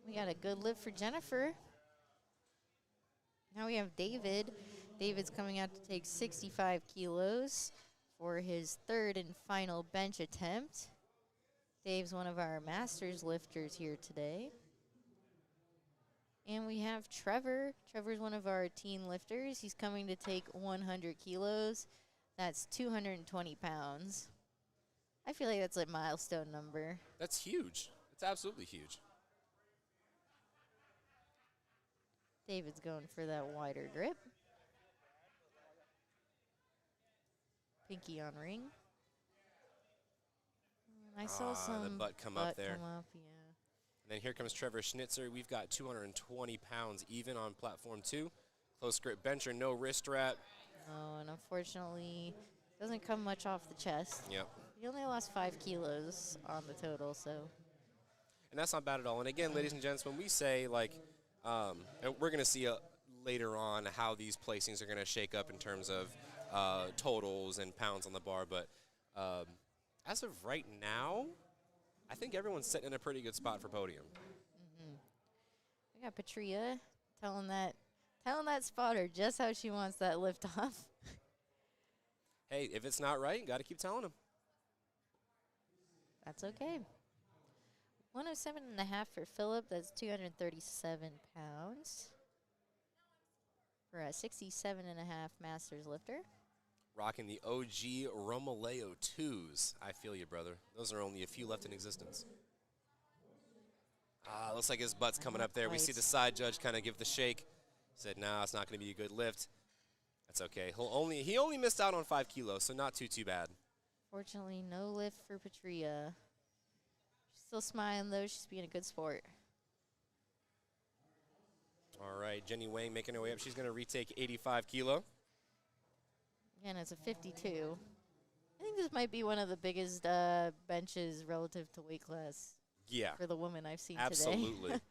We got a good lift for Jennifer. Now we have David. David's coming out to take 65 kilos for his third and final bench attempt. Dave's one of our masters lifters here today. And we have Trevor. Trevor's one of our teen lifters. He's coming to take 100 kilos. That's 220 pounds. I feel like that's a milestone number. That's huge. It's absolutely huge. David's going for that wider grip. Pinky on ring. I saw some the butt come up there. Come up, yeah. And then here comes Trevor Schnitzer. We've got 220 pounds even on platform 2. Close grip bencher, no wrist wrap. Oh, and unfortunately, doesn't come much off the chest. Yep. He only lost 5 kilos on the total, so. And that's not bad at all. And again, ladies and gents, when we say, like, and we're going to see later on how these placings are going to shake up in terms of totals and pounds on the bar. But as of right now, I think everyone's sitting in a pretty good spot for podium. We got Patria telling that spotter just how she wants that lift off. Hey, if it's not right, you got to keep telling them. That's okay. 107.5 for Phillip. That's 237 pounds for a 67.5 masters lifter. Rocking the OG Romaleo 2s. I feel you, brother. Those are only a few left in existence. Looks like his butt's coming up there. We see the side judge kind of give the shake. Said, nah, it's not going to be a good lift. That's okay. He only missed out on 5 kilos, so not too bad. Fortunately, no lift for Patria. She's still smiling, though. She's being a good sport. All right, Jenny Wang making her way up. She's going to retake 85 kilo. Again, it's a 52. I think this might be one of the biggest benches relative to weight class. Yeah. For the woman I've seen absolutely. today.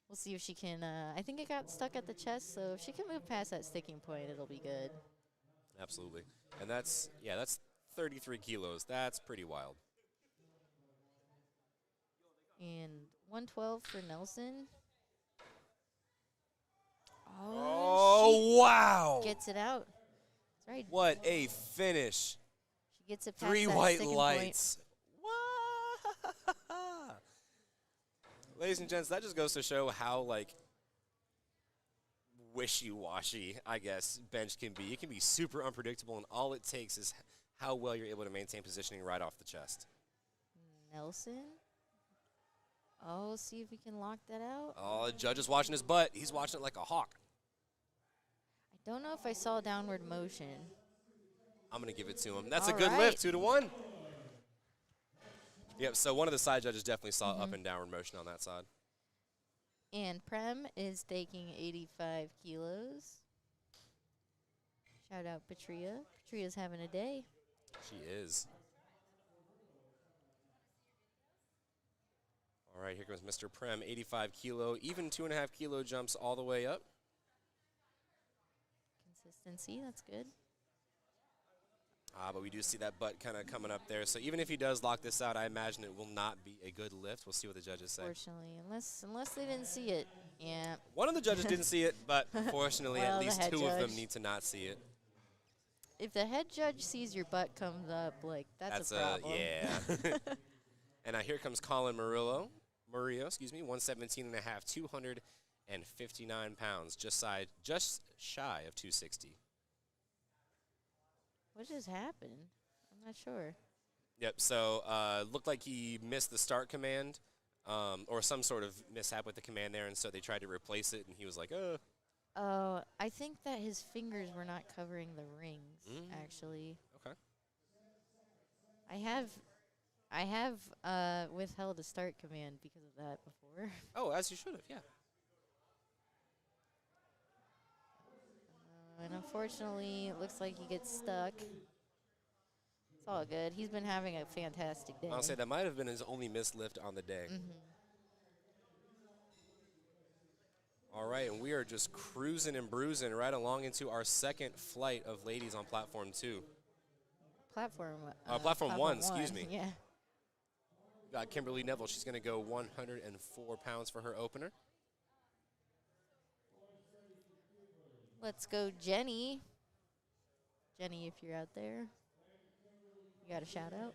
We'll see if she can. I think it got stuck at the chest, so if she can move past that sticking point, it'll be good. Absolutely. And that's 33 kilos. That's pretty wild. And 112 for Nelson. Oh, wow. Gets it out. That's right. What a finish. She gets it past 3 that white sticking lights. What? Ladies and gents, that just goes to show how, like, wishy-washy, I guess, bench can be. It can be super unpredictable, and all it takes is how well you're able to maintain positioning right off the chest. Nelson. Oh, see if we can lock that out. Oh, the judge is watching his butt. He's watching it like a hawk. I don't know if I saw downward motion. I'm going to give it to him. That's all a good right. lift, 2-1. Yep, so one of the side judges definitely saw up and downward motion on that side. And Prem is taking 85 kilos. Shout out Patria. Patria's having a day. She is. All right, here comes Mr. Prem, 85 kilo, even 2.5 kilo jumps all the way up. Consistency, that's good. But we do see that butt kind of coming up there. So even if he does lock this out, I imagine it will not be a good lift. We'll see what the judges say. Fortunately, unless they didn't see it. Yeah. One of the judges didn't see it, but fortunately, well, at least 2 judge. of them need to not see it. If the head judge sees your butt comes up, like, that's a problem. Yeah. And here comes Colin Murillo. Murillo, 117 and a half, 259 pounds, just shy of 260. What just happened? I'm not sure. Yep. So looked like he missed the start command, or some sort of mishap with the command there, and so they tried to replace it, and he was like, "Oh." Oh, I think that his fingers were not covering the rings, actually. Okay. I have withheld a start command because of that before. Oh, as you should have. Yeah. And unfortunately, it looks like he gets stuck. It's all good. He's been having a fantastic day. I'll say that might have been his only missed lift on the day. All right, and we are just cruising and bruising right along into our second flight of ladies on platform 2. Platform one, excuse me. Yeah. Got Kimberly Neville. She's going to go 104 pounds for her opener. Let's go, Jenny. Jenny, if you're out there, you got a shout out.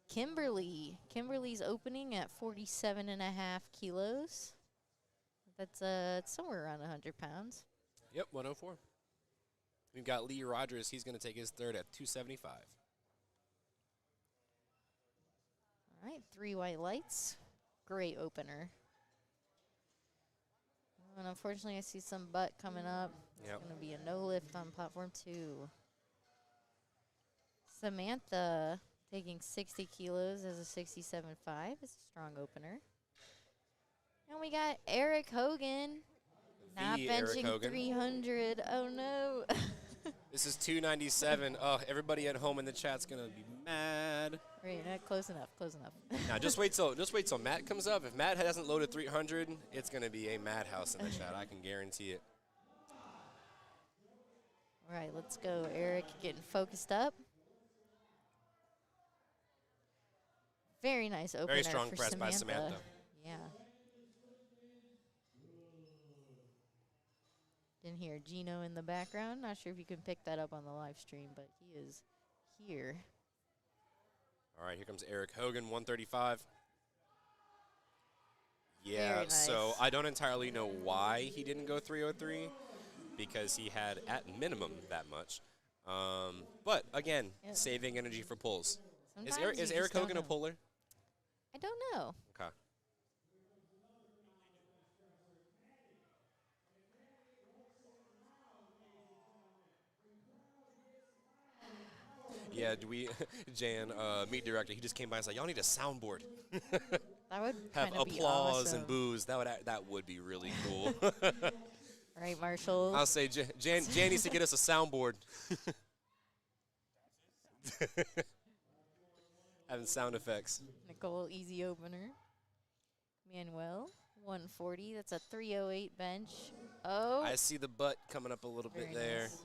Kimberly's opening at 47 and a half kilos. That's somewhere around 100 pounds. Yep, 104. We've got Lee Rogers. He's going to take his third at 275. All right, 3 white lights. Great opener. And unfortunately, I see some butt coming up. Yep. It's going to be a no lift on platform 2. Samantha taking 60 kilos as a 67.5. It's a strong opener. And we got Eric Hogan. Not Eric benching Hogan. 300. Oh, no. This is 297. Oh, everybody at home in the chat's going to be mad. Right, close enough, close enough. Now, just wait till Matt comes up. If Matt hasn't loaded 300, it's going to be a madhouse in the chat. I can guarantee it. All right, let's go. Eric getting focused up. Very nice opener. Very strong for press by Samantha. Yeah. Didn't hear Gino in the background. Not sure if you can pick that up on the live stream, but he is here. All right, here comes Eric Hogan, 135. Yeah, Very nice. so I don't entirely know why he didn't go 303, because he had at minimum that much. But again, saving energy for pulls. Is Eric Hogan a puller? I don't know. Okay. Yeah, Jan, meet director, he just came by and said, y'all need a soundboard. That would have kinda be applause awesome. and boos. That would be really cool. All right, Marshall. I'll say Jan needs to get us a soundboard. Having sound effects. Nicole, easy opener. Manuel, 140. That's a 308 bench. Oh. I see the butt coming up a little bit there. Nice.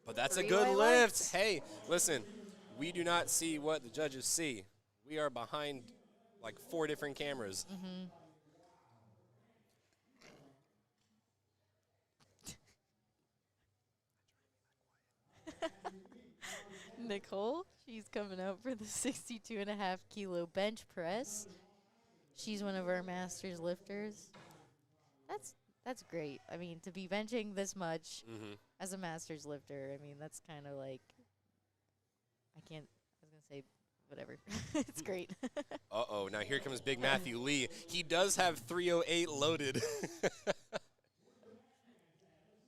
But that's 3 a good white lift. lights. Hey, listen, we do not see what the judges see. We are behind like 4 different cameras. Nicole, she's coming out for the 62.5 kilo bench press. She's one of our masters lifters. That's great. I mean, to be benching this much as a masters lifter, I mean, that's kind of like, I was going to say whatever. It's great. Uh-oh, now here comes Big Matthew Lee. He does have 308 loaded.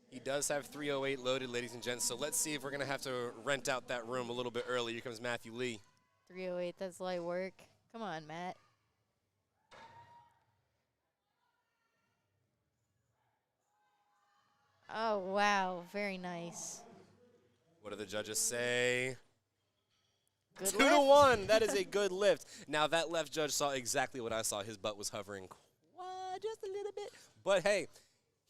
He does have 308 loaded, ladies and gents, so let's see if we're going to have to rent out that room a little bit early. Here comes Matthew Lee. 308, that's light work. Come on, Matt. Oh, wow. Very nice. What do the judges say? Good 2 to 1. That is a good lift. Now, that left judge saw exactly what I saw. His butt was hovering just a little bit. But, hey,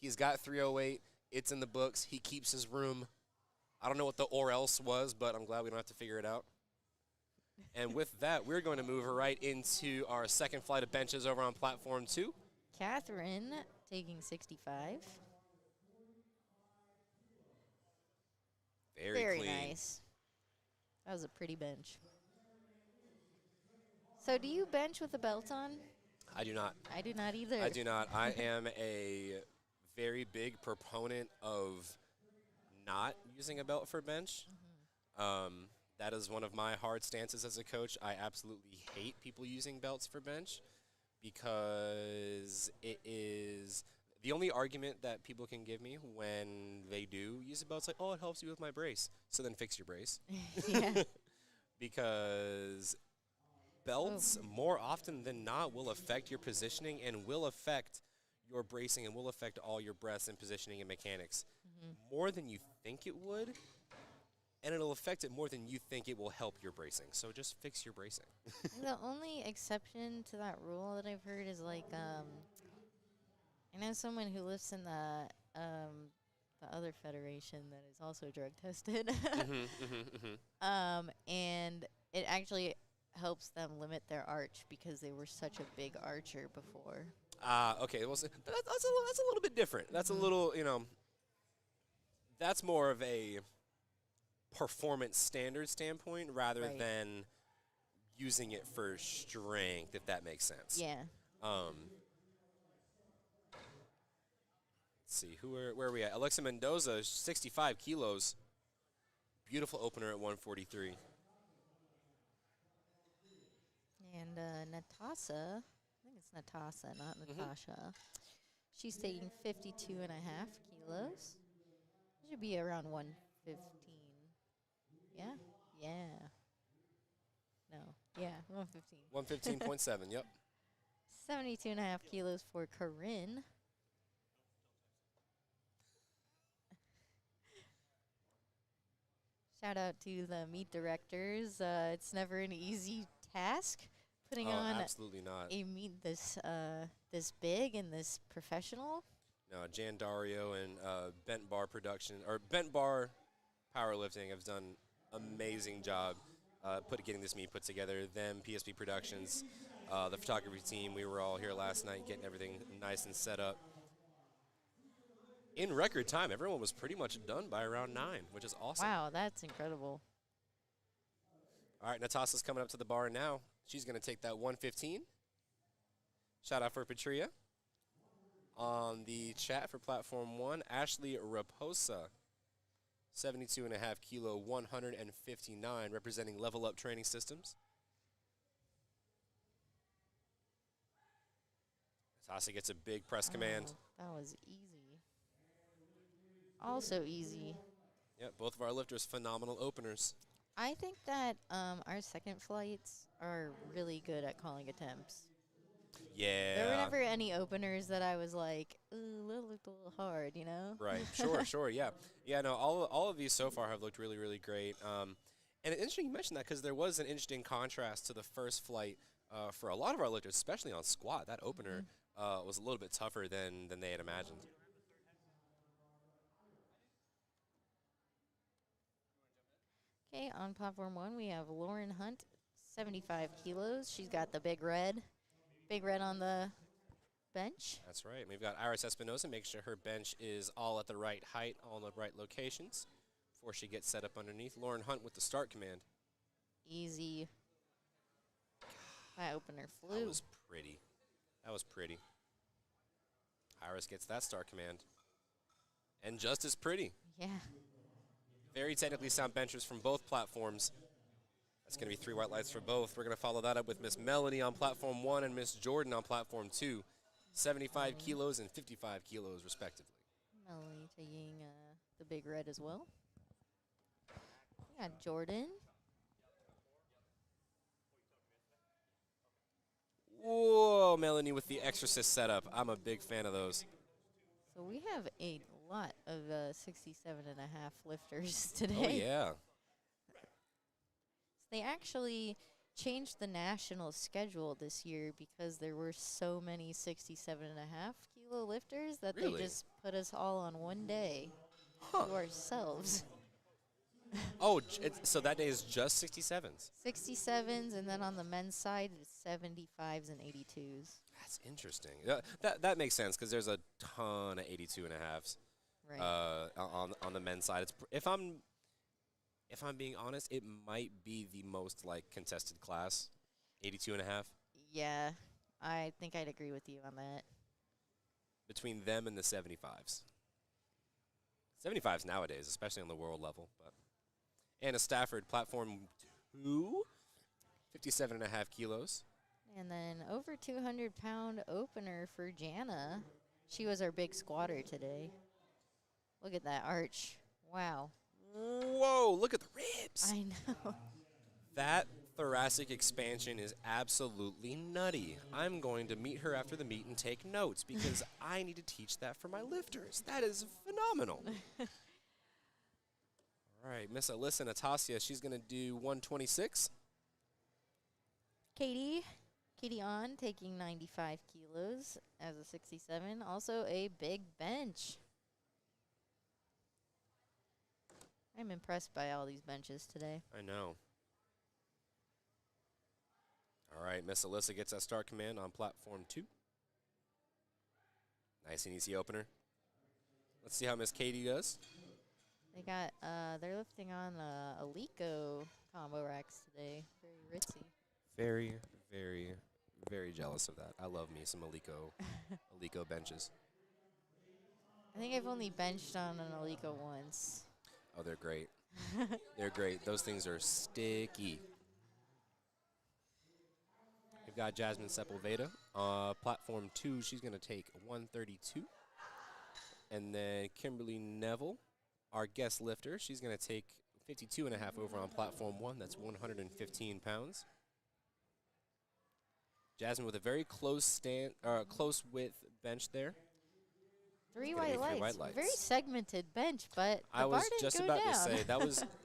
he's got 308. It's in the books. He keeps his room. I don't know what the or else was, but I'm glad we don't have to figure it out. And with that, we're going to move right into our second flight of benches over on platform 2. Catherine taking 65. Very clean. Nice. That was a pretty bench. So do you bench with a belt on? I do not. I do not either. I do not. I am a very big proponent of not using a belt for bench. That is one of my hard stances as a coach. I absolutely hate people using belts for bench because it is the only argument that people can give me when they do use a belt. It's like, oh, it helps you with my brace. So then fix your brace. Yeah. Because belts, more often than not, will affect your positioning and will affect your bracing and will affect all your breaths and positioning and mechanics more than you think it would. And it'll affect it more than you think it will help your bracing. So just fix your bracing. The only exception to that rule that I've heard is like I know someone who lives in the other federation that is also drug tested. And it actually helps them limit their arch because they were such a big archer before. Okay. Well, so that's a little bit different. That's a little, that's more of a performance standard standpoint rather Right. than using it for strength, if that makes sense. Yeah. Let's see, where are we at? Alexa Mendoza, 65 kilos. Beautiful opener at 143. And Natasa, I think it's Natasa, not Natasha. She's taking 52 and a half kilos. Should be around 115. Yeah? Yeah. No. Yeah, 115. 115.7, yep. 72 and a half kilos for Corinne. Shout out to the meet directors. It's never an easy task putting on Absolutely not. a meet this big and this professional. No, Jan Dario and Bent Bar Production, or Bent Bar Powerlifting have done amazing job getting this meet put together. Them, PSP Productions, the photography team, we were all here last night getting everything nice and set up. In record time, everyone was pretty much done by around 9, which is awesome. Wow, that's incredible. All right, Natasha's coming up to the bar now. She's going to take that 115. Shout out for Patria. On the chat for Platform 1, Ashley Raposa, 72.5 kilo, 159, representing Level Up Training Systems. Natasha gets a big press command. That was easy. Also easy. Yep, both of our lifters, phenomenal openers. I think that our second flights are really good at calling attempts. Yeah. There were never any openers that I was like, ooh, that looked a little hard, you know? Right, sure, yeah. Yeah, no, all of these so far have looked really, really great. And it's interesting you mentioned that because there was an interesting contrast to the first flight for a lot of our lifters, especially on squat. That opener was a little bit tougher than they had imagined. Okay, on platform 1, we have Lauren Hunt, 75 kilos. She's got the big red on the bench. That's right. We've got Iris Espinosa. Make sure her bench is all at the right height, all in the right locations before she gets set up underneath. Lauren Hunt with the start command. Easy. My opener flew. That was pretty. That was pretty. Iris gets that start command. And just as pretty. Yeah. Very technically sound benchers from both platforms. That's going to be 3 white lights for both. We're going to follow that up with Miss Melanie on Platform 1 and Miss Jordan on Platform 2. 75 kilos and 55 kilos, respectively. Melanie taking the big red as well. We got Jordan. Whoa, Melanie with the Exorcist setup. I'm a big fan of those. So we have a lot of 67 and a half lifters today. Oh, yeah. They actually changed the national schedule this year because there were so many 67 and a half kilo lifters that Really? they just put us all on one day to ourselves. Oh, so that day is just 67s. 67s, and then on the men's side, it's 75s and 82s. That's interesting. That makes sense because there's a ton of 82 and a halves Right. on the men's side. If I'm being honest, it might be the most like contested class, 82 and a half Yeah, I think I'd agree with you on that. between them and the 75s. 75s nowadays, especially on the world level. But Anna Stafford, platform 2, 57 and a half kilos. And then over 200-pound opener for Jana. She was our big squatter today. Look at that arch. Wow. Whoa, look at the ribs. I know. That thoracic expansion is absolutely nutty. I'm going to meet her after the meet and take notes because I need to teach that for my lifters. That is phenomenal. All right, Miss Alyssa Natasia, she's going to do 126. Katie on taking 95 kilos as a 67. Also a big bench. I'm impressed by all these benches today. I know. All right, Miss Alyssa gets that start command on platform 2. Nice and easy opener. Let's see how Miss Katie does. They're lifting on Alico combo racks today. Very ritzy. Very, very, very jealous of that. I love me some Alico benches. I think I've only benched on an Alico once. Oh, they're great. They're great. Those things are sticky. We've got Jasmine Sepulveda. Platform 2, she's going to take 132. And then Kimberly Neville, our guest lifter, she's going to take 52 and a half over on platform 1. That's 115 pounds. Jasmine with a very close width bench there. Three Gonna white be lights. 3 white lights. Very segmented bench, but the I bar was didn't just go about down. to say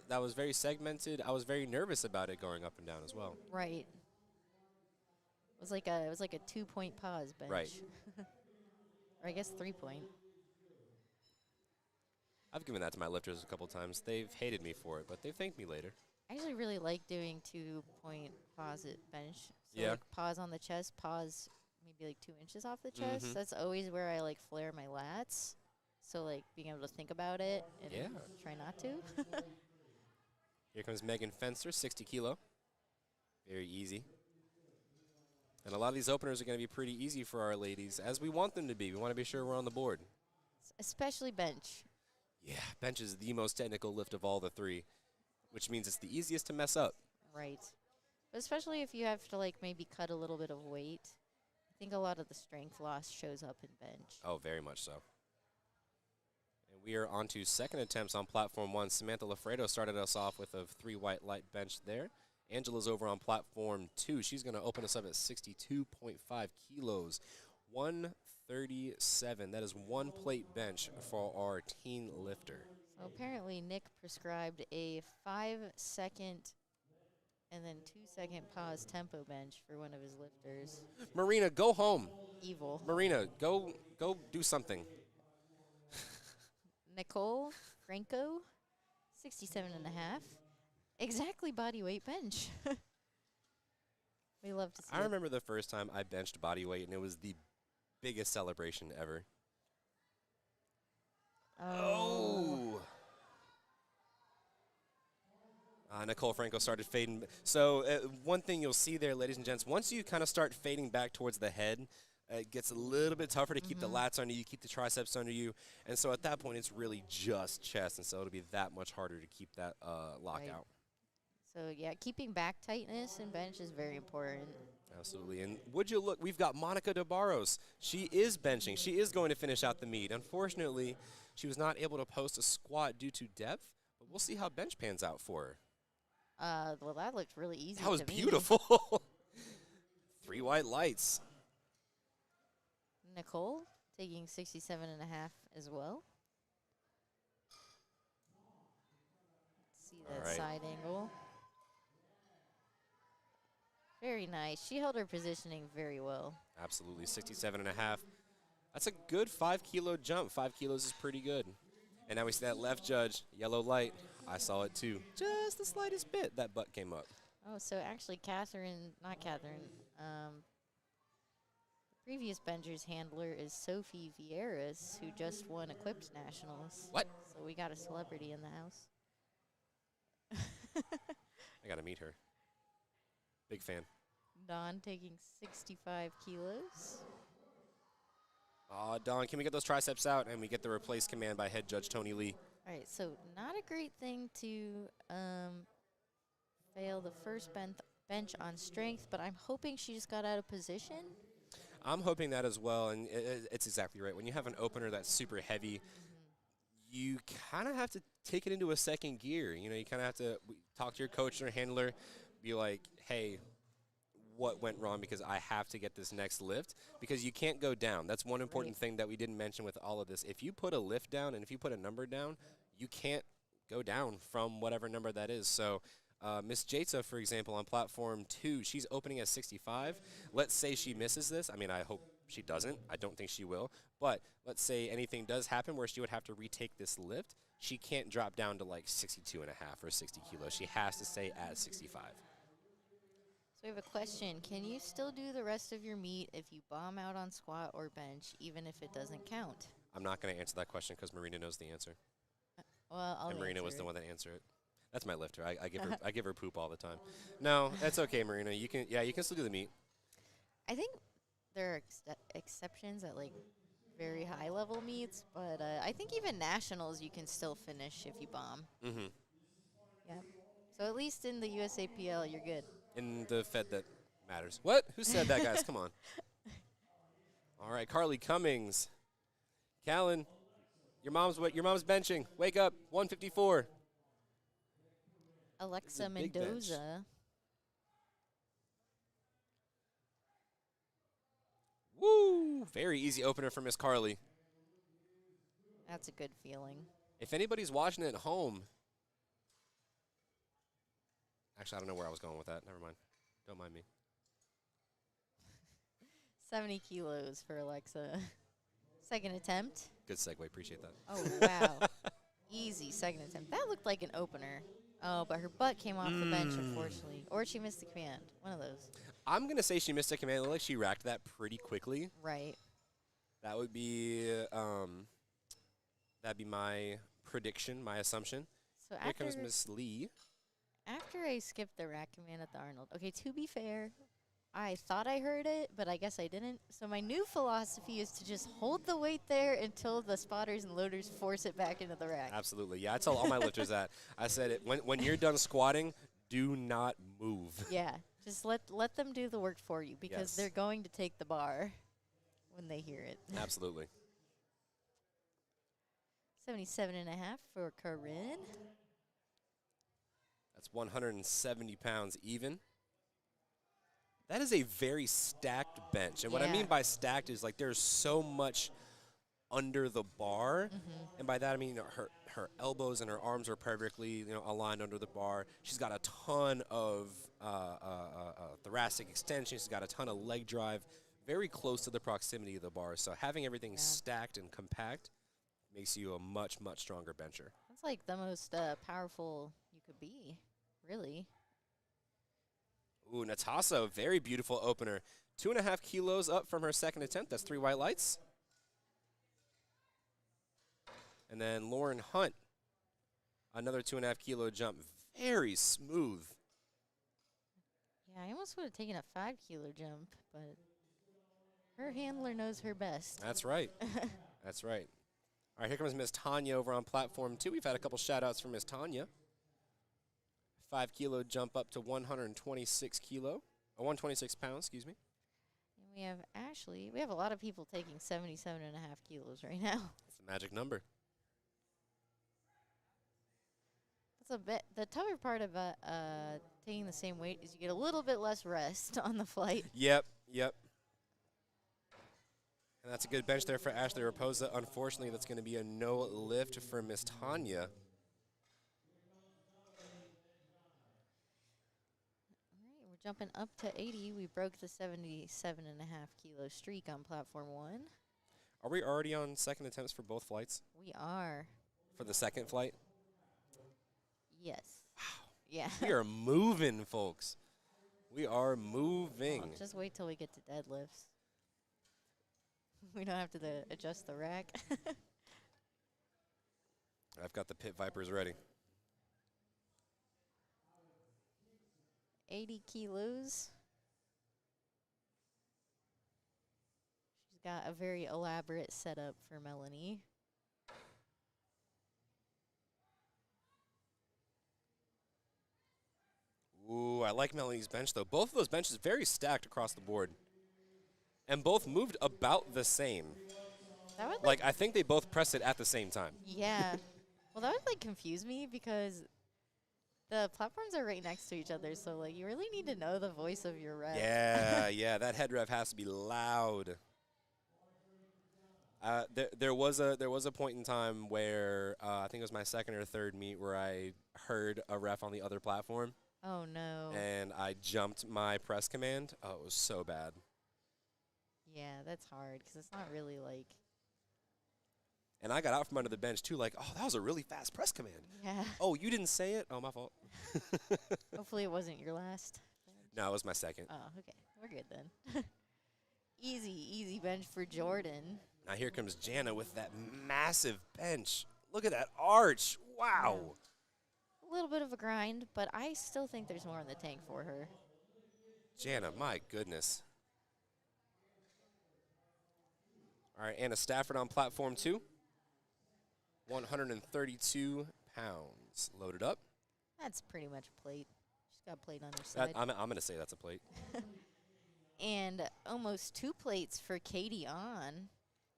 that was very segmented. I was very nervous about it going up and down as well. Right. It was like a 2-point pause bench. Right. Or I guess 3-point. I've given that to my lifters a couple times. They've hated me for it, but they've thanked me later. I actually really like doing 2-point pause at bench. So Yeah. like pause on the chest, pause maybe like 2 inches off the chest. Mhm. That's always where I like flare my lats. So like being able to think about it and Yeah. try not to. Here comes Megan Fenster, 60 kilo. Very easy. And a lot of these openers are going to be pretty easy for our ladies, as we want them to be. We want to be sure we're on the board. Especially bench. Yeah, bench is the most technical lift of all the 3, which means it's the easiest to mess up. Right. But especially if you have to like maybe cut a little bit of weight. I think a lot of the strength loss shows up in bench. Oh, very much so. And we are on to second attempts on platform 1. Samantha Lafredo started us off with a 3 white light bench there. Angela's over on platform 2. She's going to open us up at 62.5 kilos. 137. That is 1 plate bench for our teen lifter. So apparently Nick prescribed a 5-second and then 2-second pause tempo bench for one of his lifters. Marina, go home. Evil. Marina, go do something. Nicole Franco, 67 and a half. Exactly body weight bench. We love to see I it. remember the first time I benched body weight, and it was the biggest celebration ever. Oh. Nicole Franco started fading. So one thing you'll see there, ladies and gents, once you kind of start fading back towards the head, it gets a little bit tougher to keep the lats under you, keep the triceps under you. And so at that point, it's really just chest. And so it'll be that much harder to keep that lockout. So, yeah, keeping back tightness in bench is very important. Absolutely. And would you look, we've got Monica DeBarros. She is benching. She is going to finish out the meet. Unfortunately, she was not able to post a squat due to depth, but we'll see how bench pans out for her. Well, that looked really easy. That was to me. beautiful. 3 white lights. Nicole taking 67 and a half as well. Let's see that right. side angle. Very nice. She held her positioning very well. Absolutely, 67 and a half. That's a good 5 kilo jump. 5 kilos is pretty good. And now we see that left judge, yellow light. I saw it too. Just the slightest bit, that butt came up. Oh, so actually not Catherine. The previous bencher's handler is Sophie Vieras, who just won Equipped Nationals. What? So we got a celebrity in the house. I got to meet her. Big fan. Dawn taking 65 kilos. Don, can we get those triceps out? And we get the replace command by head judge Tony Lee. All right, so not a great thing to fail the first bench on strength, but I'm hoping she just got out of position. I'm hoping that as well, and it's exactly right. When you have an opener that's super heavy, you kind of have to take it into a second gear. You know, you kind of have to talk to your coach or handler, be like, hey, what went wrong, because I have to get this next lift, because you can't go down. That's one important thing that we didn't mention with all of this. If you put a lift down and if you put a number down, you can't go down from whatever number that is. So Miss Jatsa, for example, on platform 2, she's opening at 65. Let's say she misses this. I mean, I hope she doesn't. I don't think she will. But let's say anything does happen where she would have to retake this lift. She can't drop down to like 62 and a half or 60 kilos. She has to stay at 65. So we have a question. Can you still do the rest of your meet if you bomb out on squat or bench, even if it doesn't count? I'm not going to answer that question because Marina knows the answer. Well, I'll And Marina was answer the it. one that answered it. That's my lifter. I give her poop all the time. No, that's okay, Marina. You can still do the meet. I think there are exceptions at like very high level meets, but I think even nationals you can still finish if you bomb. Mm-hmm. Yeah. So at least in the USAPL you're good. In the Fed that matters. What? Who said that, guys? Come on. All right, Carly Cummings. Callan, your mom's benching. Wake up. 154. Alexa big bench. Mendoza. Woo! Very easy opener for Miss Carly. That's a good feeling. If anybody's watching it at home, actually, I don't know where I was going with that. Never mind. Don't mind me. 70 kilos for Alexa. Second attempt. Good segue. Appreciate that. Oh, wow. Easy second attempt. That looked like an opener. Oh, but her butt came off the bench, unfortunately. Or she missed the command. One of those. I'm going to say she missed a command. It looked like she racked that pretty quickly. Right. That would be that'd be my prediction, my assumption. So Here comes Miss Lee. after I skipped the rack command at the Arnold, okay, to be fair, I thought I heard it, but I guess I didn't. So my new philosophy is to just hold the weight there until the spotters and loaders force it back into the rack. Absolutely. Yeah, I tell all my lifters that. I said it when you're done squatting, do not move. Yeah, just let them do the work for you because Yes. they're going to take the bar when they hear it. Absolutely. 77.5 for Corinne. That's 170 pounds even. That is a very stacked bench. And what I Yeah. mean by stacked is like there's so much under the bar. And by that I mean her elbows and her arms are perfectly aligned under the bar. She's got a ton of thoracic extension. She's got a ton of leg drive, very close to the proximity of the bar. So having everything stacked and compact makes you a much, much stronger bencher. That's like the most powerful you could be, really. Ooh, Natasa, very beautiful opener. 2.5 kilos up from her second attempt. That's 3 white lights. And then Lauren Hunt, another 2.5 kilo jump. Very smooth. Yeah, I almost would have taken a 5 kilo jump, but her handler knows her best. That's right. That's right. All right, here comes Miss Tanya over on platform 2. We've had a couple shout-outs from Miss Tanya. 5 kilo jump up to 126 pounds, excuse me. And we have Ashley. We have a lot of people taking 77.5 kilos right now. That's the magic number. That's a bit. The tougher part about taking the same weight is you get a little bit less rest on the flight. Yep. And that's a good bench there for Ashley Raposa. Unfortunately, that's going to be a no lift for Miss Tanya. We're jumping up to 80. We broke the 77.5 kilo streak on platform 1. Are we already on second attempts for both flights? We are. For the second flight? Yes. Wow. Yeah. We are moving, folks. We are moving. Well, just wait till we get to deadlifts. We don't have to adjust the rack. I've got the Pit Vipers ready. 80 kilos. got a very elaborate setup for Melanie. Ooh, I like Melanie's bench, though. Both of those benches very stacked across the board. And both moved about the same. That would, Like, I think they both pressed it at the same time. yeah. Well, that would, like, confuse me because the platforms are right next to each other, so, like, you really need to know the voice of your ref. Yeah, yeah, that head rev has to be loud. There was a point in time where I think it was my second or third meet where I heard a ref on the other platform. Oh, no. And I jumped my press command. Oh, it was so bad. Yeah, that's hard because it's not really, like, And I got out from under the bench, too, like, oh, that was a really fast press command. yeah. Oh, you didn't say it? Oh, my fault. Hopefully it wasn't your last. No, it was my second. Oh, okay. We're good then. Easy bench for Jordan. Now here comes Jana with that massive bench. Look at that arch. Wow. A little bit of a grind, but I still think there's more in the tank for her. Jana, my goodness. All right, Anna Stafford on platform 2. 132 pounds. Loaded up. That's pretty much a plate. She's got a plate on her side. I'm going to say that's a plate. And almost 2 plates for Katie on.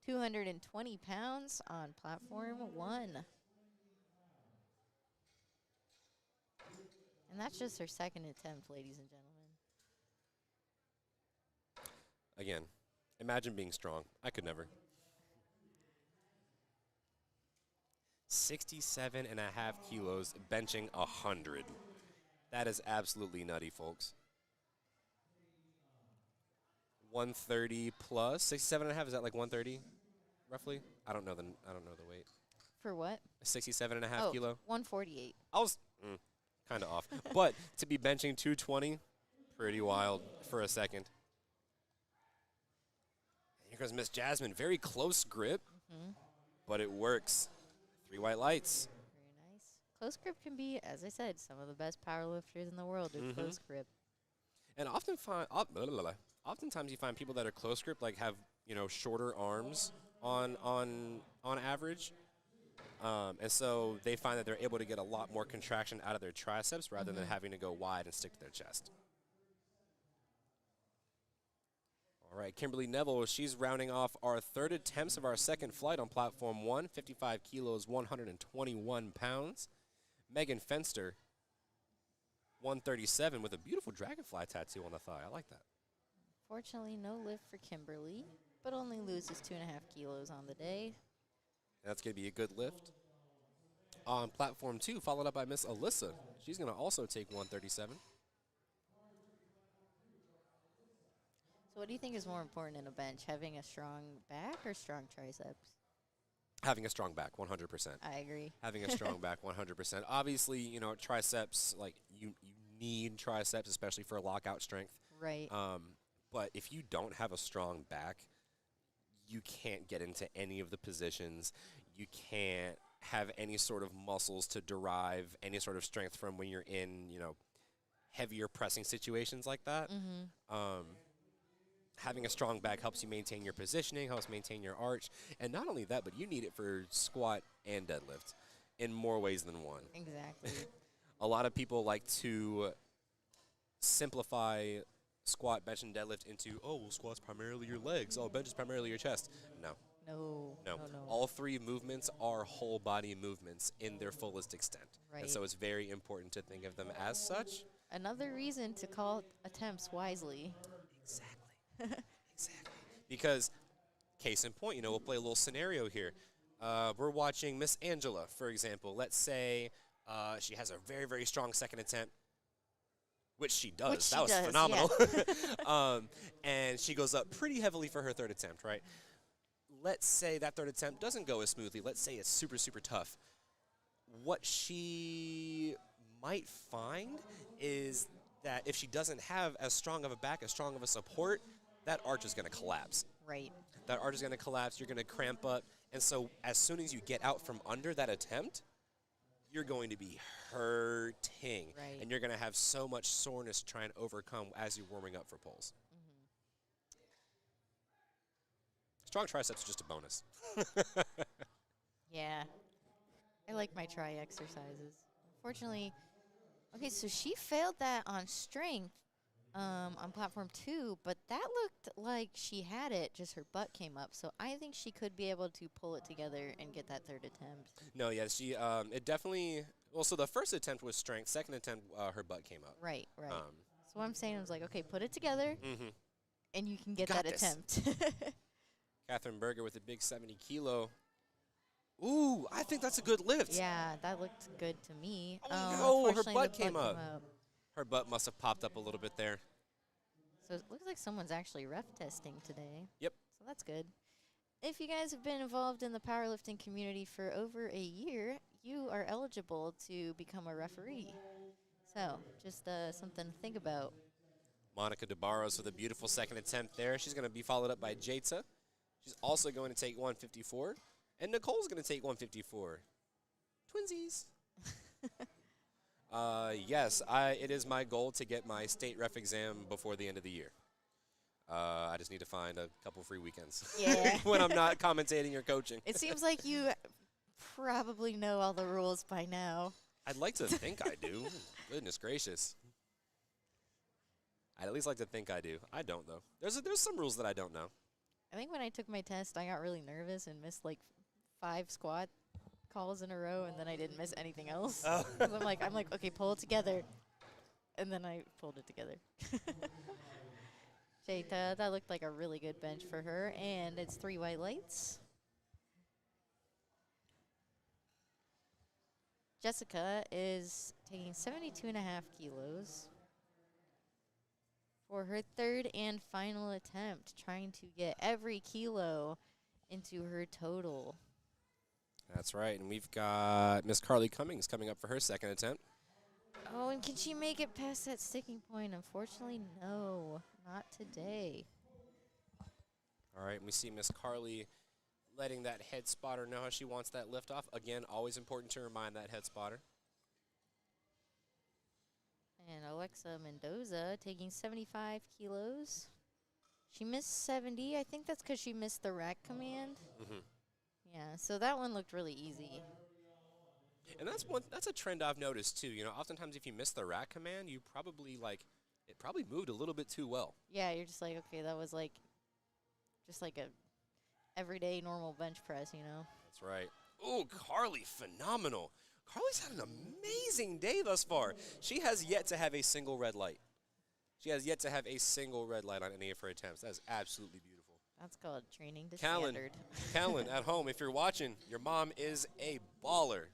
220 pounds on platform 1. And that's just her second attempt, ladies and gentlemen. Again, imagine being strong. I could never. 67.5 kilos, benching 100. That is absolutely nutty, folks. 130 plus 67.5. Is that like 130, roughly? I don't know the weight. For what? 67.5 kilo. 148. I was kind of off, but to be benching 220, pretty wild for a second. Here goes Miss Jasmine. Very close grip, but it works. 3 white lights. Very nice. Close grip can be, as I said, some of the best powerlifters in the world with close grip. And oftentimes you find people that are close grip like have shorter arms on average, and so they find that they're able to get a lot more contraction out of their triceps rather than having to go wide and stick to their chest. All right, Kimberly Neville, she's rounding off our third attempts of our second flight on platform 1, 55 kilos, 121 pounds. Megan Fenster, 137 with a beautiful dragonfly tattoo on the thigh. I like that. Fortunately, no lift for Kimberly, but only loses 2.5 kilos on the day. That's going to be a good lift. On platform 2, followed up by Miss Alyssa. She's going to also take 137. So what do you think is more important in a bench, having a strong back or strong triceps? Having a strong back, 100%. I agree. Having a strong back, 100%. Obviously, triceps, like you need triceps, especially for lockout strength. Right. But if you don't have a strong back, you can't get into any of the positions. You can't have any sort of muscles to derive any sort of strength from when you're in, heavier pressing situations like that. Having a strong back helps you maintain your positioning, helps maintain your arch. And not only that, but you need it for squat and deadlift in more ways than one. Exactly. A lot of people like to simplify squat, bench, and deadlift into, squat's primarily your legs. Oh, bench is primarily your chest. No. No. All 3 movements are whole body movements in their fullest extent. Right. And so it's very important to think of them as such. Another reason to call attempts wisely. Exactly. Because, case in point, we'll play a little scenario here. We're watching Miss Angela, for example. Let's say she has a very, very strong second attempt, which she does. That was phenomenal. Yeah. And she goes up pretty heavily for her third attempt, right? Let's say that third attempt doesn't go as smoothly. Let's say it's super, super tough. What she might find is that if she doesn't have as strong of a back, as strong of a support, that arch is going to collapse. Right. That arch is going to collapse. You're going to cramp up. And so as soon as you get out from under that attempt, you're going to be hurting. Right. And you're going to have so much soreness to try and overcome as you're warming up for pulls. Strong triceps are just a bonus. Yeah. I like my try exercises. Unfortunately, okay, so she failed that on strength on platform 2, but that looked like she had it, just her butt came up. So I think she could be able to pull it together and get that third attempt. No, yeah, she it definitely. Well, so the first attempt was strength. Second attempt, her butt came up. Right. So what I'm saying is like, okay, put it together, and you can get Got that this. attempt. Catherine Berger with a big 70-kilo. Ooh, I think that's a good lift. Yeah, that looked good to me. Oh, no, her Unfortunately, butt the came up. Her butt must have popped up a little bit there. So it looks like someone's actually ref testing today. Yep. So that's good. If you guys have been involved in the powerlifting community for over a year, you are eligible to become a referee. So just something to think about. Monica DeBarros with a beautiful second attempt there. She's going to be followed up by Jatsa. She's also going to take 154. And Nicole's going to take 154. Twinsies. Yes, it is my goal to get my state ref exam before the end of the year. I just need to find a couple free weekends Yeah. when I'm not commentating or coaching. It seems like you probably know all the rules by now. I'd like to think I do. Goodness gracious. I'd at least like to think I do. I don't, though. There's some rules that I don't know. I think when I took my test, I got really nervous and missed like 5 squat calls in a row, and then I didn't miss anything else. Oh. 'Cause I'm like, okay, pull it together, and then I pulled it together. Jada, that looked like a really good bench for her, and it's 3 white lights. Jessica is taking 72.5 kilos for her third and final attempt, trying to get every kilo into her total. That's right, and we've got Miss Carly Cummings coming up for her second attempt. Oh, and can she make it past that sticking point? Unfortunately, no, not today. All right, and we see Miss Carly letting that head spotter know how she wants that lift off. Again, always important to remind that head spotter. And Alexa Mendoza taking 75 kilos. She missed 70. I think that's because she missed the rack command. Yeah, so that one looked really easy. And that's a trend I've noticed too. You know, oftentimes if you miss the rack command, you probably it probably moved a little bit too well. Yeah, you're just like, okay, that was like just like a everyday normal bench press, you know? That's right. Oh, Carly, phenomenal. Carly's had an amazing day thus far. She has yet to have a single red light. She has yet to have a single red light on any of her attempts. That is absolutely beautiful. That's called training to Callan, standard. Callan, at home, if you're watching, your mom is a baller.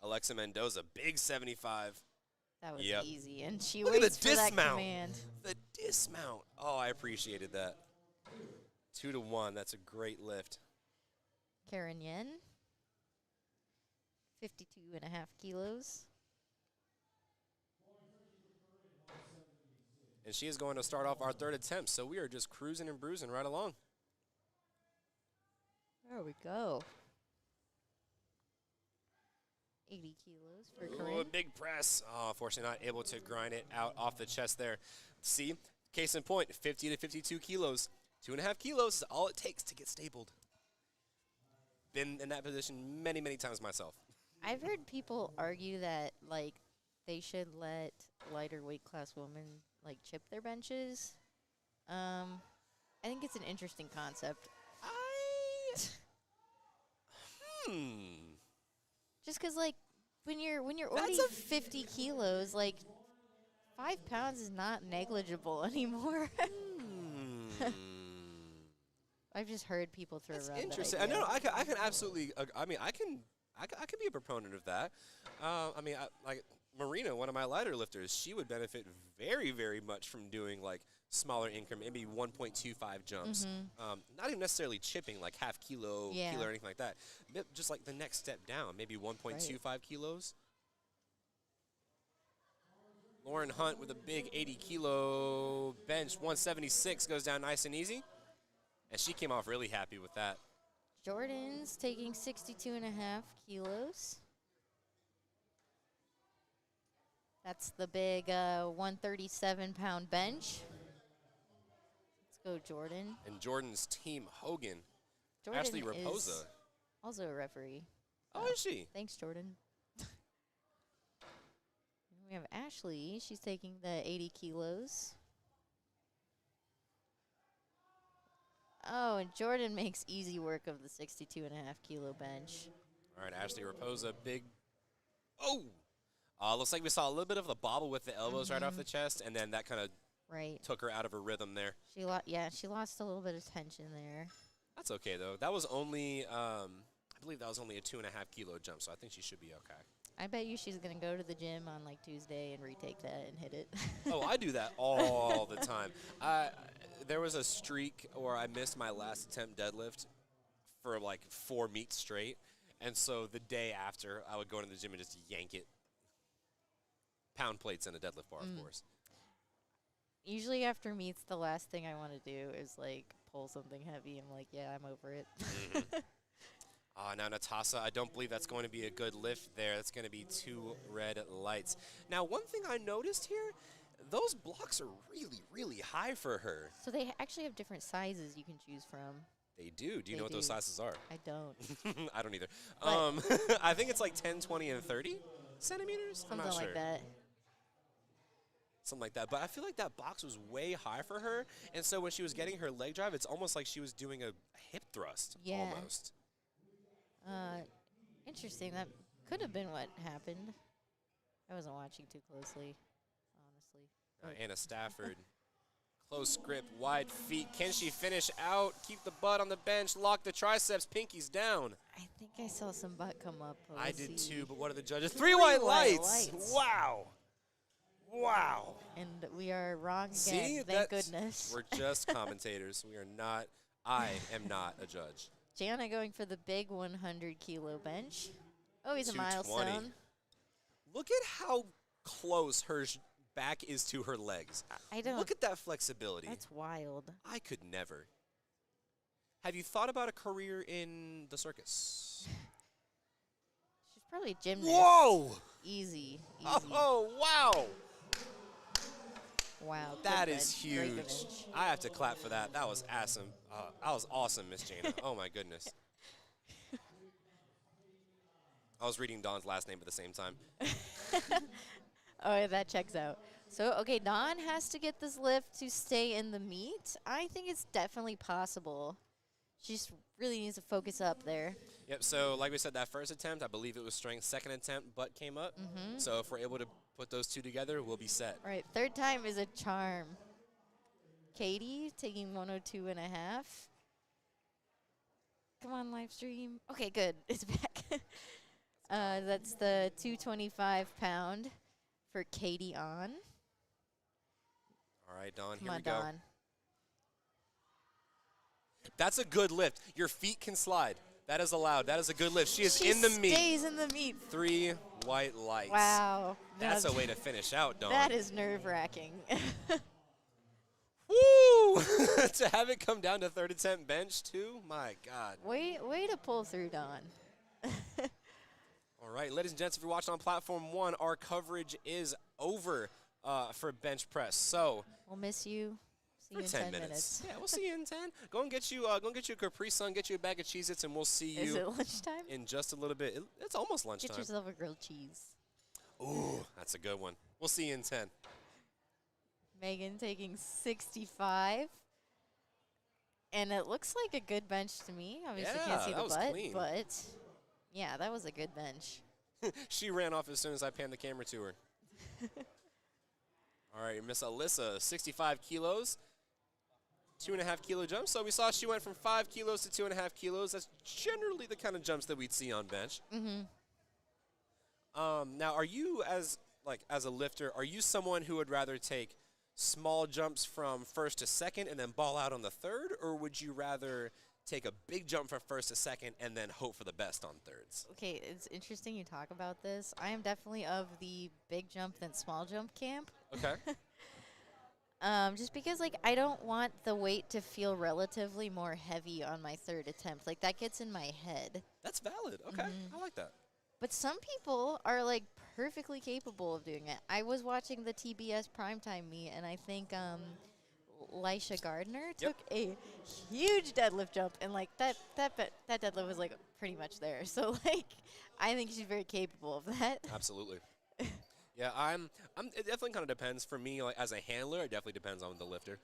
Alexa Mendoza, big 75. That was Yep. easy, and she Look at the waits for that dismount. command. The dismount. Oh, I appreciated that. 2-1. That's a great lift. Karen Yen, 52.5 kilos. And she is going to start off our third attempt, so we are just cruising and bruising right along. There we go. 80 kilos for Ooh, a Corinne. big press. Oh, unfortunately not able to grind it out off the chest there. See, case in point, 50 to 52 kilos. 2.5 kilos is all it takes to get stabled. Been in that position many, many times myself. I've heard people argue that, like, they should let lighter weight class women, like, chip their benches. I think it's an interesting concept. Just because, like, when you're already 50 kilos, like, 5 pounds is not negligible anymore. I've just heard people throw That's around that interesting. idea. No, I can absolutely. I mean, I can be a proponent of that. Like Marina, one of my lighter lifters, she would benefit very, very much from doing like smaller increment, maybe 1.25 jumps. Not even necessarily chipping, like half kilo, kilo or anything like that. Just like the next step down, maybe 1.25 kilos. Lauren Hunt with a big 80-kilo bench, 176 goes down nice and easy. And she came off really happy with that. Jordan's taking 62.5 kilos. That's the big 137-pound bench. Let's Go Jordan. And Jordan's team Hogan. Jordan Ashley is Raposa. also a referee. Oh, is she? Thanks, Jordan. We have Ashley. She's taking the 80 kilos. Oh, and Jordan makes easy work of the 62.5 kilo bench. All right, Ashley Raposa, big. Oh! Looks like we saw a little bit of the bobble with the elbows right off the chest, and then that kind of took her out of her rhythm there. She lost a little bit of tension there. That's okay, though. That was only, I believe that was only a 2.5 kilo jump, so I think she should be okay. I bet you she's going to go to the gym on, like, Tuesday and retake that and hit it. Oh, I do that all the time. There was a streak where I missed my last attempt deadlift for, like, 4 meets straight. And so the day after, I would go to the gym and just yank it. Pound plates and a deadlift bar, of course. Usually after meets, the last thing I want to do is, like, pull something heavy. I'm like, yeah, I'm over it. Now, Natasa, I don't believe that's going to be a good lift there. That's going to be 2 red lights. Now, one thing I noticed here, those blocks are really, really high for her. So they actually have different sizes you can choose from. They do. Do you know what those sizes are? I don't. I don't either. I think it's like 10, 20, and 30 centimeters. I'm not sure. Something like that. Something like that. But I feel like that box was way high for her. And so when she was getting her leg drive, it's almost like she was doing a hip thrust almost. Interesting. That could have been what happened. I wasn't watching too closely, honestly. Anna Stafford. Close grip, wide feet. Can she finish out? Keep the butt on the bench. Lock the triceps. Pinkies down. I think I saw some butt come up. I did too, but what are the judges? 3 white lights. Wow. Wow. And we are wrong again. See, thank goodness. We're just commentators. We are not. I am not a judge. Gianna going for the big 100 kilo bench. Always a 220. milestone. Look at how close her back is to her legs. I don't. Look at that flexibility. That's wild. I could never. Have you thought about a career in the circus? She's probably a gymnast. Whoa! Easy. Oh, wow. Wow. That good is bench. Great huge. bench. I have to clap for that. That was awesome. That was awesome, Miss Jana. Oh, my goodness. I was reading Dawn's last name at the same time. Oh, yeah, that checks out. So, okay, Dawn has to get this lift to stay in the meet. I think it's definitely possible. She just really needs to focus up there. Yep, so like we said, that first attempt, I believe it was strength. Second attempt, butt came up. So if we're able to put those two together, we'll be set. All right, third time is a charm. Katie taking 102.5. Come on, live stream. Okay, good. It's back. That's the 225-pound for Katie on. All right, Dawn, Come here on, we go. Dawn. That's a good lift. Your feet can slide. That is allowed. That is a good lift. She is in the meet. She stays in the meet. 3 white lights. Wow. That's a way to finish out, Dawn. That is nerve-wracking. Woo! To have it come down to third attempt bench, too? My God. Way to pull through, Dawn. All right, ladies and gents, if you're watching on Platform 1, our coverage is over for bench press. So We'll miss you. See you for in 10 minutes. Yeah, we'll see you in 10. Go and get you a Capri Sun, get you a bag of Cheez-Its, and we'll see Is you it lunchtime? in just a little bit. It's almost lunchtime. Get yourself a grilled cheese. Ooh, that's a good one. We'll see you in 10. Megan taking 65. And it looks like a good bench to me. Obviously, Yeah, can't see that the was butt, clean. but yeah, that was a good bench. She ran off as soon as I panned the camera to her. All right, Miss Alyssa, 65 kilos, 2.5 kilo jump. So we saw she went from 5 kilos to 2.5 kilos. That's generally the kind of jumps that we'd see on bench. Now, are you as a lifter, are you someone who would rather take small jumps from first to second and then ball out on the third, or would you rather take a big jump from first to second and then hope for the best on thirds? Okay, it's interesting you talk about this. I am definitely of the big jump than small jump camp. Okay. Just because, like, I don't want the weight to feel relatively more heavy on my third attempt. Like, that gets in my head. That's valid. Okay, I like that. But some people are, like, perfectly capable of doing it. I was watching the TBS primetime meet, and I think Lisha Gardner Yep. took a huge deadlift jump, and like that deadlift was like pretty much there. So like, I think she's very capable of that. Absolutely. Yeah, it definitely kind of depends. For me, like as a handler, it definitely depends on the lifter.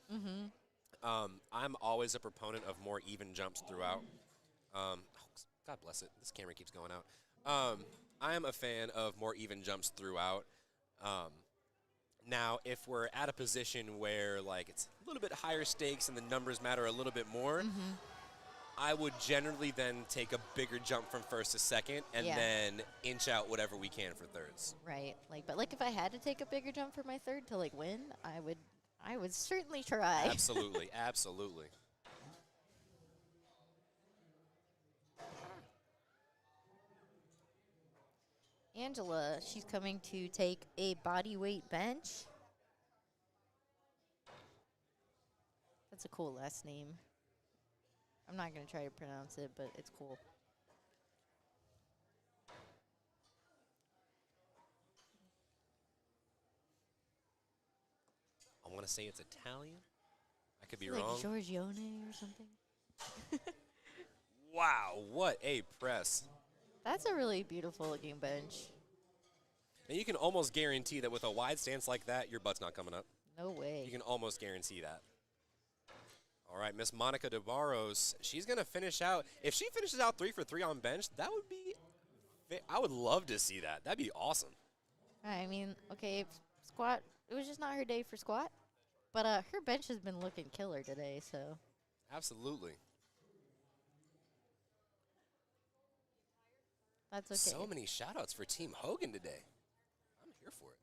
I'm always a proponent of more even jumps throughout. God bless it. This camera keeps going out. I am a fan of more even jumps throughout. Now, if we're at a position where like it's a little bit higher stakes and the numbers matter a little bit more, I would generally then take a bigger jump from first to second and Yeah. then inch out whatever we can for thirds. Right. Like, but like if I had to take a bigger jump for my third to like win, I would certainly try. Absolutely, absolutely. Angela, she's coming to take a body weight bench. That's a cool last name. I'm not going to try to pronounce it, but it's cool. I want to say it's Italian. I could be Like wrong. Giorgione or something. Wow, what a press. That's a really beautiful looking bench. And you can almost guarantee that with a wide stance like that, your butt's not coming up. No way. You can almost guarantee that. All right, Miss Monica DeBarros, she's going to finish out. If she finishes out 3 for 3 on bench, that would be, I would love to see that. That'd be awesome. I mean, okay, squat, it was just not her day for squat. But her bench has been looking killer today, so. Absolutely. That's okay. So many shout-outs for Team Hogan today. I'm here for it.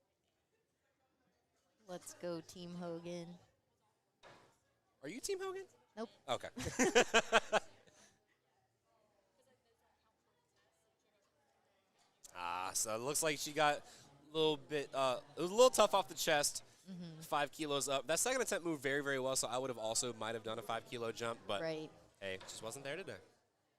Let's go, Team Hogan. Are you Team Hogan? Nope. Okay. So it looks like she got a little bit, it was a little tough off the chest. 5 kilos up. That second attempt moved very, very well, so I would have also might have done a 5-kilo jump, but Right. hey, just wasn't there today.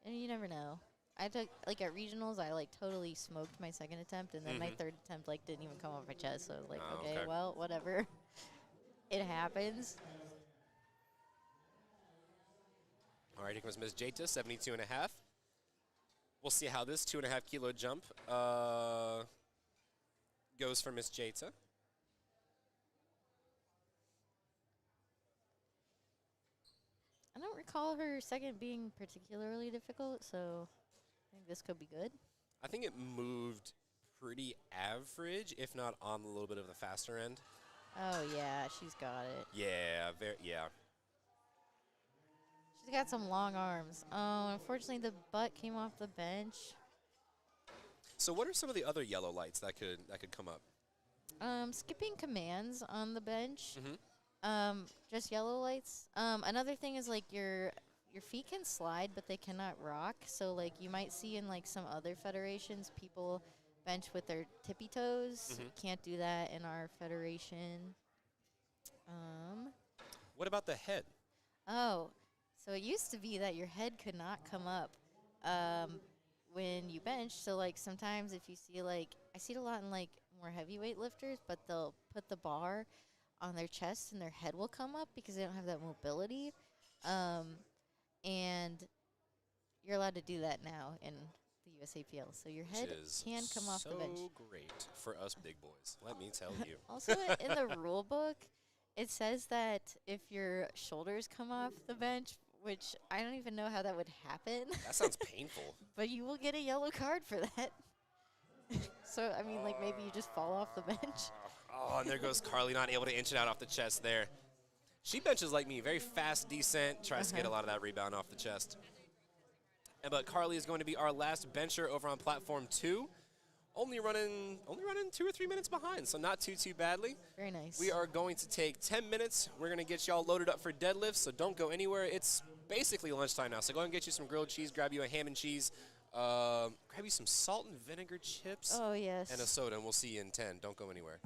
And you never know. I took, like, at regionals, I, like, totally smoked my second attempt, and then my third attempt, like, didn't even come off my chest. So, like, Oh, okay, okay. well, whatever. It happens. All right, here comes Ms. Jeta, 72.5. We'll see how this 2.5-kilo jump goes for Ms. Jeta. I don't recall her second being particularly difficult, so I think this could be good. I think it moved pretty average, if not on a little bit of the faster end. Oh, yeah, she's got it. Yeah, yeah. She's got some long arms. Oh, unfortunately, the butt came off the bench. So what are some of the other yellow lights that could come up? Skipping commands on the bench. Mm-hmm. Just yellow lights. Another thing is, like, your feet can slide, but they cannot rock. So, like, you might see in, like, some other federations, people bench with their tippy toes. Can't do that in our federation. What about the head? Oh, so it used to be that your head could not come up when you bench. So, like, sometimes if you see, like, I see it a lot in, like, more heavyweight lifters, but they'll put the bar on their chest and their head will come up because they don't have that mobility. And you're allowed to do that now in the USAPL. So your head can come off the bench. So great for us big boys, let me tell you. Also, in the rule book, it says that if your shoulders come off the bench, which I don't even know how that would happen. That sounds painful. But you will get a yellow card for that. So, I mean, like, maybe you just fall off the bench. Oh, and there goes Carly, not able to inch it out off the chest there. She benches like me, very fast descent, tries to get a lot of that rebound off the chest. But Carly is going to be our last bencher over on platform 2. Only running 2 or 3 minutes behind, so not too badly. Very nice. We are going to take 10 minutes. We're going to get y'all loaded up for deadlifts, so don't go anywhere. It's basically lunchtime now, so go and get you some grilled cheese, grab you a ham and cheese, grab you some salt and vinegar chips, Oh, yes. and a soda, and we'll see you in 10. Don't go anywhere.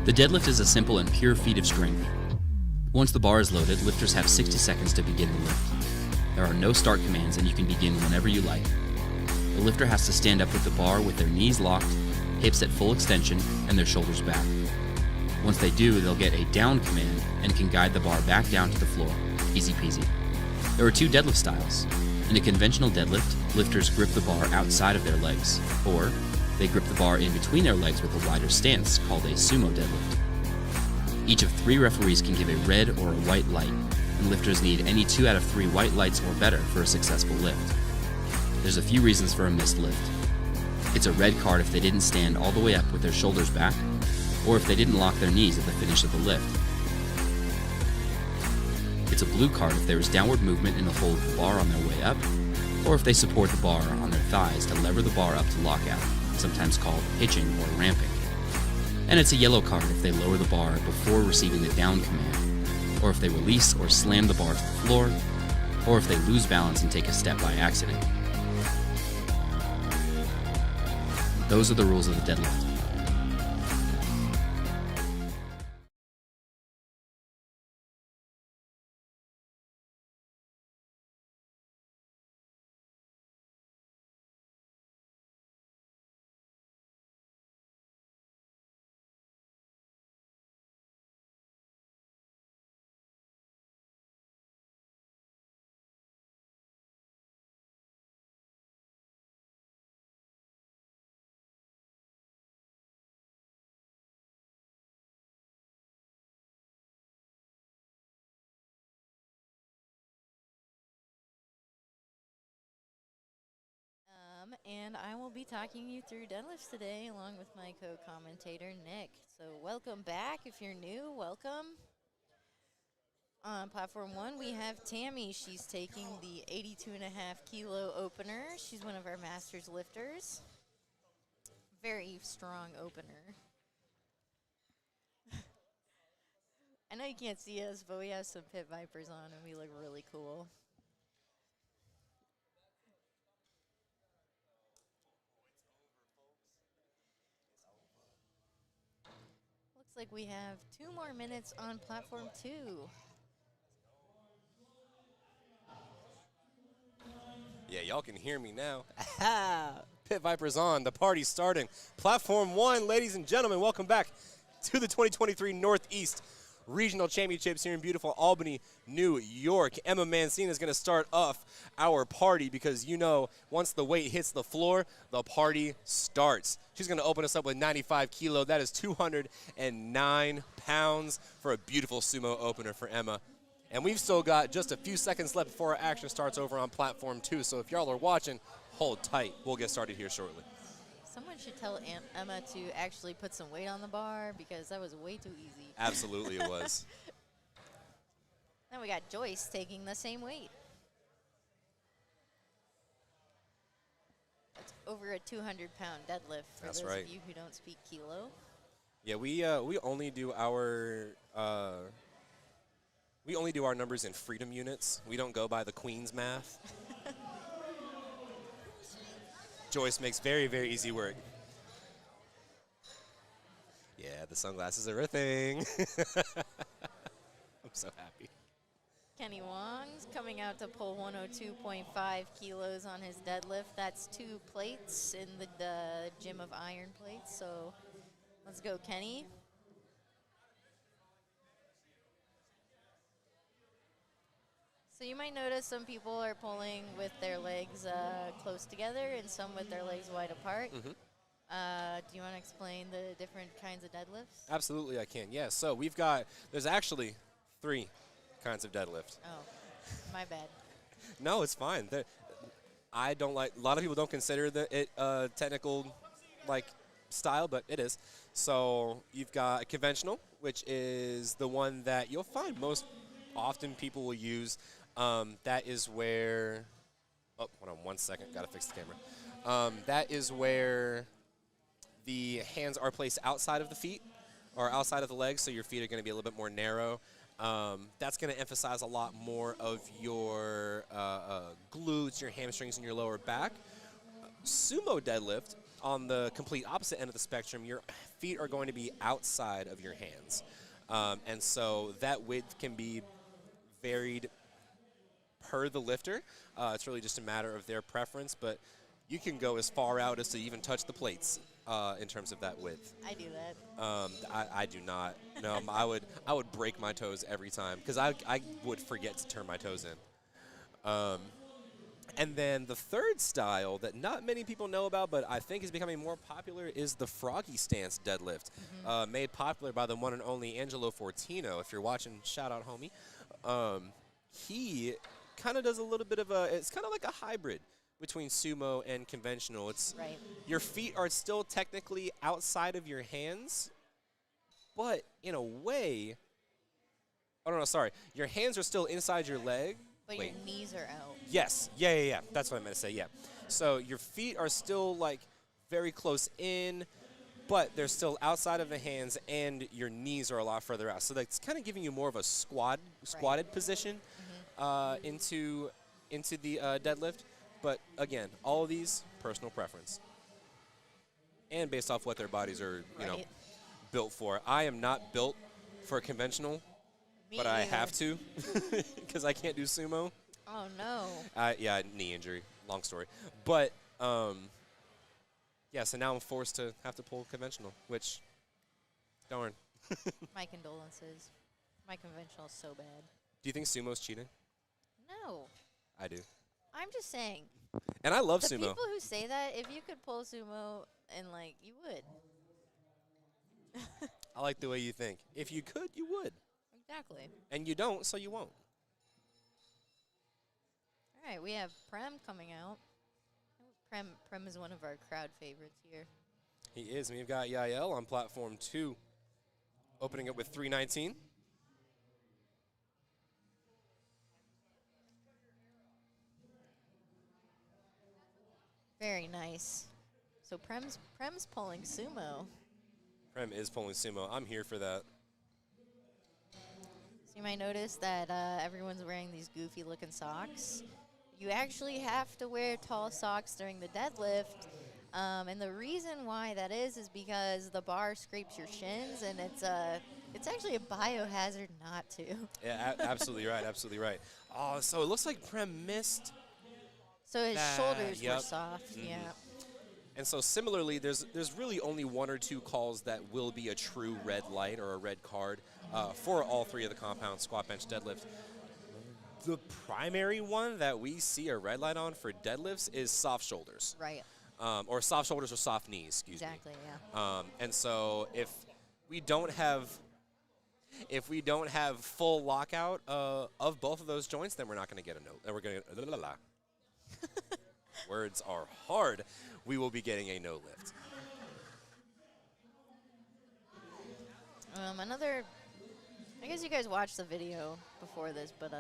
The deadlift is a simple and pure feat of strength. Once the bar is loaded, lifters have 60 seconds to begin the lift. There are no start commands and you can begin whenever you like. The lifter has to stand up with the bar with their knees locked, hips at full extension, and their shoulders back. Once they do, they'll get a down command and can guide the bar back down to the floor. Easy peasy. There are 2 deadlift styles. In a conventional deadlift, lifters grip the bar outside of their legs, or they grip the bar in between their legs with a wider stance called a sumo deadlift. Each of 3 referees can give a red or a white light, and lifters need any 2 out of 3 white lights or better for a successful lift. There's a few reasons for a missed lift. It's a red card if they didn't stand all the way up with their shoulders back, or if they didn't lock their knees at the finish of the lift. It's a blue card if there is downward movement in the hold of the bar on their way up, or if they support the bar on their thighs to lever the bar up to lockout, sometimes called hitching or ramping. And it's a yellow card if they lower the bar before receiving the down command, or if they release or slam the bar to the floor, or if they lose balance and take a step by accident. Those are the rules of the deadlift. And I will be talking you through deadlifts today along with my co-commentator, Nick. So welcome back. If you're new, welcome. On platform 1, we have Tammy. She's taking the 82.5 kilo opener. She's one of our masters lifters. Very strong opener. I know you can't see us, but we have some pit vipers on and we look really cool. Looks like we have 2 more minutes on platform 2. Yeah, y'all can hear me now. Pit Vipers on. The party's starting. Platform 1, ladies and gentlemen, welcome back to the 2023 Northeast Regional Championships here in beautiful Albany, New York. Emma Mancina is going to start off our party because, you know, once the weight hits the floor, the party starts. She's going to open us up with 95 kilo. That is 209 pounds for a beautiful sumo opener for Emma. And we've still got just a few seconds left before our action starts over on platform 2. So if y'all are watching, hold tight. We'll get started here shortly. Someone should tell Emma to actually put some weight on the bar because that was way too easy. Absolutely it was. Then we got Joyce taking the same weight. That's over a 200-pound deadlift for That's those right. of you who don't speak kilo. Yeah, we only do our numbers in freedom units. We don't go by the Queen's math. Joyce makes very, very easy work. Yeah, the sunglasses are a thing. I'm so happy. Kenny Wong's coming out to pull 102.5 kilos on his deadlift. That's 2 plates in the gym of iron plates. So let's go, Kenny. So you might notice some people are pulling with their legs close together and some with their legs wide apart. Mm-hmm. Do you want to explain the different kinds of deadlifts? Absolutely, I can. Yeah, so there's actually 3 kinds of deadlift. Oh, my bad. No, it's fine. I don't like, a lot of people don't consider it technical style, but it is. So you've got a conventional, which is the one that you'll find most often people will use. That is where, oh, hold on 1 second, gotta fix the camera. That is where the hands are placed outside of the feet or outside of the legs, so your feet are gonna be a little bit more narrow. That's gonna emphasize a lot more of your glutes, your hamstrings, and your lower back. Sumo deadlift, on the complete opposite end of the spectrum, your feet are going to be outside of your hands. And so that width can be varied per the lifter. It's really just a matter of their preference, but you can go as far out as to even touch the plates in terms of that width. I do that. I do not. No, I would break my toes every time because I would forget to turn my toes in. And then the third style that not many people know about, but I think is becoming more popular, is the froggy stance deadlift, made popular by the one and only Angelo Fortino. If you're watching, shout out, homie. He kind of does a little bit of it's kind of like a hybrid between sumo and conventional. It's Right. your feet are still technically outside of your hands, but in a way, oh no, sorry, your hands are still inside your leg. But Wait. your knees are out. Yes, yeah. That's what I meant to say, yeah. So your feet are still like very close in, but they're still outside of the hands, and your knees are a lot further out. So that's kind of giving you more of a squatted position into the deadlift. But again, all of these, personal preference. And based off what their bodies are, Right. built for. I am not built for conventional, Me but I either. have to because I can't do sumo. Oh, no. Yeah, knee injury, long story. But, yeah, so now I'm forced to have to pull conventional, which, darn. My condolences. My conventional is so bad. Do you think sumo's cheating? No. I do. I'm just saying. And I love The sumo. people who say that, if you could pull sumo, and, like, you would. I like the way you think. If you could, you would. Exactly. And you don't, so you won't. All right, we have Prem coming out. Prem is one of our crowd favorites here. He is. And we've got Yael on platform 2, opening up with 319. Very nice. So Prem's pulling sumo. Prem is pulling sumo. I'm here for that. So you might notice that everyone's wearing these goofy looking socks. You actually have to wear tall socks during the deadlift. And the reason why that is because the bar scrapes your shins, and it's actually a biohazard not to. Yeah, absolutely right. Absolutely right. Oh, so it looks like Prem missed. So his shoulders were Yep. soft, yeah. And so similarly, there's really only one or two calls that will be a true red light or a red card for all three of the compounds, squat, bench, deadlift. The primary one that we see a red light on for deadlifts is soft shoulders. Right. Or soft shoulders or soft knees, excuse me. Exactly, yeah. And so if we don't have full lockout of both of those joints, then we're not going to get a no. Then we're going to words are hard. We will be getting a no lift. I guess you guys watched the video before this, but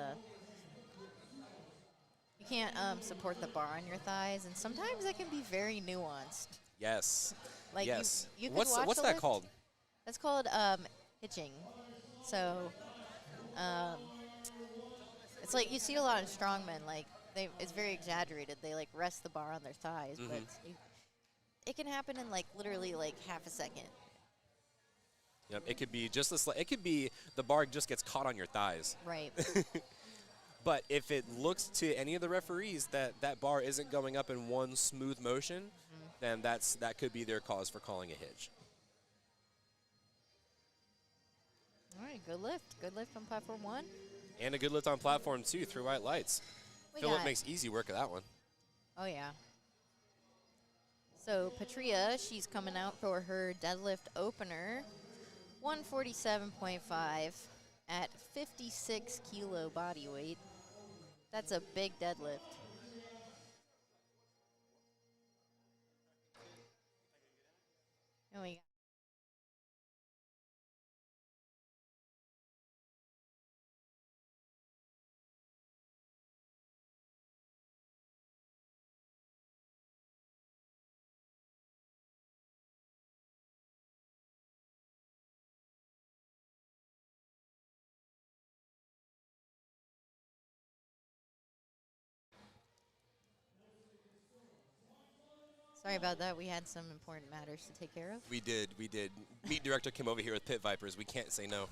you can't support the bar on your thighs, and sometimes that can be very nuanced. Yes. Like yes. you could watch what's the that lift. called? That's called hitching. So it's like you see a lot of strongmen, like it's very exaggerated. They like rest the bar on their thighs, but it can happen in like literally like half a second. Yep. It could be just this. It could be the bar just gets caught on your thighs. Right. But if it looks to any of the referees that that bar isn't going up in one smooth motion, then that could be their cause for calling a hitch. All right, good lift. Good lift on platform 1. And a good lift on platform 2 through white lights. Philip makes easy work of that one. Oh, yeah. So Patria, she's coming out for her deadlift opener, 147.5 at 56 kilo body weight. That's a big deadlift. And we Sorry about that. We had some important matters to take care of. We did. Meat director came over here with pit vipers. We can't say no.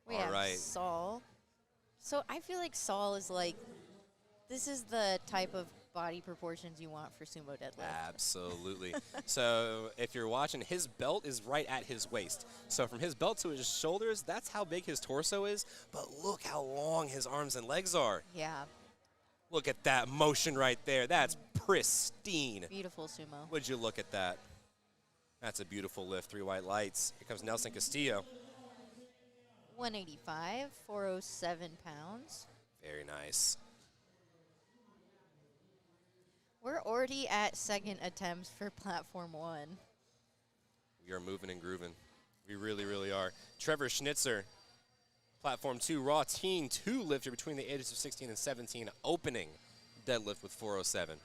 We All have right. Saul. So I feel like Saul is like, this is the type of body proportions you want for sumo deadlift. Absolutely. So if you're watching, his belt is right at his waist. So from his belt to his shoulders, that's how big his torso is. But look how long his arms and legs are. Yeah, Look at that motion right there. That's pristine. beautiful sumo. Would you look at that? That's a beautiful lift. 3 white lights. Here comes Nelson Castillo. 185, 407 pounds. Very nice. We're already at second attempts for platform 1. We are moving and grooving. We really, really are. Trevor Schnitzer, platform 2, raw teen 2 lifter between the ages of 16 and 17, opening deadlift with 407.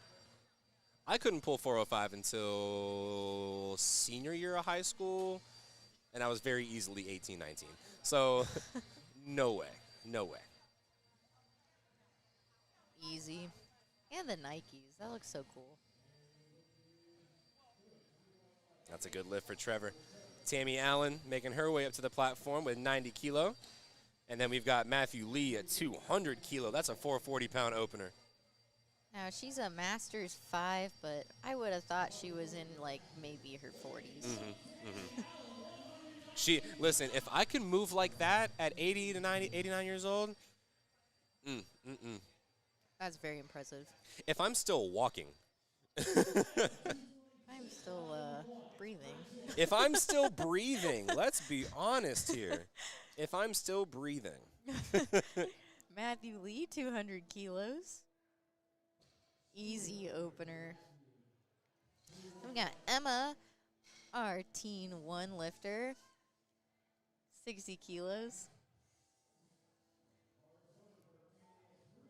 I couldn't pull 405 until senior year of high school, and I was very easily 18, 19. So, no way. No way. Easy. And the Nikes. That looks so cool. That's a good lift for Trevor. Tammy Allen making her way up to the platform with 90 kilo. And then we've got Matthew Lee at 200 kilo. That's a 440-pound opener. Now, she's a Masters 5, but I would have thought she was in, like, maybe her 40s. Listen, if I can move like that at 80 to 90, 89 years old, That's very impressive. if I'm still walking, I'm still breathing. if I'm still breathing, let's be honest here. If I'm still breathing. Matthew Lee, 200 kilos. Easy opener. Then we got Emma, our teen 1 lifter. 60 kilos.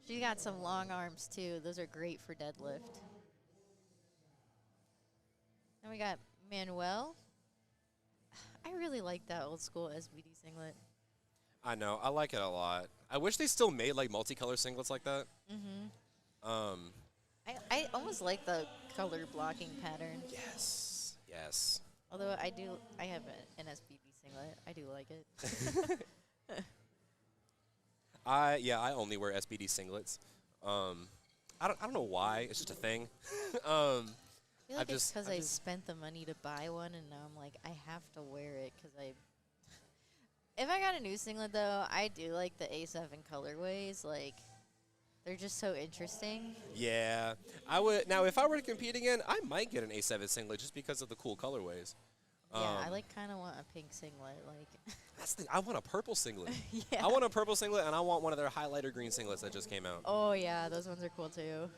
She got some long arms, too. Those are great for deadlift. Then we got Manuel. I really like that old school SBD singlet. I know. I like it a lot. I wish they still made, like, multicolor singlets like that. I almost like the color blocking pattern. Yes. Yes. Although I have an SBD singlet. I do like it. I only wear SBD singlets. I don't know why. It's just a thing. I feel like it's because I I just- spent the money to buy one, and now I'm like, I have to wear it because I. If I got a new singlet, though, I do like the A7 colorways. Like, they're just so interesting. Yeah, I would. Now, if I were to compete again, I might get an A7 singlet just because of the cool colorways. Yeah, I like kind of want a pink singlet. Like, I want a purple singlet. yeah. I want a purple singlet, and I want one of their highlighter green singlets that just came out. Oh yeah, those ones are cool too.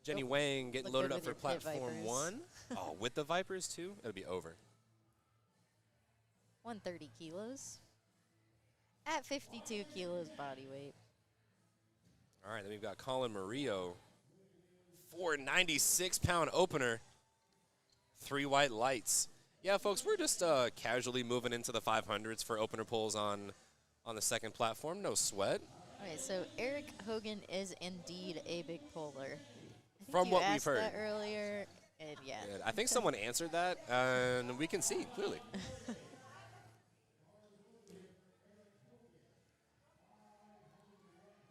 Jenny Wang getting look loaded good up with for your pit platform vipers. 1. Oh, with the Vipers, too? It'll be over. 130 kilos. At 52 kilos body weight. All right, then we've got Colin Murillo. 496-pound opener. 3 white lights. Yeah, folks, we're just casually moving into the 500s for opener pulls on the second platform. No sweat. Okay, so Eric Hogan is indeed a big puller. I think From you what we've asked heard. that earlier, and yeah. Yeah, I think someone answered that, and we can see, clearly.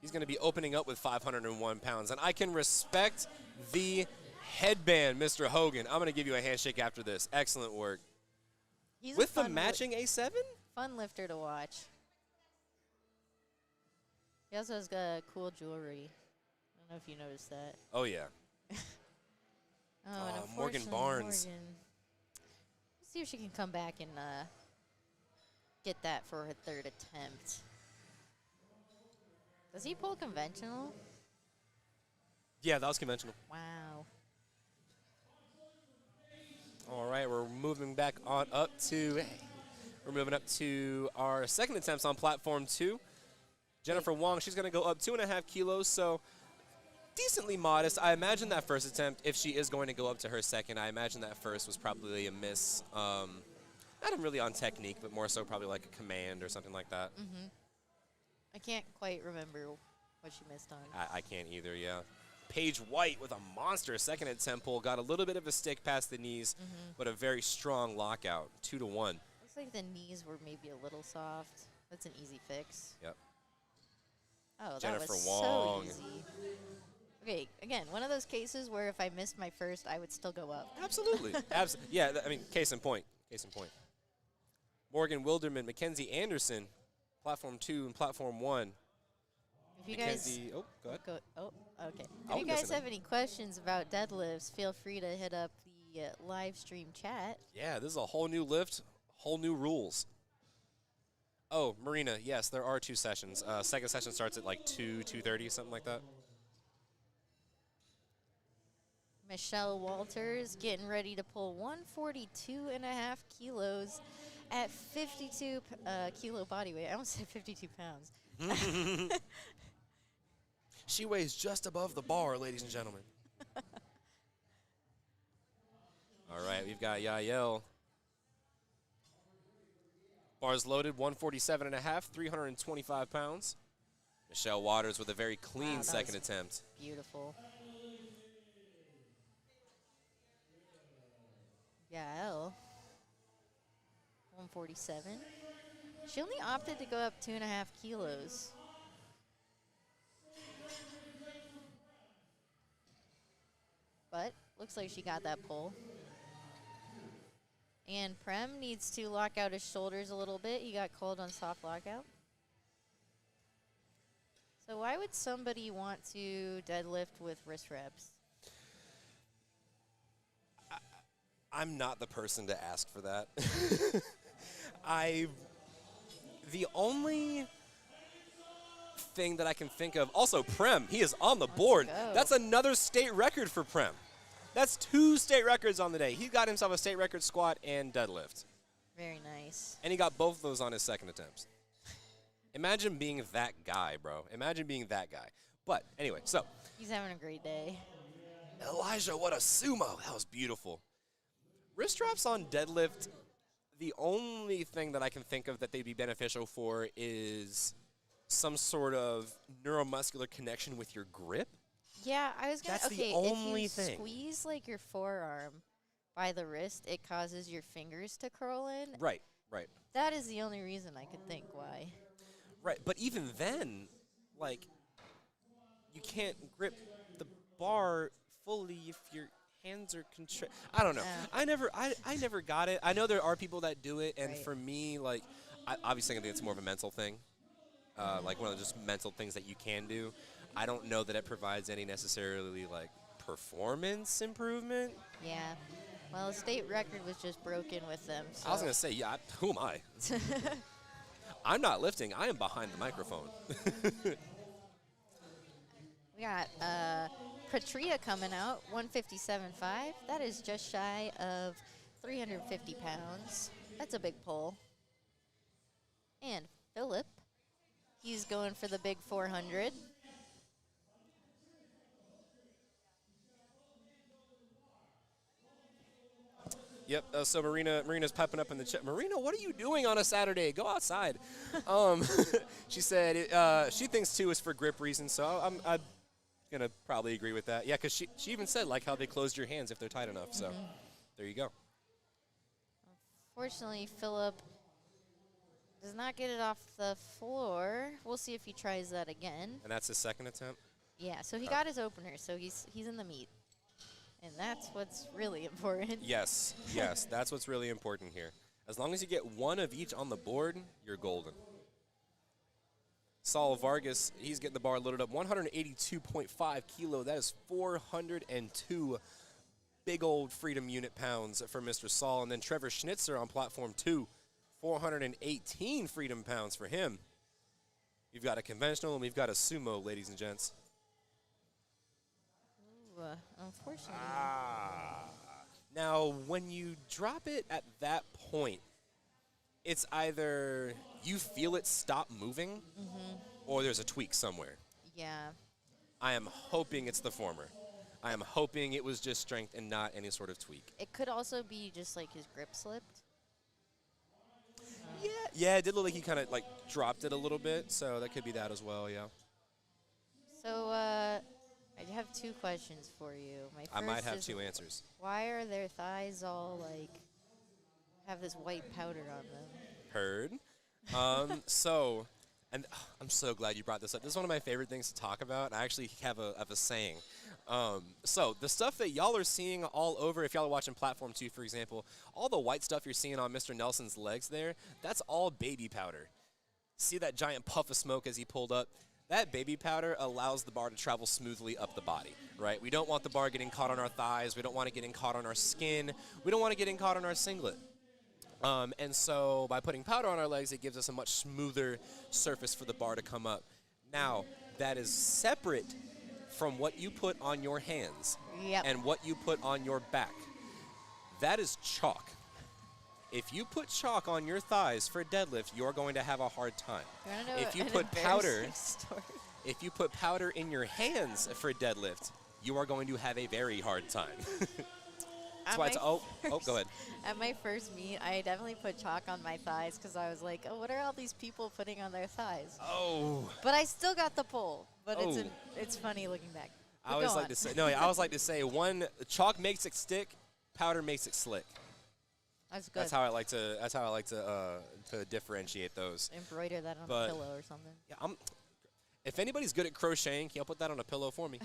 He's going to be opening up with 501 pounds, and I can respect the headband, Mr. Hogan. I'm going to give you a handshake after this. Excellent work. He's With a the fun matching A7? fun lifter to watch. He also has cool jewelry. I don't know if you noticed that. Oh, yeah. Oh, and Morgan unfortunately, Barnes. Morgan. Let's see if she can come back and get that for her 3rd attempt. Does he pull conventional? Yeah, that was conventional. Wow. All right, we're moving back on up to we're moving up to our second attempts on platform 2. Jennifer Wong, she's going to go up 2.5 kilos, so decently modest. I imagine that first attempt, if she is going to go up to her second, I imagine that first was probably a miss. Not really on technique, but more so probably like a command or something like that. I can't quite remember what she missed on. I can't either, yeah. Paige White with a monster second attempt pull. Got a little bit of a stick past the knees, but a very strong lockout. 2-1. Looks like the knees were maybe a little soft. That's an easy fix. Yep. Oh, Jennifer that was Wong. so easy. Okay, again, one of those cases where if I missed my first, I would still go up. Absolutely. Yeah, I mean, case in point. Case in point. Morgan Wilderman, Mackenzie Anderson, platform 2 and platform 1. If you guys, Mackenzie, oh, go ahead. okay. I'll If you guys listen have any questions about deadlifts, feel free to hit up the live stream chat. Yeah, this is a whole new lift, whole new rules. Oh, Marina, yes, there are 2 sessions. Second session starts at like 2:30, something like that. Michelle Walters getting ready to pull 142.5 kilos at 52 kilo body weight. I almost said 52 pounds. She weighs just above the bar, ladies and gentlemen. All right, we've got Yael. Bars loaded, 147.5, 325 pounds. Michelle Waters with a very clean second attempt. Beautiful. Yael. 147. She only opted to go up 2.5 kilos. But looks like she got that pull. And Prem needs to lock out his shoulders a little bit. He got called on soft lockout. So why would somebody want to deadlift with wrist reps? I'm not the person to ask for that. The only thing that I can think of, also Prem, he is on the board. Go. That's another state record for Prem. That's 2 state records on the day. He got himself a state record squat and deadlift. Very nice. And he got both of those on his second attempts. Imagine being that guy, bro. Imagine being that guy. But anyway, so. He's having a great day. Elijah, what a sumo. That was beautiful. Wrist straps on deadlift, the only thing that I can think of that they'd be beneficial for is some sort of neuromuscular connection with your grip. Yeah, I was gonna. That's the okay, only if you thing. squeeze like your forearm by the wrist, it causes your fingers to curl in. Right. That is the only reason I could think why. Right, but even then, like, you can't grip the bar fully if your hands are I don't know. I never got it. I know there are people that do it, and Right. for me, like, obviously I think it's more of a mental thing, like one of the just mental things that you can do. I don't know that it provides any necessarily, like, performance improvement. Yeah. Well, the state record was just broken with them. So. I was going to say, yeah, who am I? I'm not lifting. I am behind the microphone. We got Patria coming out, 157.5. That is just shy of 350 pounds. That's a big pull. And Philip, he's going for the big 400. Yep. So Marina's piping up in the chat. Marina, what are you doing on a Saturday? Go outside. She said she thinks too is for grip reasons. So I'm gonna probably agree with that. Yeah, because she even said like how they closed your hands if they're tight enough. So there you go. Fortunately, Philip does not get it off the floor. We'll see if he tries that again. And that's his second attempt. Yeah. So he got his opener. So he's in the meet. And that's what's really important. Yes, that's what's really important here. As long as you get one of each on the board, you're golden. Saul Vargas, he's getting the bar loaded up. 182.5 kilo. That is 402 big old freedom unit pounds for Mr. Saul. And then Trevor Schnitzer on platform 2, 418 freedom pounds for him. We've got a conventional and we've got a sumo, ladies and gents. Unfortunately. Now, when you drop it at that point, it's either you feel it stop moving or there's a tweak somewhere. Yeah. I am hoping it's the former. I am hoping it was just strength and not any sort of tweak. It could also be just like his grip slipped. Yeah, it did look like he kind of like dropped it a little bit, so that could be that as well, yeah. So I have two questions for you. My first I might have is, two answers. why are their thighs all like have this white powder on them? Heard. And I'm so glad you brought this up. This is one of my favorite things to talk about. I actually have a saying. So the stuff that y'all are seeing all over, if y'all are watching Platform 2, for example, all the white stuff you're seeing on Mr. Nelson's legs there, that's all baby powder. See that giant puff of smoke as he pulled up? That baby powder allows the bar to travel smoothly up the body, right? We don't want the bar getting caught on our thighs. We don't want it getting caught on our skin. We don't want it getting caught on our singlet. And so by putting powder on our legs, it gives us a much smoother surface for the bar to come up. Now, that is separate from what you put on your hands Yep. and what you put on your back. That is chalk. If you put chalk on your thighs for a deadlift, you're going to have a hard time. You wanna know If you an put powder, embarrassing story? if you put powder in your hands for a deadlift, you are going to have a very hard time. That's why it's, go ahead. At my first meet, I definitely put chalk on my thighs because I was like, oh, what are all these people putting on their thighs? Oh. But I still got the pull. But Oh. it's funny looking back. I But always go like on. to say, I always like to say, chalk makes it stick, powder makes it slick. That's good. That's how I like to differentiate those. Embroider that on But- a pillow or something. Yeah, if anybody's good at crocheting, can you put that on a pillow for me?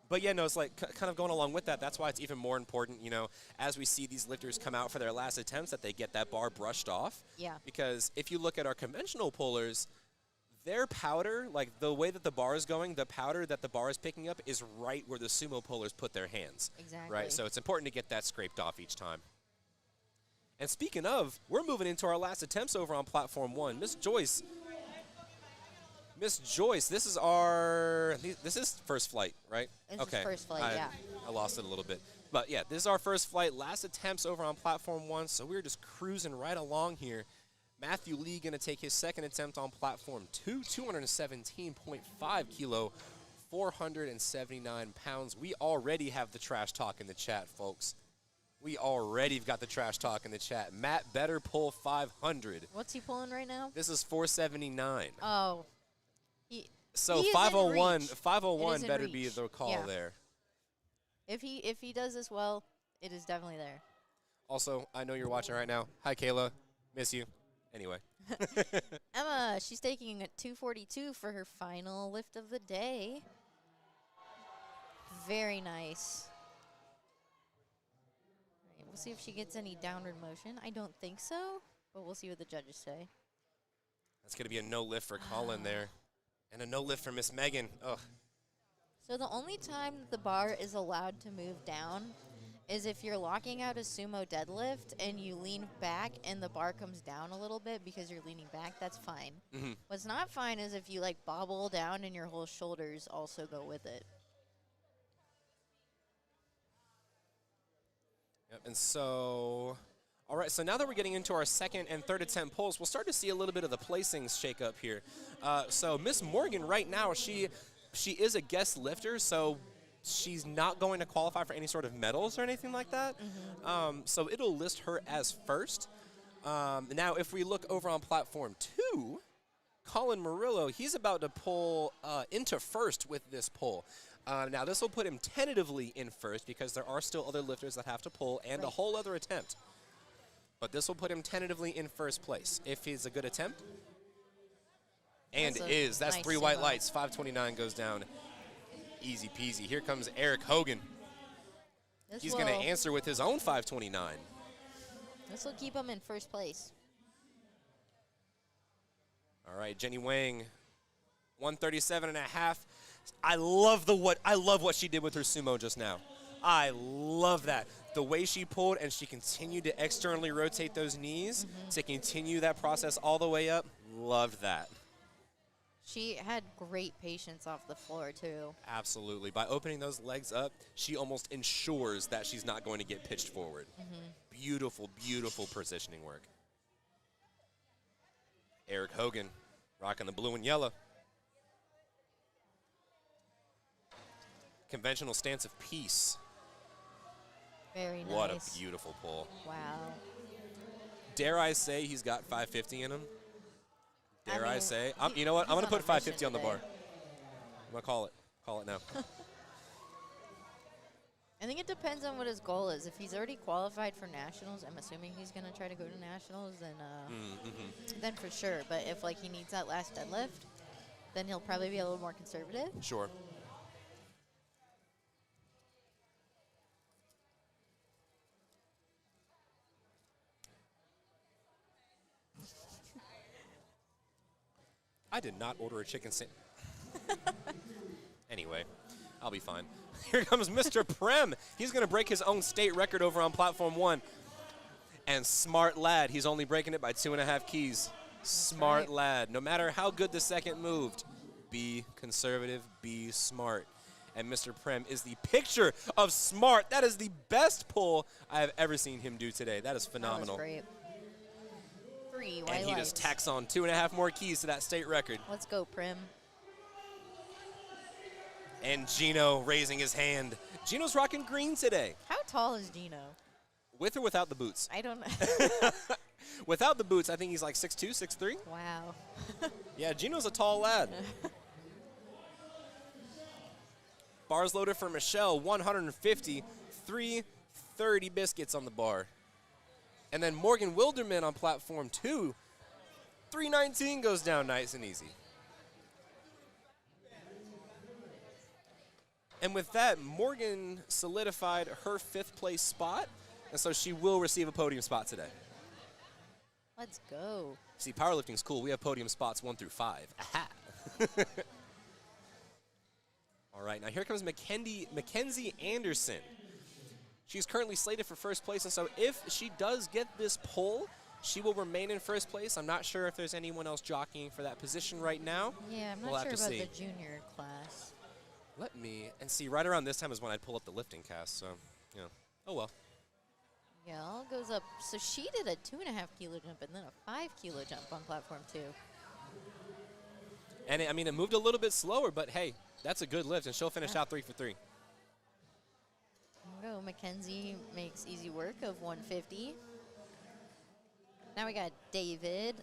But yeah, no, it's like kind of going along with that. That's why it's even more important, as we see these lifters come out for their last attempts, that they get that bar brushed off. Yeah. Because if you look at our conventional pullers, their powder, like the way that the bar is going, the powder that the bar is picking up is right where the sumo pullers put their hands. Exactly. Right, so it's important to get that scraped off each time. And speaking of, we're moving into our last attempts over on Platform 1. Miss Joyce, this is first flight, right? This is first flight, yeah. I lost it a little bit. But yeah, this is our first flight, last attempts over on Platform 1, so we're just cruising right along here. Matthew Lee going to take his second attempt on Platform 2, 217.5 kilo, 479 pounds. We already have the trash talk in the chat, folks. We already have got the trash talk in the chat. Matt better pull 500. What's he pulling right now? This is 479. Oh. So he is in 501, reach. 501 It is in better be reach. the call Yeah. there. If he does this well, it is definitely there. Also, I know you're watching right now. Hi, Kayla. Miss you. Anyway. Emma, she's taking a 242 for her final lift of the day. Very nice. All right, we'll see if she gets any downward motion. I don't think so, but we'll see what the judges say. That's going to be a no lift for Colin there. And a no lift for Miss Megan. Ugh. So the only time the bar is allowed to move down is if you're locking out a sumo deadlift and you lean back and the bar comes down a little bit because you're leaning back. That's fine. Mm-hmm. What's not fine is if you like bobble down and your whole shoulders also go with it. Yep. And so, all right, so now that we're getting into our second and third attempt pulls, we'll start to see a little bit of the placings shake up here. So Miss Morgan right now, she is a guest lifter, so she's not going to qualify for any sort of medals or anything like that. Mm-hmm. So it'll list her as first. Now, if we look over on Platform 2, Colin Murillo, he's about to pull into first with this pull. Now, this will put him tentatively in first because there are still other lifters that have to pull and a whole other attempt. But this will put him tentatively in first place if he's a good attempt. And That's that's nice 3 white sumo. lights. 529 goes down. Easy peasy. Here comes Eric Hogan. He's going to answer with his own 529. This will keep him in first place. All right, Jenny Wang, 137 and a half. I love what she did with her sumo just now. I love that. The way she pulled and she continued to externally rotate those knees to continue that process all the way up. Loved that. She had great patience off the floor, too. Absolutely. By opening those legs up, she almost ensures that she's not going to get pitched forward. Beautiful, beautiful positioning work. Eric Hogan rocking the blue and yellow. Conventional stance of peace. Very nice. What a beautiful pull. Wow. Dare I say he's got 550 in him? Dare I mean, say? You know what? I'm he's going to on put a mission 550 on the bar. today. I'm going to call it. Call it now. I think it depends on what his goal is. If he's already qualified for nationals, I'm assuming he's going to try to go to nationals, then for sure. But if like he needs that last deadlift, then he'll probably be a little more conservative. Sure. I did not order a chicken sandwich. Anyway, I'll be fine. Here comes Mr. Prem. He's going to break his own state record over on platform 1. And smart lad, he's only breaking it by 2.5 keys. Smart right. lad. No matter how good the second moved, be conservative, be smart. And Mr. Prem is the picture of smart. That is the best pull I have ever seen him do today. That is phenomenal. That was great. 3 white And he lights. just tacks on 2.5 more keys to that state record. Let's go, Prim. And Gino raising his hand. Gino's rocking green today. How tall is Gino? With or without the boots? I don't know. Without the boots, I think he's like 6'2", 6'3". Wow. Yeah, Gino's a tall lad. Bars loaded for Michelle, 150, 330 biscuits on the bar. And then Morgan Wilderman on platform 2, 319 goes down nice and easy. And with that, Morgan solidified her 5th place spot, and so she will receive a podium spot today. Let's go. See, powerlifting's cool. We have podium spots 1 through 5. Aha! All right, now here comes Mackenzie Anderson. She's currently slated for 1st place, and so if she does get this poll, she will remain in 1st place. I'm not sure if there's anyone else jockeying for that position right now. Yeah, I'm We'll not have sure to about see. the junior class. Let me, and see, right around this time is when I'd pull up the lifting cast, so, you know. Oh, well. Yeah, all goes up. So she did a 2.5 kilo jump and then a 5 kilo jump on platform 2. And, it moved a little bit slower, but, hey, that's a good lift, and she'll finish out 3 for 3. There we go. Mackenzie makes easy work of 150. Now we got David,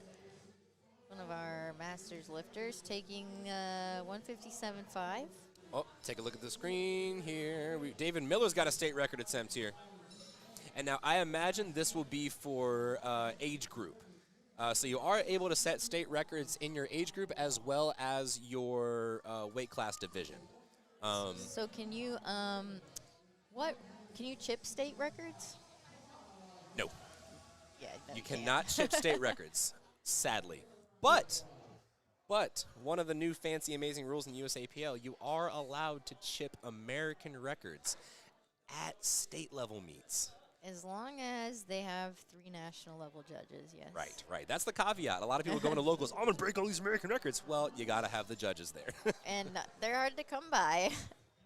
one of our masters lifters, taking 157.5. Oh, take a look at the screen here. David Miller's got a state record attempt here. And now I imagine this will be for age group. So you are able to set state records in your age group as well as your weight class division. So can you, can you chip state records? No, Yeah, no, you can't. cannot chip state records, sadly. But one of the new fancy amazing rules in USAPL, you are allowed to chip American records at state level meets. As long as they have 3 national level judges, yes. Right. That's the caveat. A lot of people go into locals, I'm going to break all these American records. Well, you got to have the judges there. And they're hard to come by,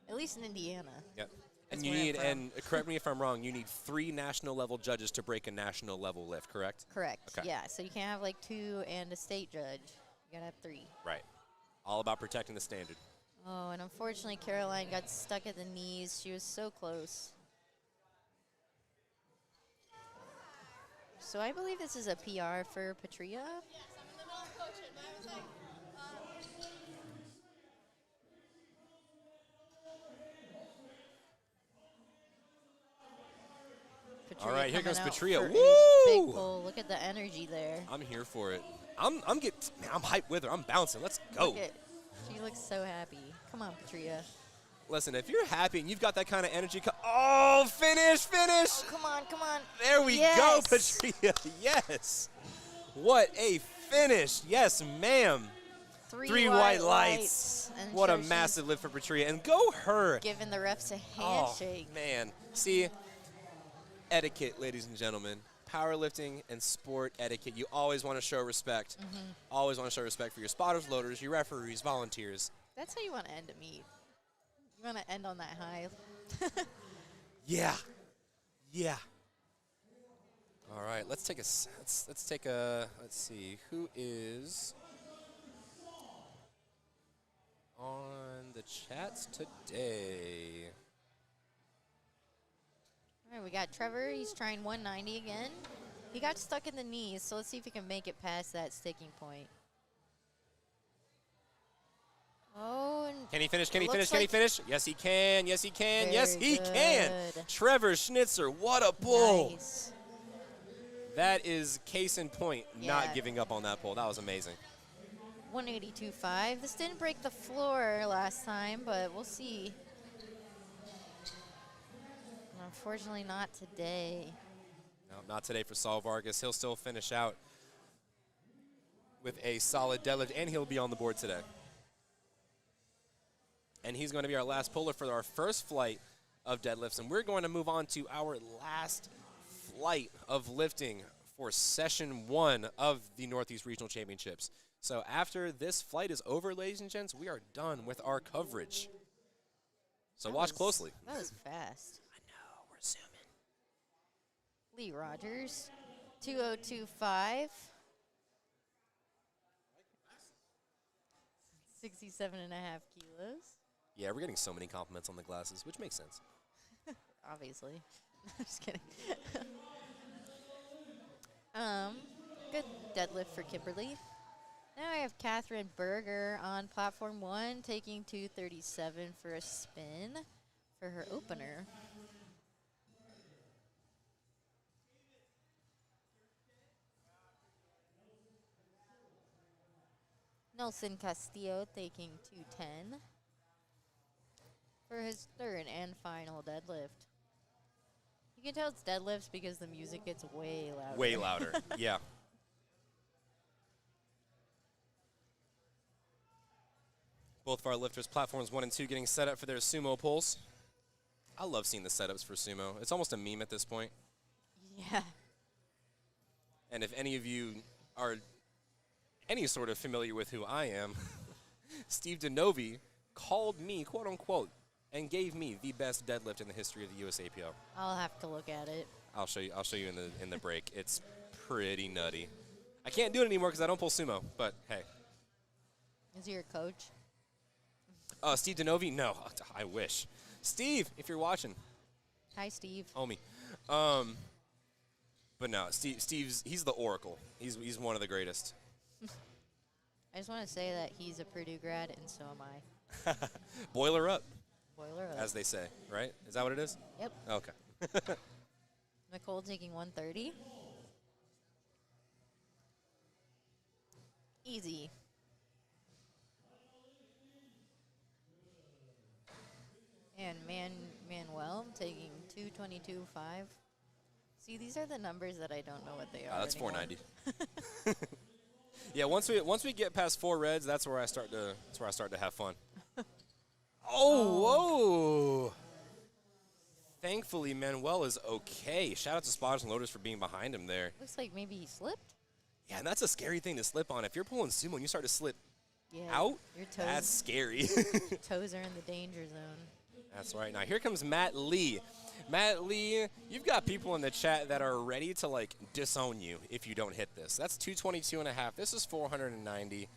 at least in Indiana. Yep. That's And you where I'm need, from. and correct me if I'm wrong, you need 3 national level judges to break a national level lift, correct? Correct. Okay. Yeah, so you can't have like 2 and a state judge. You gotta have 3. Right. All about protecting the standard. Oh, and unfortunately Caroline got stuck at the knees. She was so close. So I believe this is a PR for Patria. All right, here coming comes out Patria. for a Woo! Big pull. Look at the energy there. I'm here for it. I'm hyped with her. I'm bouncing. Let's go. Look at, she looks so happy. Come on, Patria. Listen, if you're happy and you've got that kind of energy, oh, finish. Oh, come on. There we Yes. go, Patria. Yes. What a finish. Yes, ma'am. 3 white lights. And What a so she's massive lift for Patria. And go her. giving the refs a Oh, handshake. man. See, etiquette, ladies and gentlemen. Powerlifting and sport etiquette. You always want to show respect. Always want to show respect for your spotters, loaders, your referees, volunteers. That's how you want to end a meet. You want to end on that high. Yeah. All right, let's see who is on the chats today. All right, we got Trevor. He's trying 190 again. He got stuck in the knees, so let's see if he can make it past that sticking point. Oh, and Can he finish? Can he Looks finish? Can he like- finish? Yes, he can. Yes, he can. Yes, Very he can. good. Trevor Schnitzer, what a pull. nice. That is case in point, Yeah. not giving up on that pull. That was amazing. 182.5. This didn't break the floor last time, but we'll see. Unfortunately, not today. No, not today for Saul Vargas. He'll still finish out with a solid deadlift, and he'll be on the board today. And he's going to be our last puller for our first flight of deadlifts. And we're going to move on to our last flight of lifting for session 1 of the Northeast Regional Championships. So after this flight is over, ladies and gents, we are done with our coverage. So watch closely. That was fast. I know, we're zooming. Lee Rogers, 2025. 67.5 kilos, Yeah, we're getting so many compliments on the glasses, which makes sense. obviously. Just kidding. Good deadlift for Kimberly. Now I have Catherine Berger on platform 1, taking 237 for a spin for her opener. Nelson Castillo taking 210 for his third and final deadlift. You can tell it's deadlifts because the music gets way louder. Way louder, yeah. Both of our lifters, platforms 1 and 2, getting set up for their sumo pulls. I love seeing the setups for sumo. It's almost a meme at this point. Yeah. And if any of you are any sort of familiar with who I am, Steve DeNovi called me, quote unquote, and gave me the best deadlift in the history of the USAPL. I'll have to look at it. I'll show you in the break. It's pretty nutty. I can't do it anymore because I don't pull sumo, but hey. Is he your coach? Steve DeNovi? No, I wish. Steve, if you're watching, Hi, Steve. homie. But no, he's the oracle. He's one of the greatest. I just want to say that he's a Purdue grad, and so am I. Boiler up, Boiler up. as they say, right? Is that what it is? Yep. Okay. Nicole taking 130. Easy. And Manuel taking 222.5. See, these are the numbers that I don't know what they are. That's anymore. 490. Yeah, once we get past 4 reds, that's where I start to have fun. Whoa! Thankfully, Manuel is okay. Shout out to Spotters and Loaders for being behind him there. Looks like maybe he slipped. Yeah, and that's a scary thing to slip on. If you're pulling sumo and you start to slip Yeah. out, Your that's scary. toes are in the danger zone. That's right. Now here comes Matt Lee. Matt Lee, you've got people in the chat that are ready to like disown you if you don't hit this. That's 222.5. This is 490.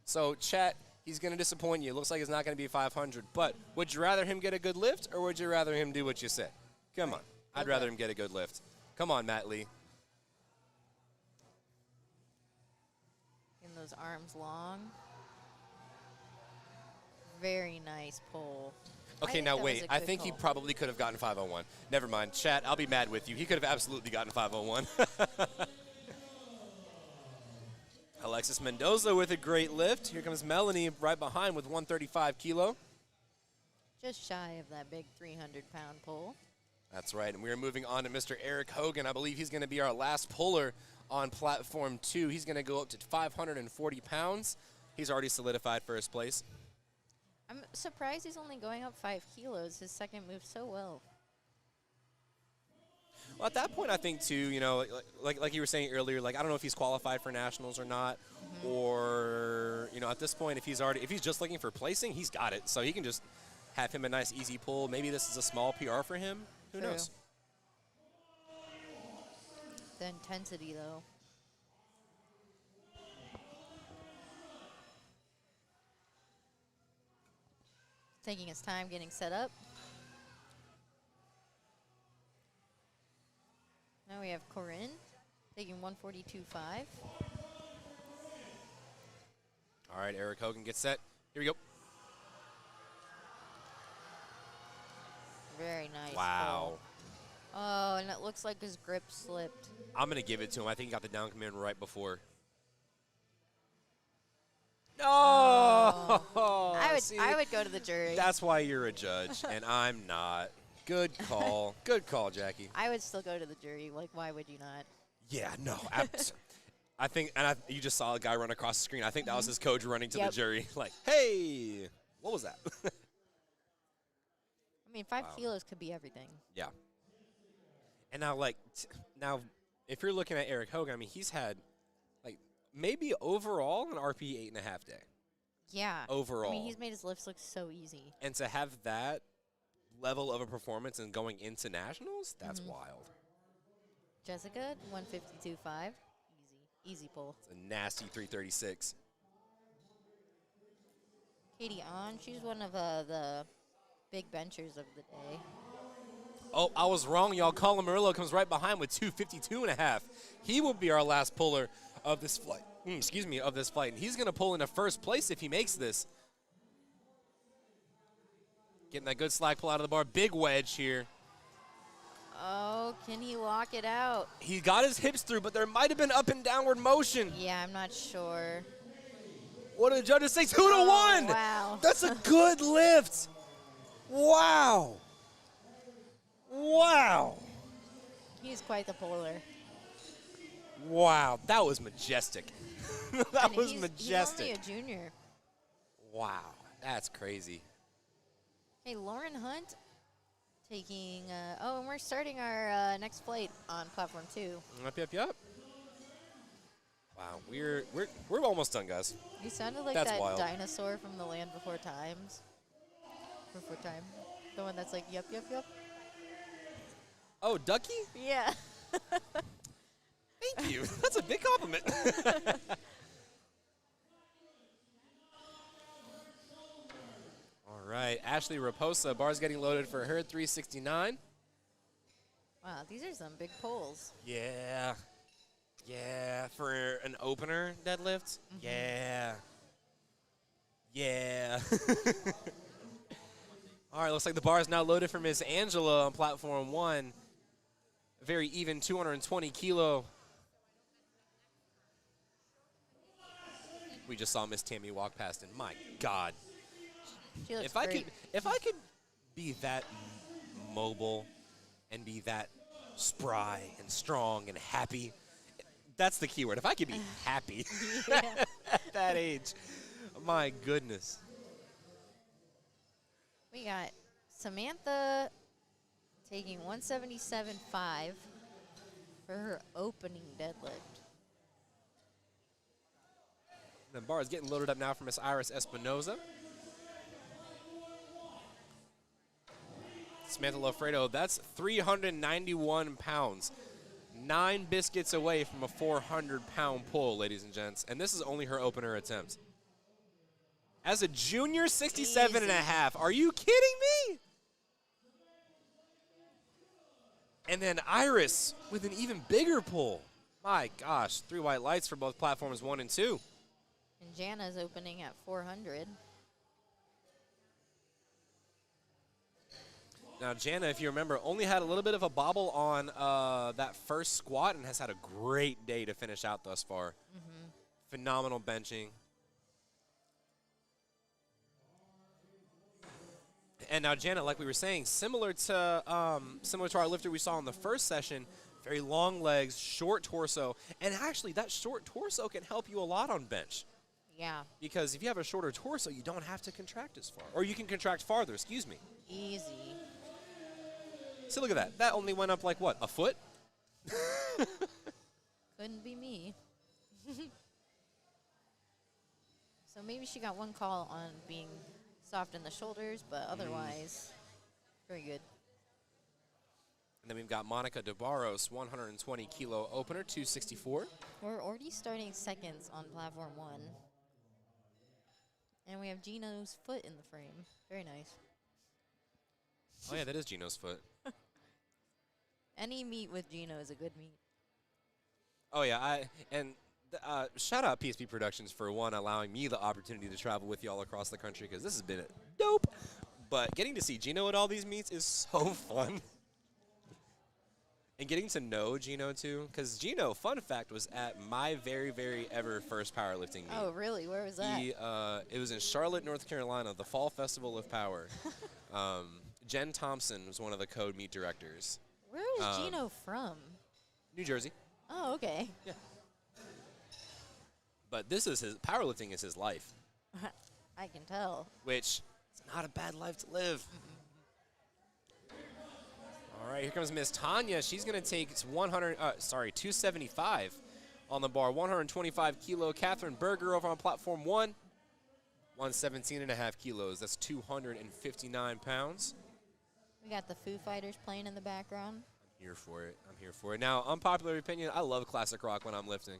So chat, he's going to disappoint you. Looks like it's not going to be 500. But would you rather him get a good lift or would you rather him do what you said? Come on. I'd rather him get a good lift. Come on, Matt Lee. Getting those arms long. Very nice pull. Okay, think now that was wait. a I good think he call. probably could have gotten 501. Never mind. Chat, I'll be mad with you. He could have absolutely gotten 501. Alexis Mendoza with a great lift. Here comes Melanie right behind with 135 kilo. Just shy of that big 300-pound pull. That's right. And we are moving on to Mr. Eric Hogan. I believe he's going to be our last puller on platform 2. He's going to go up to 540 pounds. He's already solidified first place. I'm surprised he's only going up 5 kilos. His second moved so well. Well, at that point, I think, too, you know, like you were saying earlier, like, I don't know if he's qualified for nationals or not, or, you know, at this point, if he's just looking for placing, he's got it. So he can just have him a nice, easy pull. Maybe this is a small PR for him. Who True. knows? The intensity, though. Taking his time getting set up. Now we have Corinne taking 142.5. All right, Eric Hogan gets set. Here we go. Very nice. Wow. Pull. Oh, and it looks like his grip slipped. I'm going to give it to him. I think he got the down command right before. No! Oh, I would go to the jury. That's why you're a judge, and I'm not. Good call. Good call, Jackie. I would still go to the jury. Like, why would you not? Yeah, no. I think, you just saw a guy run across the screen. I think that was his coach running to the jury. Like, hey, what was that? I mean, 5 kilos could be everything. Yeah. And now, if you're looking at Eric Hogan, I mean, he's had, maybe overall an RP 8.5 day. Yeah. Overall. I mean, he's made his lifts look so easy. And to have that level of a performance and going into nationals, that's wild. Jessica, 152.5. Easy pull. It's a nasty 336. Katie On, she's one of the big benchers of the day. Oh, I was wrong, y'all. Colin Murillo comes right behind with 252.5. He will be our last puller of this flight. Of this flight. And he's going to pull into first place if he makes this. Getting that good slack pull out of the bar. Big wedge here. Oh, can he lock it out? He got his hips through, but there might have been up and downward motion. Yeah, I'm not sure. What do the judges say? 2 to 1. Wow. That's a good lift. Wow. Wow. He's quite the puller. Wow. That was majestic. That was He's majestic. only a junior. Wow. That's crazy. Hey, Lauren Hunt taking, and we're starting our next flight on platform 2. Yep. Wow, we're almost done, guys. You sounded like That's that wild. dinosaur from The Land Before Times. Before Time. The one that's like, yep. Oh, Ducky? Yeah. Thank you. That's a big compliment. All right, Ashley Raposa, bar's getting loaded for her 369. Wow, these are some big pulls. Yeah, for an opener deadlift. Yeah. All right, looks like the bar is now loaded for Miss Angela on platform 1. A very even 220 kilo. We just saw Miss Tammy walk past, and my God. She looks If I great. could be that mobile and be that spry and strong and happy, that's the key word. If I could be happy at that age, my goodness. We got Samantha taking 177.5 for her opening deadlift. The bar is getting loaded up now for Miss Iris Espinoza. Samantha Lofredo, that's 391 pounds. 9 biscuits away from a 400-pound pull, ladies and gents. And this is only her opener attempt. As a junior, 67 and a half. Are you kidding me? And then Iris with an even bigger pull. My gosh, 3 white lights for both platforms 1 and 2. And Jana's opening at 400. Now, Jana, if you remember, only had a little bit of a bobble on that first squat and has had a great day to finish out thus far. Phenomenal benching. And now, Jana, like we were saying, similar to our lifter we saw in the first session, very long legs, short torso, and actually that short torso can help you a lot on bench. Yeah. Because if you have a shorter torso, you don't have to contract as far, or you can contract farther. Excuse me. Easy. So look at that. That only went up like what, a foot? Couldn't be me. So maybe she got one call on being soft in the shoulders, but otherwise, very good. And then we've got Monica DeBarros, 120 kilo opener, 264. We're already starting seconds on platform 1. And we have Gino's foot in the frame. Very nice. Oh yeah, that is Gino's foot. Any meet with Gino is a good meet. Oh yeah, shout out PSP Productions for allowing me the opportunity to travel with y'all across the country, because this has been a dope But getting to see Gino at all these meets is so fun. And getting to know Gino, too. Because Gino, fun fact, was at my very, very ever first powerlifting meet. Oh, really? Where was that? It was in Charlotte, North Carolina, the Fall Festival of Power. Jen Thompson was one of the code meet directors. Where is Gino from? New Jersey. Oh, okay. Yeah. But this is powerlifting is his life. I can tell. Which is not a bad life to live. All right, here comes Miss Tanya. She's going to take 275 on the bar. 125 kilo Catherine Berger over on platform 1. 117.5 kilos. That's 259 pounds. We got the Foo Fighters playing in the background. I'm here for it. I'm here for it. Now, unpopular opinion, I love classic rock when I'm lifting.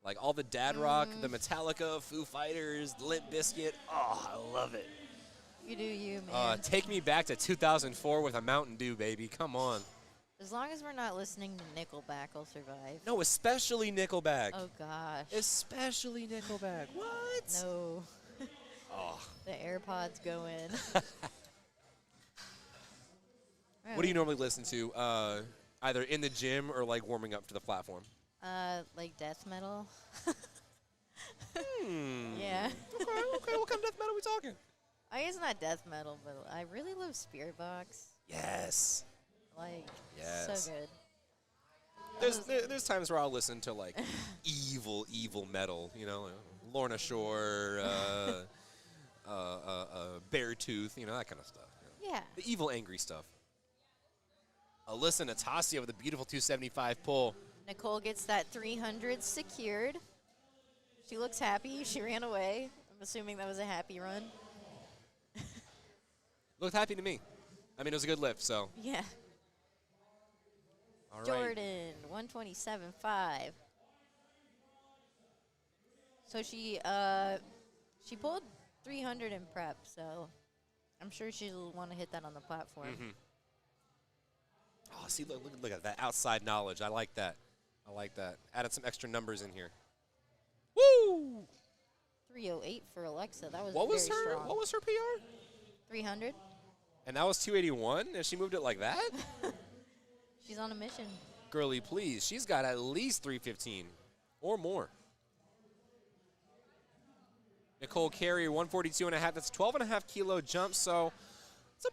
Like all the dad rock, the Metallica, Foo Fighters, Limp Bizkit. Oh, I love it. You do you, man. Take me back to 2004 with a Mountain Dew, baby. Come on. As long as we're not listening to Nickelback, I'll survive. No, especially Nickelback. Oh, gosh. Especially Nickelback. What? No. Oh. The AirPods go in. What do you normally listen to, either in the gym or like warming up to the platform? Like death metal. Okay. Yeah. What kind of death metal are we talking? I guess not death metal, but I really love Spirit Box. Yes. Like, Yes. so good. There's times where I'll listen to like evil metal, you know, Lorna Shore, Beartooth, you know, that kind of stuff. You know. Yeah. The evil, angry stuff. Alyssa Natassia with a beautiful 275 pull. Nicole gets that 300 secured. She looks happy. She ran away. I'm assuming that was a happy run. Looked happy to me. I mean, it was a good lift, so. Yeah. All right. Jordan, 127.5. So she pulled 300 in prep, so I'm sure she'll want to hit that on the platform. Mm-hmm. Oh, see, look at that outside knowledge. I like that. I like that. Added some extra numbers in here. Woo! 308 for Alexa. That was What was very her? strong. What was her PR? 300. And that was 281, and she moved it like that. She's on a mission. Girlie, please. She's got at least 315 or more. Nicole Carey, 142.5. That's 12.5 kilo jump, so it's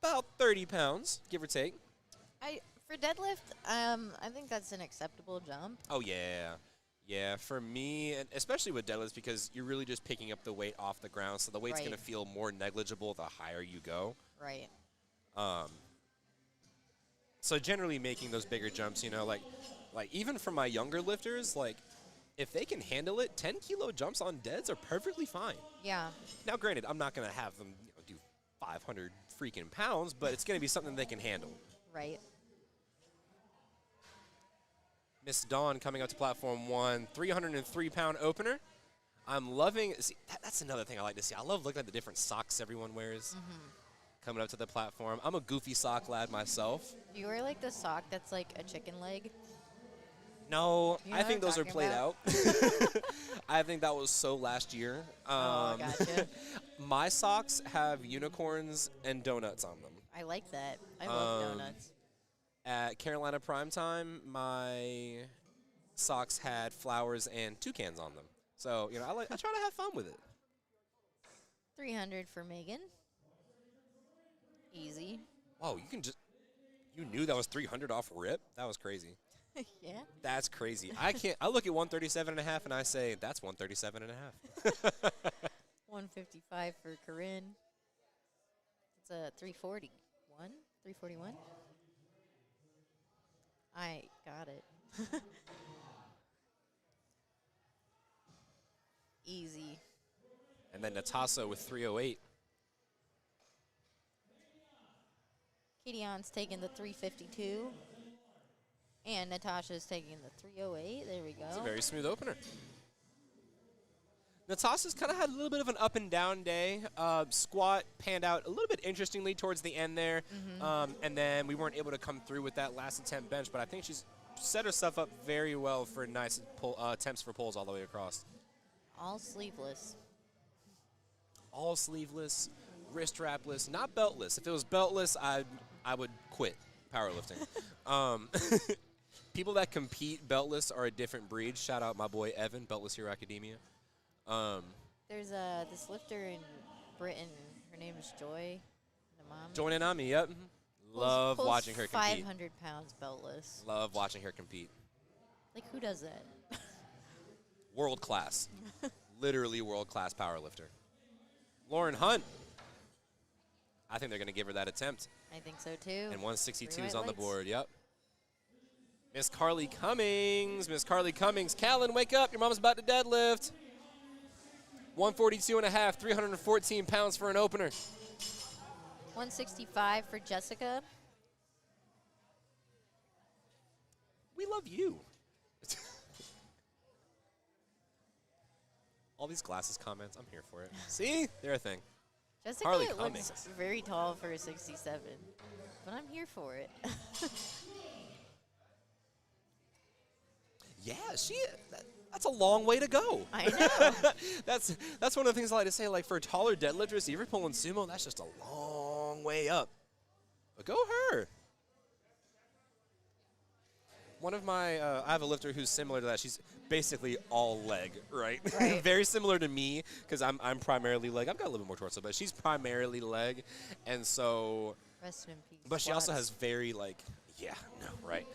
about 30 pounds, give or take. For deadlift, I think that's an acceptable jump. Oh, yeah. Yeah, for me, and especially with deadlifts, because you're really just picking up the weight off the ground, so the weight's Right. going to feel more negligible the higher you go. Right. So generally making those bigger jumps, you know, like even for my younger lifters, like if they can handle it, 10 kilo jumps on deads are perfectly fine. Yeah. Now, granted, I'm not going to have them do 500 freaking pounds, but it's going to be something they can handle. Right. Miss Dawn coming up to platform 1, 303-pound opener. I'm loving, see, that's another thing I like to see. I love looking at the different socks everyone wears coming up to the platform. I'm a goofy sock lad myself. Do you wear like the sock that's like a chicken leg? No, You know I what think I'm those are talking played about? out. I think that was so last year. Oh, gotcha. My socks have unicorns and donuts on them. I like that. I love donuts. At Carolina Primetime, my socks had flowers and toucans on them. So, you know, I try to have fun with it. 300 for Megan. Easy. Whoa, you knew that was 300 off rip? That was crazy. Yeah. That's crazy. I look at 137.5 and I say, that's 137.5. 155 for Corinne. It's a 341. 341. I got it. Easy. And then Natasa with 308. Katie Ann's taking the 352. And Natasha's taking the 308. There we go. It's a very smooth opener. Natasa's kind of had a little bit of an up and down day. Squat panned out a little bit interestingly towards the end there. And then we weren't able to come through with that last attempt bench, but I think she's set herself up very well for nice attempts for pulls all the way across. All sleeveless. All sleeveless, wrist strapless, not beltless. If it was beltless, I would quit powerlifting. People that compete beltless are a different breed. Shout out my boy Evan, Beltless Hero Academia. There's this lifter in Britain. Her name is Joy. Join in on me, yep. Love watching her compete. 500 pounds beltless. Love watching her compete. Like, who does that? World class. Literally world class powerlifter. Lauren Hunt. I think they're going to give her that attempt. I think so too. And 162 is Three on the white board, yep. Miss Carly Cummings. Miss Carly Cummings. Callan, wake up. Your mom's about to deadlift. 142 and a half, 314 pounds for an opener. 165 for Jessica. We love you. All these glasses comments, I'm here for it. See? They're a thing. Jessica Carly looks Cummings. very tall for a 67, but I'm here for it. Yeah, that's a long way to go. I know. That's one of the things I like to say, like for taller deadlifters, if you're pulling sumo, that's just a long way up. But go her. One of my, I have a lifter who's similar to that. She's basically all leg, right? Right. Very similar to me, because I'm primarily leg. I've got a little bit more torso, but she's primarily leg. And so, Rest in peace. but she also squats. has very right.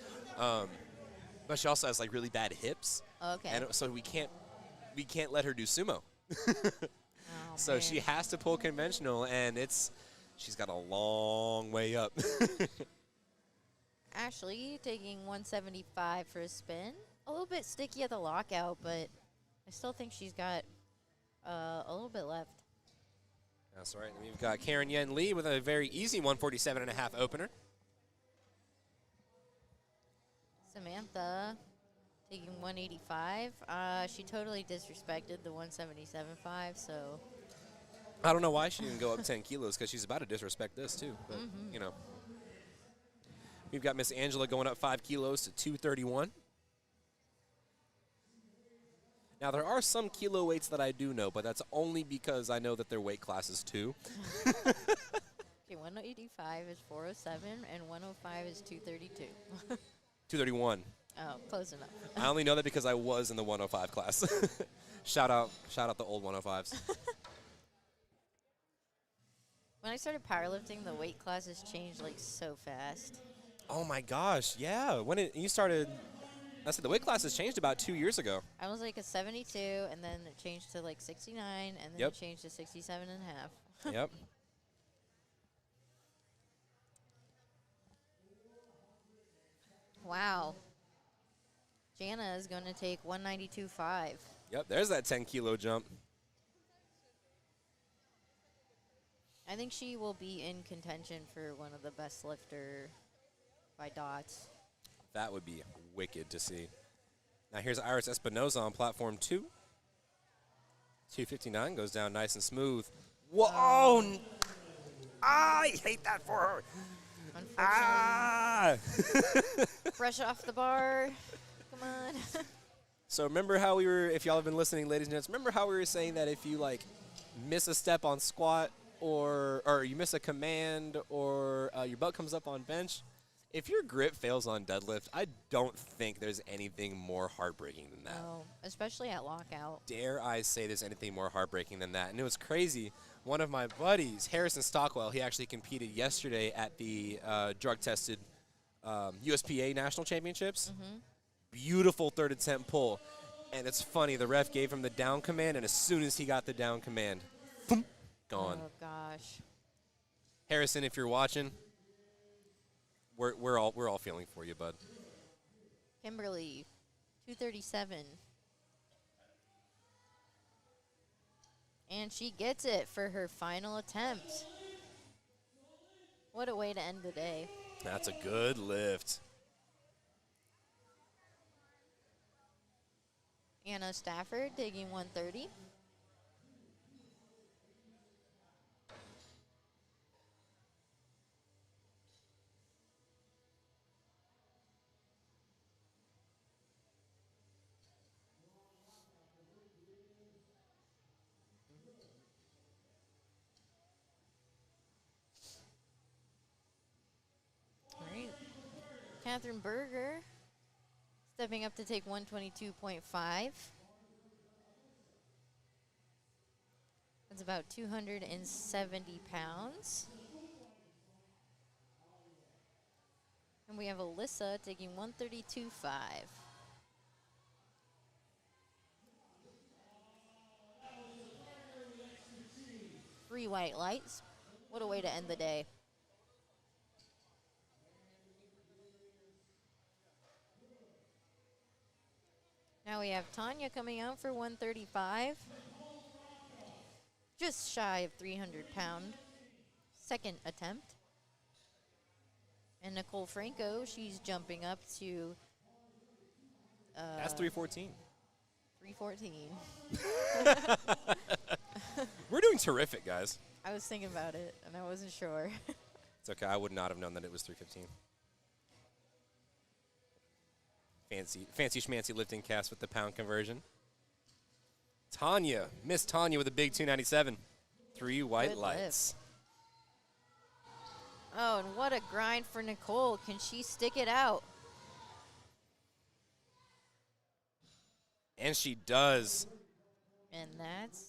But she also has like really bad hips. Okay. And so we can't let her do sumo. Oh, So man. she has to pull conventional, and she's got a long way up. Ashley taking 175 for a spin. A little bit sticky at the lockout, but I still think she's got a little bit left. That's right. And we've got Karen Yen Lee with a very easy 147.5 opener. Samantha taking 185. She totally disrespected the 177.5, so I don't know why she didn't go up 10 kilos, because she's about to disrespect this too. But, you know. We've got Miss Angela going up 5 kilos to 231. Now, there are some kilo weights that I do know, but that's only because I know that they're weight classes too. okay, 185 is 407, and 105 is 232. 231. Oh, close enough. I only know that because I was in the 105 class. Shout out the old 105s. When I started powerlifting, the weight classes changed like so fast. Oh my gosh, yeah. When you started, I said the weight classes changed about 2 years ago. I was like a 72, and then it changed to like 69, and then Yep. it changed to 67 and a half. Yep. Wow. Jana is going to take 192.5. Yep, there's that 10 kilo jump. I think she will be in contention for one of the best lifter by dots. That would be wicked to see. Now here's Iris Espinoza on platform 2. 259 goes down nice and smooth. Whoa! I hate that for her. Unfortunately, brush off the bar. Come on. So remember how we were, if y'all have been listening, ladies and gents, remember how we were saying that if you like miss a step on squat or you miss a command or your butt comes up on bench, if your grip fails on deadlift, I don't think there's anything more heartbreaking than that. No, especially at lockout. Dare I say there's anything more heartbreaking than that? And it was crazy. One of my buddies, Harrison Stockwell, he actually competed yesterday at the drug-tested USPA National Championships. Beautiful third attempt pull. And it's funny, the ref gave him the down command, and as soon as he got the down command, boom, gone. Oh, gosh. Harrison, if you're watching, we're all feeling for you, bud. Kimberly, 237. And she gets it for her final attempt. What a way to end the day. That's a good lift. Anna Stafford taking 130. Catherine Berger stepping up to take 122.5. That's about 270 pounds. And we have Alyssa taking 132.5. 3 white lights. What a way to end the day. Now we have Tanya coming out for 135. Just shy of 300-pound. Second attempt. And Nicole Franco, she's jumping up to That's 314. 314. We're doing terrific, guys. I was thinking about it, and I wasn't sure. It's okay. I would not have known that it was 315. Fancy schmancy lifting cast with the pound conversion. Tanya, Miss Tanya with a big 297. 3 white Good lights. Oh, and what a grind for Nicole. Can she stick it out? And she does. And that's...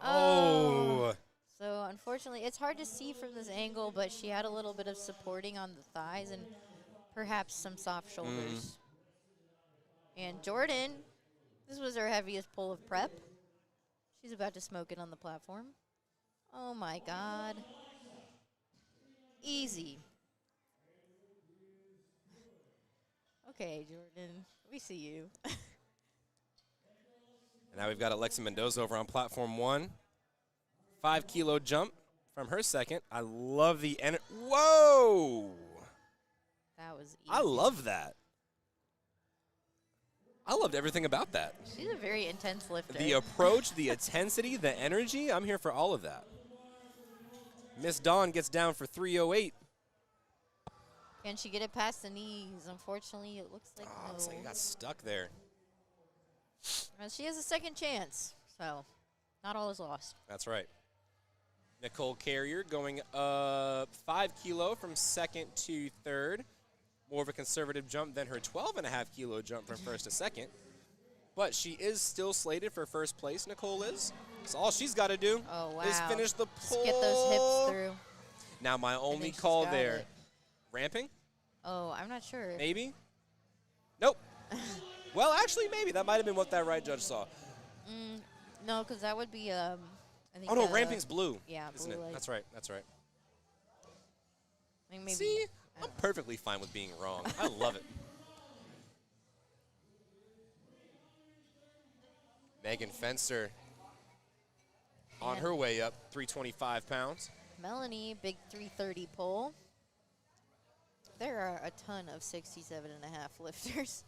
Oh. So, unfortunately, it's hard to see from this angle, but she had a little bit of supporting on the thighs and perhaps some soft shoulders. And Jordan, this was her heaviest pull of prep. She's about to smoke it on the platform. Oh, my God. Easy. Okay, Jordan, we see you. And now we've got Alexa Mendoza over on platform 1. 5-kilo jump from her second. I love the whoa! That was easy. I love that. I loved everything about that. She's a very intense lifter. The approach, the intensity, the energy. I'm here for all of that. Miss Dawn gets down for 308. Can she get it past the knees? Unfortunately, it looks like no. Looks like it got stuck there. Well, she has a second chance, so not all is lost. That's right. Nicole Carrier going up 5 kilo from second to third. More of a conservative jump than her 12.5-kilo jump from first to second. But she is still slated for first place, Nicole is. So all she's got to do is finish the pull. Just get those hips through. Now my only call there, ramping? Oh, I'm not sure. Maybe? Nope. Well, actually, maybe. That might have been what that right judge saw. No, because that would be, I think. Oh, no, ramping's blue. Yeah, isn't blue it? light. That's right. That's right. I think maybe. See? I'm perfectly fine with being wrong. I love it. Megan Fenster on her way up, 325 pounds. Melanie, big 330 pull. There are a ton of 67.5 lifters.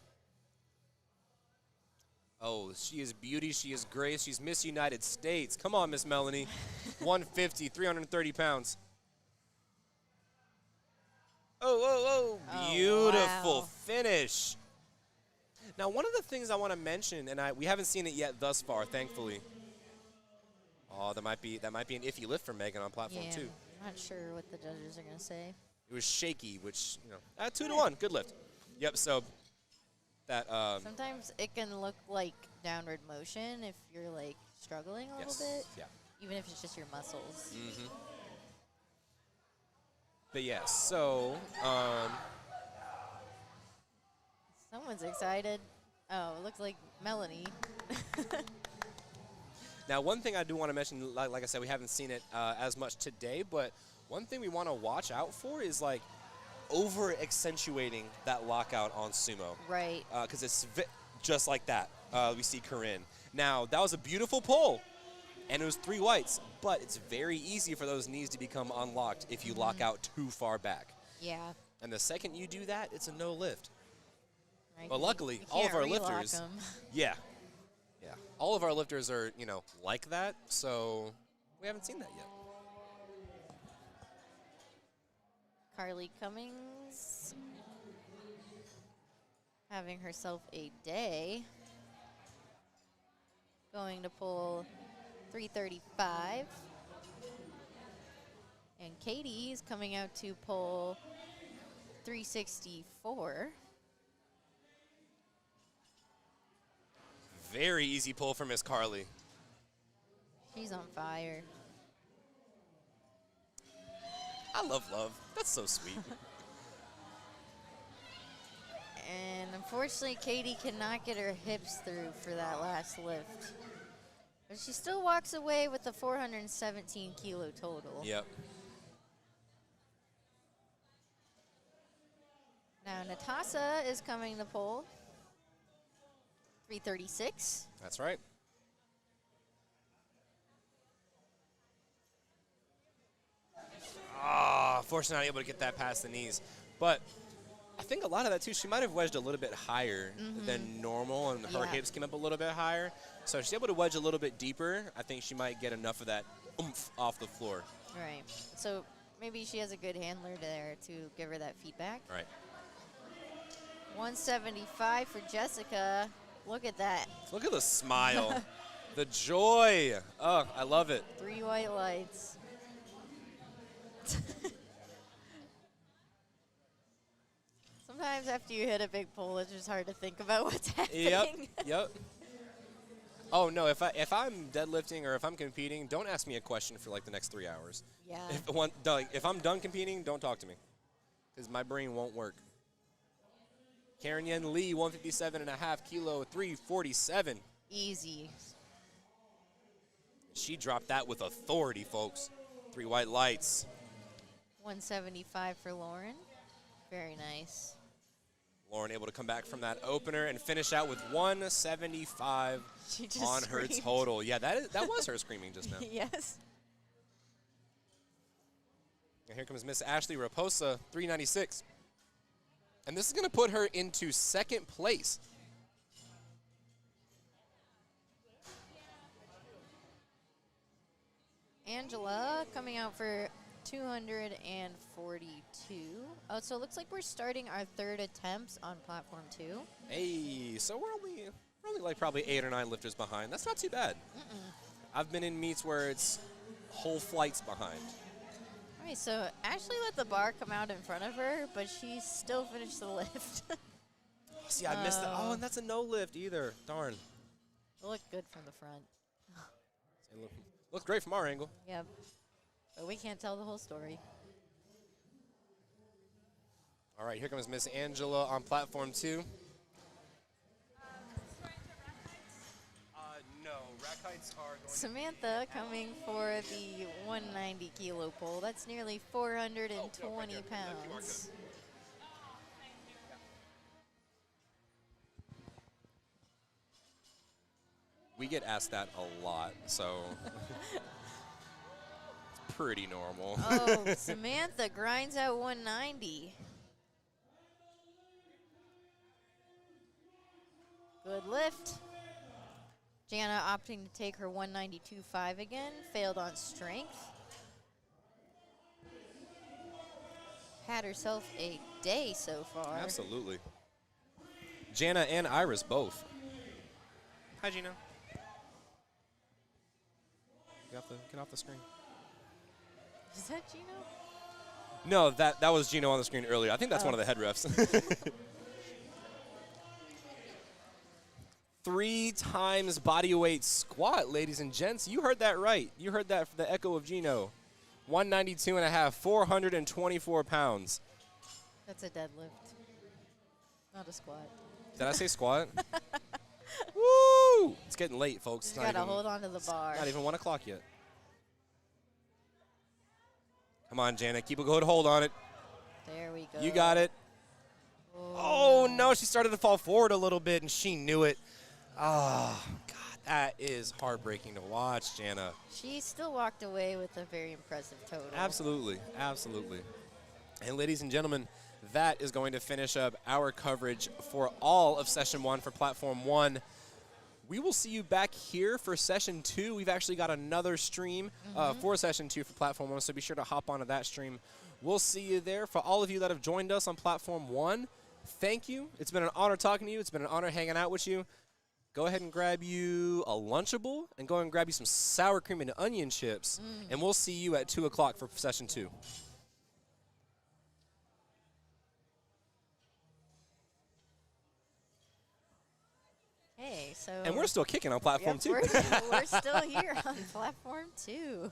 Oh, she is beauty. She is grace. She's Miss United States. Come on, Miss Melanie. 150, 330 pounds. Oh, beautiful finish. Now, one of the things I want to mention, and we haven't seen it yet thus far, thankfully. Oh, that might be an iffy lift for Megan on platform 2. I'm not sure what the judges are going to say. It was shaky, which, 2-1, good lift. Yep, so that. Sometimes it can look like downward motion if you're, like, struggling a little bit. Yeah. Even if it's just your muscles. Mm-hmm. But yeah, so Someone's excited. Oh, it looks like Melanie. now one thing I do want to mention, like I said, we haven't seen it as much today, but one thing we want to watch out for is like over accentuating that lockout on sumo. Right. Because it's just like that. We see Corinne. Now, that was a beautiful pull. And it was 3 whites, but it's very easy for those knees to become unlocked if you lock out too far back. Yeah. And the second you do that, it's a no lift. Right. But luckily, You all of can't our relock lifters, 'em. yeah, all of our lifters are like that. So we haven't seen that yet. Carly Cummings having herself a day. Going to pull 335. And Katie is coming out to pull 364. Very easy pull for Miss Carly. She's on fire. I love love. That's so sweet. And unfortunately, Katie cannot get her hips through for that last lift. But she still walks away with the 417 kilo total. Yep. Now, Natasha is coming to pole. 336. That's right. Fortunately not able to get that past the knees. But I think a lot of that, too, she might have wedged a little bit higher than normal, and her hips came up a little bit higher. So if she's able to wedge a little bit deeper, I think she might get enough of that oomph off the floor. Right. So maybe she has a good handler there to give her that feedback. Right. 175 for Jessica. Look at that. Look at the smile. The joy. Oh, I love it. 3 white lights. Sometimes after you hit a big pole, it's just hard to think about what's happening. Yep. Oh no! If I'm deadlifting or if I'm competing, don't ask me a question for like the next 3 hours. Yeah. If I'm done competing, don't talk to me, because my brain won't work. Karen Yen Lee, 157.5 kilo, 347. Easy. She dropped that with authority, folks. 3 white lights. 175 for Lauren. Very nice. Lauren able to come back from that opener and finish out with 175 She just on her screamed. total. Yeah, that was her screaming just now. Yes. And here comes Miss Ashley Raposa, 396. And this is going to put her into second place. Angela coming out for 242. Oh, so it looks like we're starting our 3rd attempts on platform 2. Hey, so we're only like probably 8 or 9 lifters behind. That's not too bad. I've been in meets where it's whole flights behind. All right, so Ashley let the bar come out in front of her, but she still finished the lift. See, I missed that. Oh, and that's a no lift either. Darn. It looked good from the front. Looks great from our angle. Yep. But we can't tell the whole story. All right, here comes Miss Angela on platform 2. No, rack heights are going Samantha coming for the 190 kilo pole. That's nearly 420 pounds. We get asked that a lot, so it's pretty normal. Oh, Samantha grinds out 190. Good lift. Jana opting to take her 192.5 again. Failed on strength. Had herself a day so far. Absolutely. Jana and Iris both. Hi, Gina. Get off the screen. Is that Gino? No, that was Gino on the screen earlier. I think that's one of the head refs. 3 times body weight squat, ladies and gents. You heard that right. You heard that for the echo of Gino. 192.5, 424 pounds. That's a deadlift, not a squat. Did I say squat? Woo! It's getting late, folks. You gotta hold on to the bar. Not even 1 o'clock yet. Come on, Janet. Keep a good hold on it. There we go. You got it. Oh, no. She started to fall forward a little bit, and she knew it. Oh, God. That is heartbreaking to watch, Jana. She still walked away with a very impressive total. Absolutely. Absolutely. And ladies and gentlemen, that is going to finish up our coverage for all of Session 1 for Platform 1. We will see you back here for Session 2. We've actually got another stream for Session 2 for Platform 1, so be sure to hop onto that stream. We'll see you there. For all of you that have joined us on Platform 1, thank you. It's been an honor talking to you. It's been an honor hanging out with you. Go ahead and grab you a Lunchable and go and grab you some sour cream and onion chips, and we'll see you at 2 o'clock for Session 2. Hey, so. And we're still kicking on platform Yep, 2. we're still here on platform 2.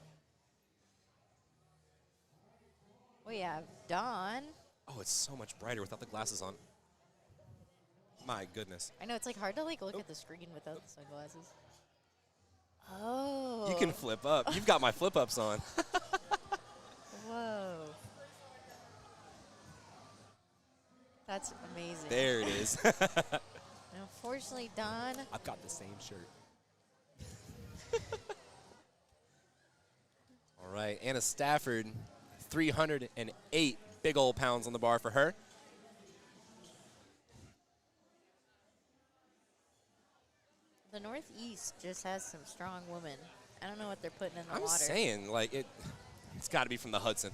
We have Dawn. Oh, it's so much brighter without the glasses on. My goodness. I know it's like hard to like look at the screen without the sunglasses. Oh. You can flip up. You've got my flip ups on. Whoa. That's amazing. There it is. Unfortunately, Dawn. I've got the same shirt. All right, Anna Stafford, 308 big old pounds on the bar for her. The Northeast just has some strong women. I don't know what they're putting in the water. I'm saying, like, it's got to be from the Hudson.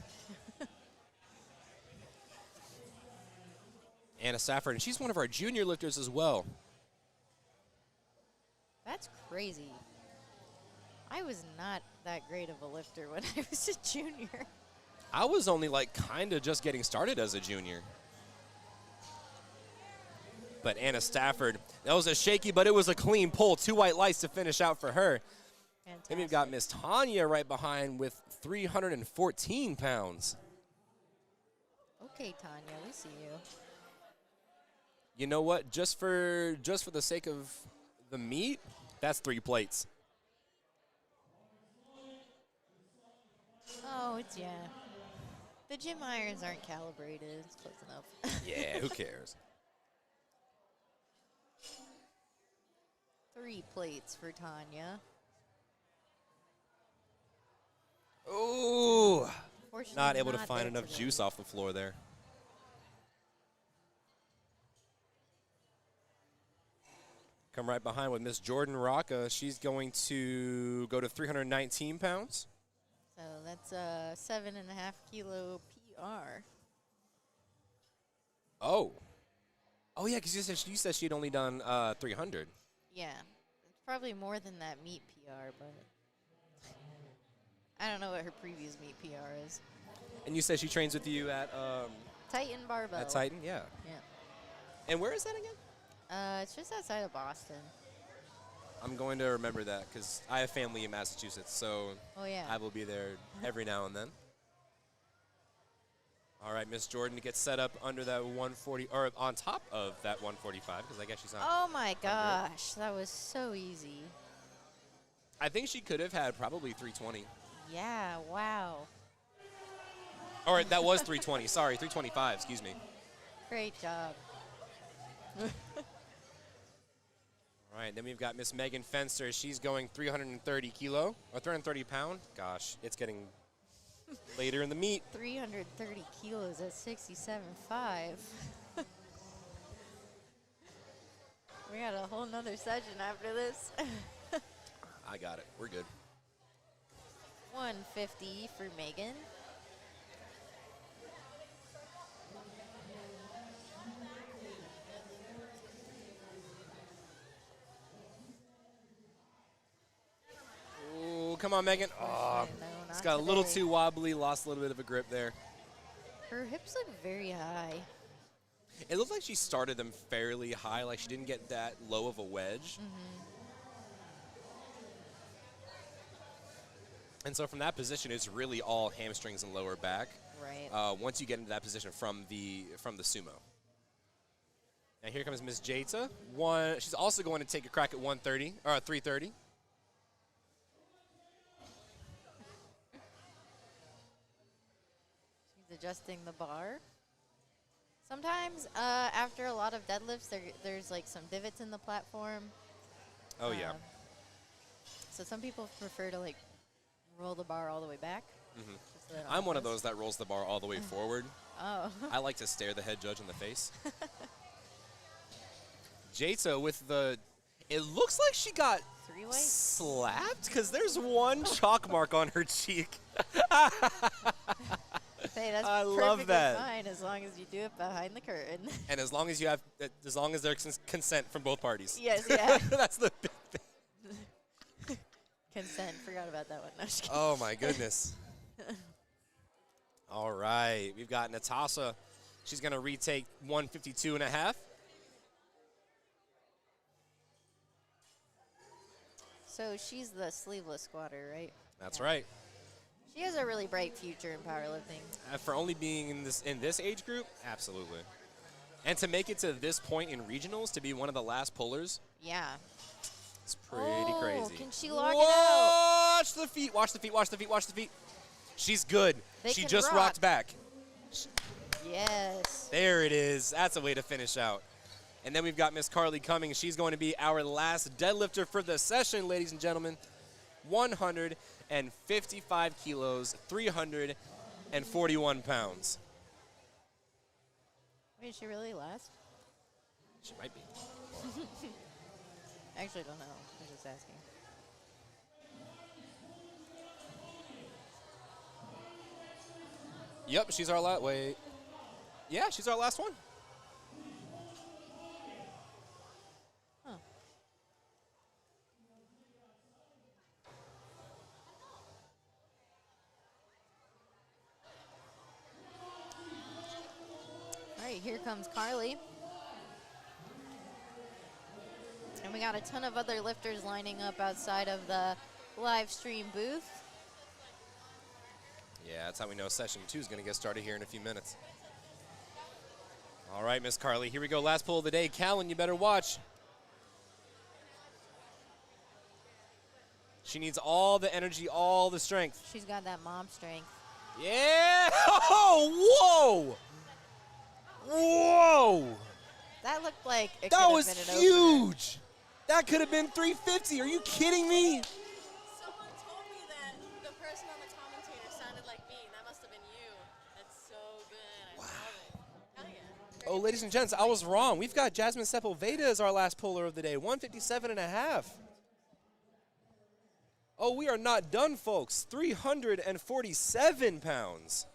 Anna Stafford, and she's one of our junior lifters as well. That's crazy. I was not that great of a lifter when I was a junior. I was only, like, kind of just getting started as a junior. But Anna Stafford, that was a shaky, but it was a clean pull. 2 white lights to finish out for her. Fantastic. Then we've got Miss Tanya right behind with 314 pounds. Okay, Tanya, we see you. You know what? Just for the sake of the meat, that's 3 plates. Oh, yeah. The gym irons aren't calibrated. It's close enough. Yeah, who cares? 3 plates for Tanya. Ooh, Fortunately, not able to not find there enough today. juice off the floor there. Come right behind with Miss Jordan Rocca. She's going to go to 319 pounds. So that's a 7.5 kilo PR. Oh. Oh, yeah, because you said she'd only done 300. Yeah, it's probably more than that meat PR, but I don't know what her previous meat PR is. And you said she trains with you at Titan Barbell. Titan? Yeah. Yeah. And where is that again? It's just outside of Boston. I'm going to remember that because I have family in Massachusetts, so Oh, yeah. I will be there every now and then. All right, Miss Jordan gets set up under that 140, or on top of that 145, because I guess she's on. Oh, my gosh. That was so easy. I think she could have had probably 320. Yeah, wow. Or that was 320. Sorry, 325. Excuse me. Great job. All right, then we've got Miss Megan Fenster. She's going 330 kilo, or 330 pound. Gosh, it's getting later in the meet. 330 kilos at 67.5. We got a whole nother session after this. I got it. We're good. 150 for Megan. Ooh, come on, Megan. Oh, No, it's not got a little today. too wobbly, lost a little bit of a grip there. Her hips look very high. It looked like she started them fairly high, like she didn't get that low of a wedge. And so from that position, it's really all hamstrings and lower back. Right. Once you get into that position from the sumo. And here comes Miss Jata. She's also going to take a crack at 130 or 330. She's adjusting the bar. Sometimes after a lot of deadlifts, there's like some divots in the platform. Oh, yeah. So some people prefer to like roll the bar all the way back. Mhm. just so they don't I'm one of miss. those that rolls the bar all the way forward. Oh. I like to stare the head judge in the face. Jata with it looks like she got 3 whites? slapped because there's one chalk mark on her cheek. Hey, that's I perfectly love that. fine as long as you do it behind the curtain. And as long as there's consent from both parties. Yes, yeah. That's the big thing. Consent. Forgot about that one. No, just kidding. Oh, my goodness. All right. We've got Natasha. She's going to retake 152.5. So she's the sleeveless squatter, right? That's Yeah. right. She has a really bright future in powerlifting. For only being in this age group, absolutely. And to make it to this point in regionals, to be one of the last pullers, Yeah. it's pretty crazy. Can she lock it out? Watch the feet, watch the feet, watch the feet, watch the feet. She's good. They She can just rock. rocked back. Yes. There it is. That's a way to finish out. And then we've got Miss Carly Cummings. She's going to be our last deadlifter for the session, ladies and gentlemen. 155 kilos, 341 pounds. Wait, is she really last? She might be. I actually don't know. I'm just asking. Yep, she's our last. Wait. Yeah, she's our last one. Huh. All right, here comes Carly. And we got a ton of other lifters lining up outside of the live stream booth. Yeah, that's how we know session 2 is going to get started here in a few minutes. All right, Miss Carly, here we go. Last pull of the day. Callan, you better watch. She needs all the energy, all the strength. She's got that mom strength. Yeah! Oh, whoa! Whoa! That looked like it That could have was been an opener. huge! That could have been 350. Are you kidding me? Someone told me that the person on the commentator sounded like me, and that must have been you. That's so good. I love it. Hell yeah. Oh, ladies and gents, I was wrong. We've got Jasmine Sepulveda as our last puller of the day, 157.5. Oh, we are not done, folks. 347 pounds.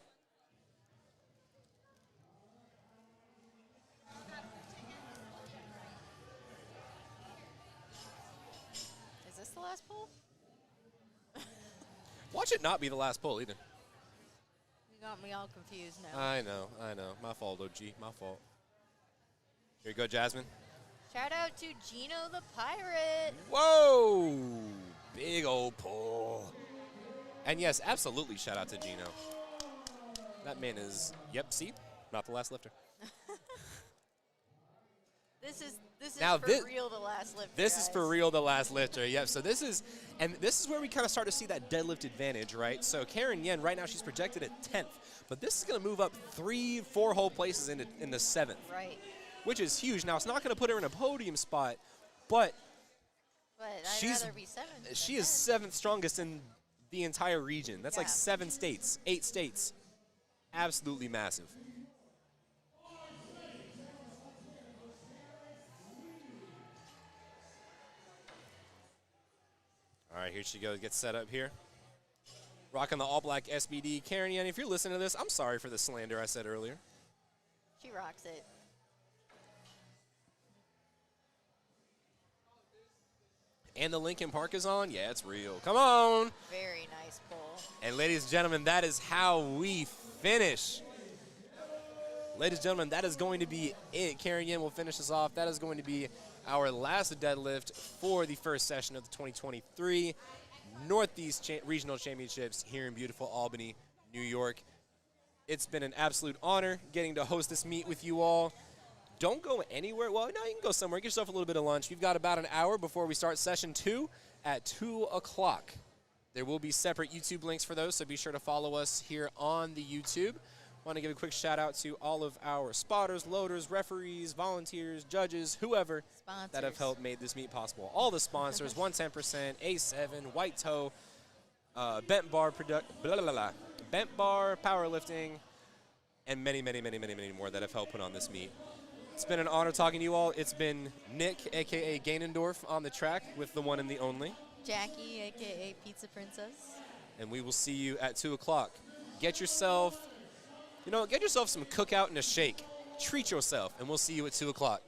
Is this the last pull? Watch it not be the last pull either. You got me all confused now. I know. My fault, OG. My fault. Here you go, Jasmine. Shout out to Gino the Pirate. Whoa! Big old pull. And yes, absolutely shout out to Gino. That man is, yep, see? Not the last lifter. This is Now for this- real the last lifter. This is guys. for real the last lifter. Yep. So this is where we kind of start to see that deadlift advantage, right? So Karen Yen right now she's projected at 10th, but this is going to move up 3-4 whole places in the 7th, Right. which is huge. Now it's not going to put her in a podium spot, but But I'd She's- rather be 7th. than she is 10th. 7th strongest in the entire region. That's like Yeah. 7 states, 8 states. Absolutely massive. All right, here she goes. Gets set up here. Rocking the all-black SBD. Karen Yen, if you're listening to this, I'm sorry for the slander I said earlier. She rocks it. And the Lincoln Park is on? Yeah, it's real. Come on. Very nice pull. And ladies and gentlemen, that is how we finish. Ladies and gentlemen, that is going to be it. Karen Yen will finish us off. That is going to be our last deadlift for the first session of the 2023 Northeast Regional Championships here in beautiful Albany, New York. It's been an absolute honor getting to host this meet with you all. Don't go anywhere. Well, no, you can go somewhere. Get yourself a little bit of lunch. We've got about an hour before we start session 2 at 2 o'clock. There will be separate YouTube links for those, so be sure to follow us here on the YouTube. Want to give a quick shout out to all of our spotters, loaders, referees, volunteers, judges, whoever Sponsors. that have helped made this meet possible. All the sponsors, 110%, A7, White Toe, Bent Bar, Bent Bar, Powerlifting, and many, many, many, many, many more that have helped put on this meet. It's been an honor talking to you all. It's been Nick, a.k.a. Gainendorf, on the track with the one and the only. Jackie, a.k.a. Pizza Princess. And we will see you at 2 o'clock. Get yourself some cookout and a shake. Treat yourself, and we'll see you at 2 o'clock.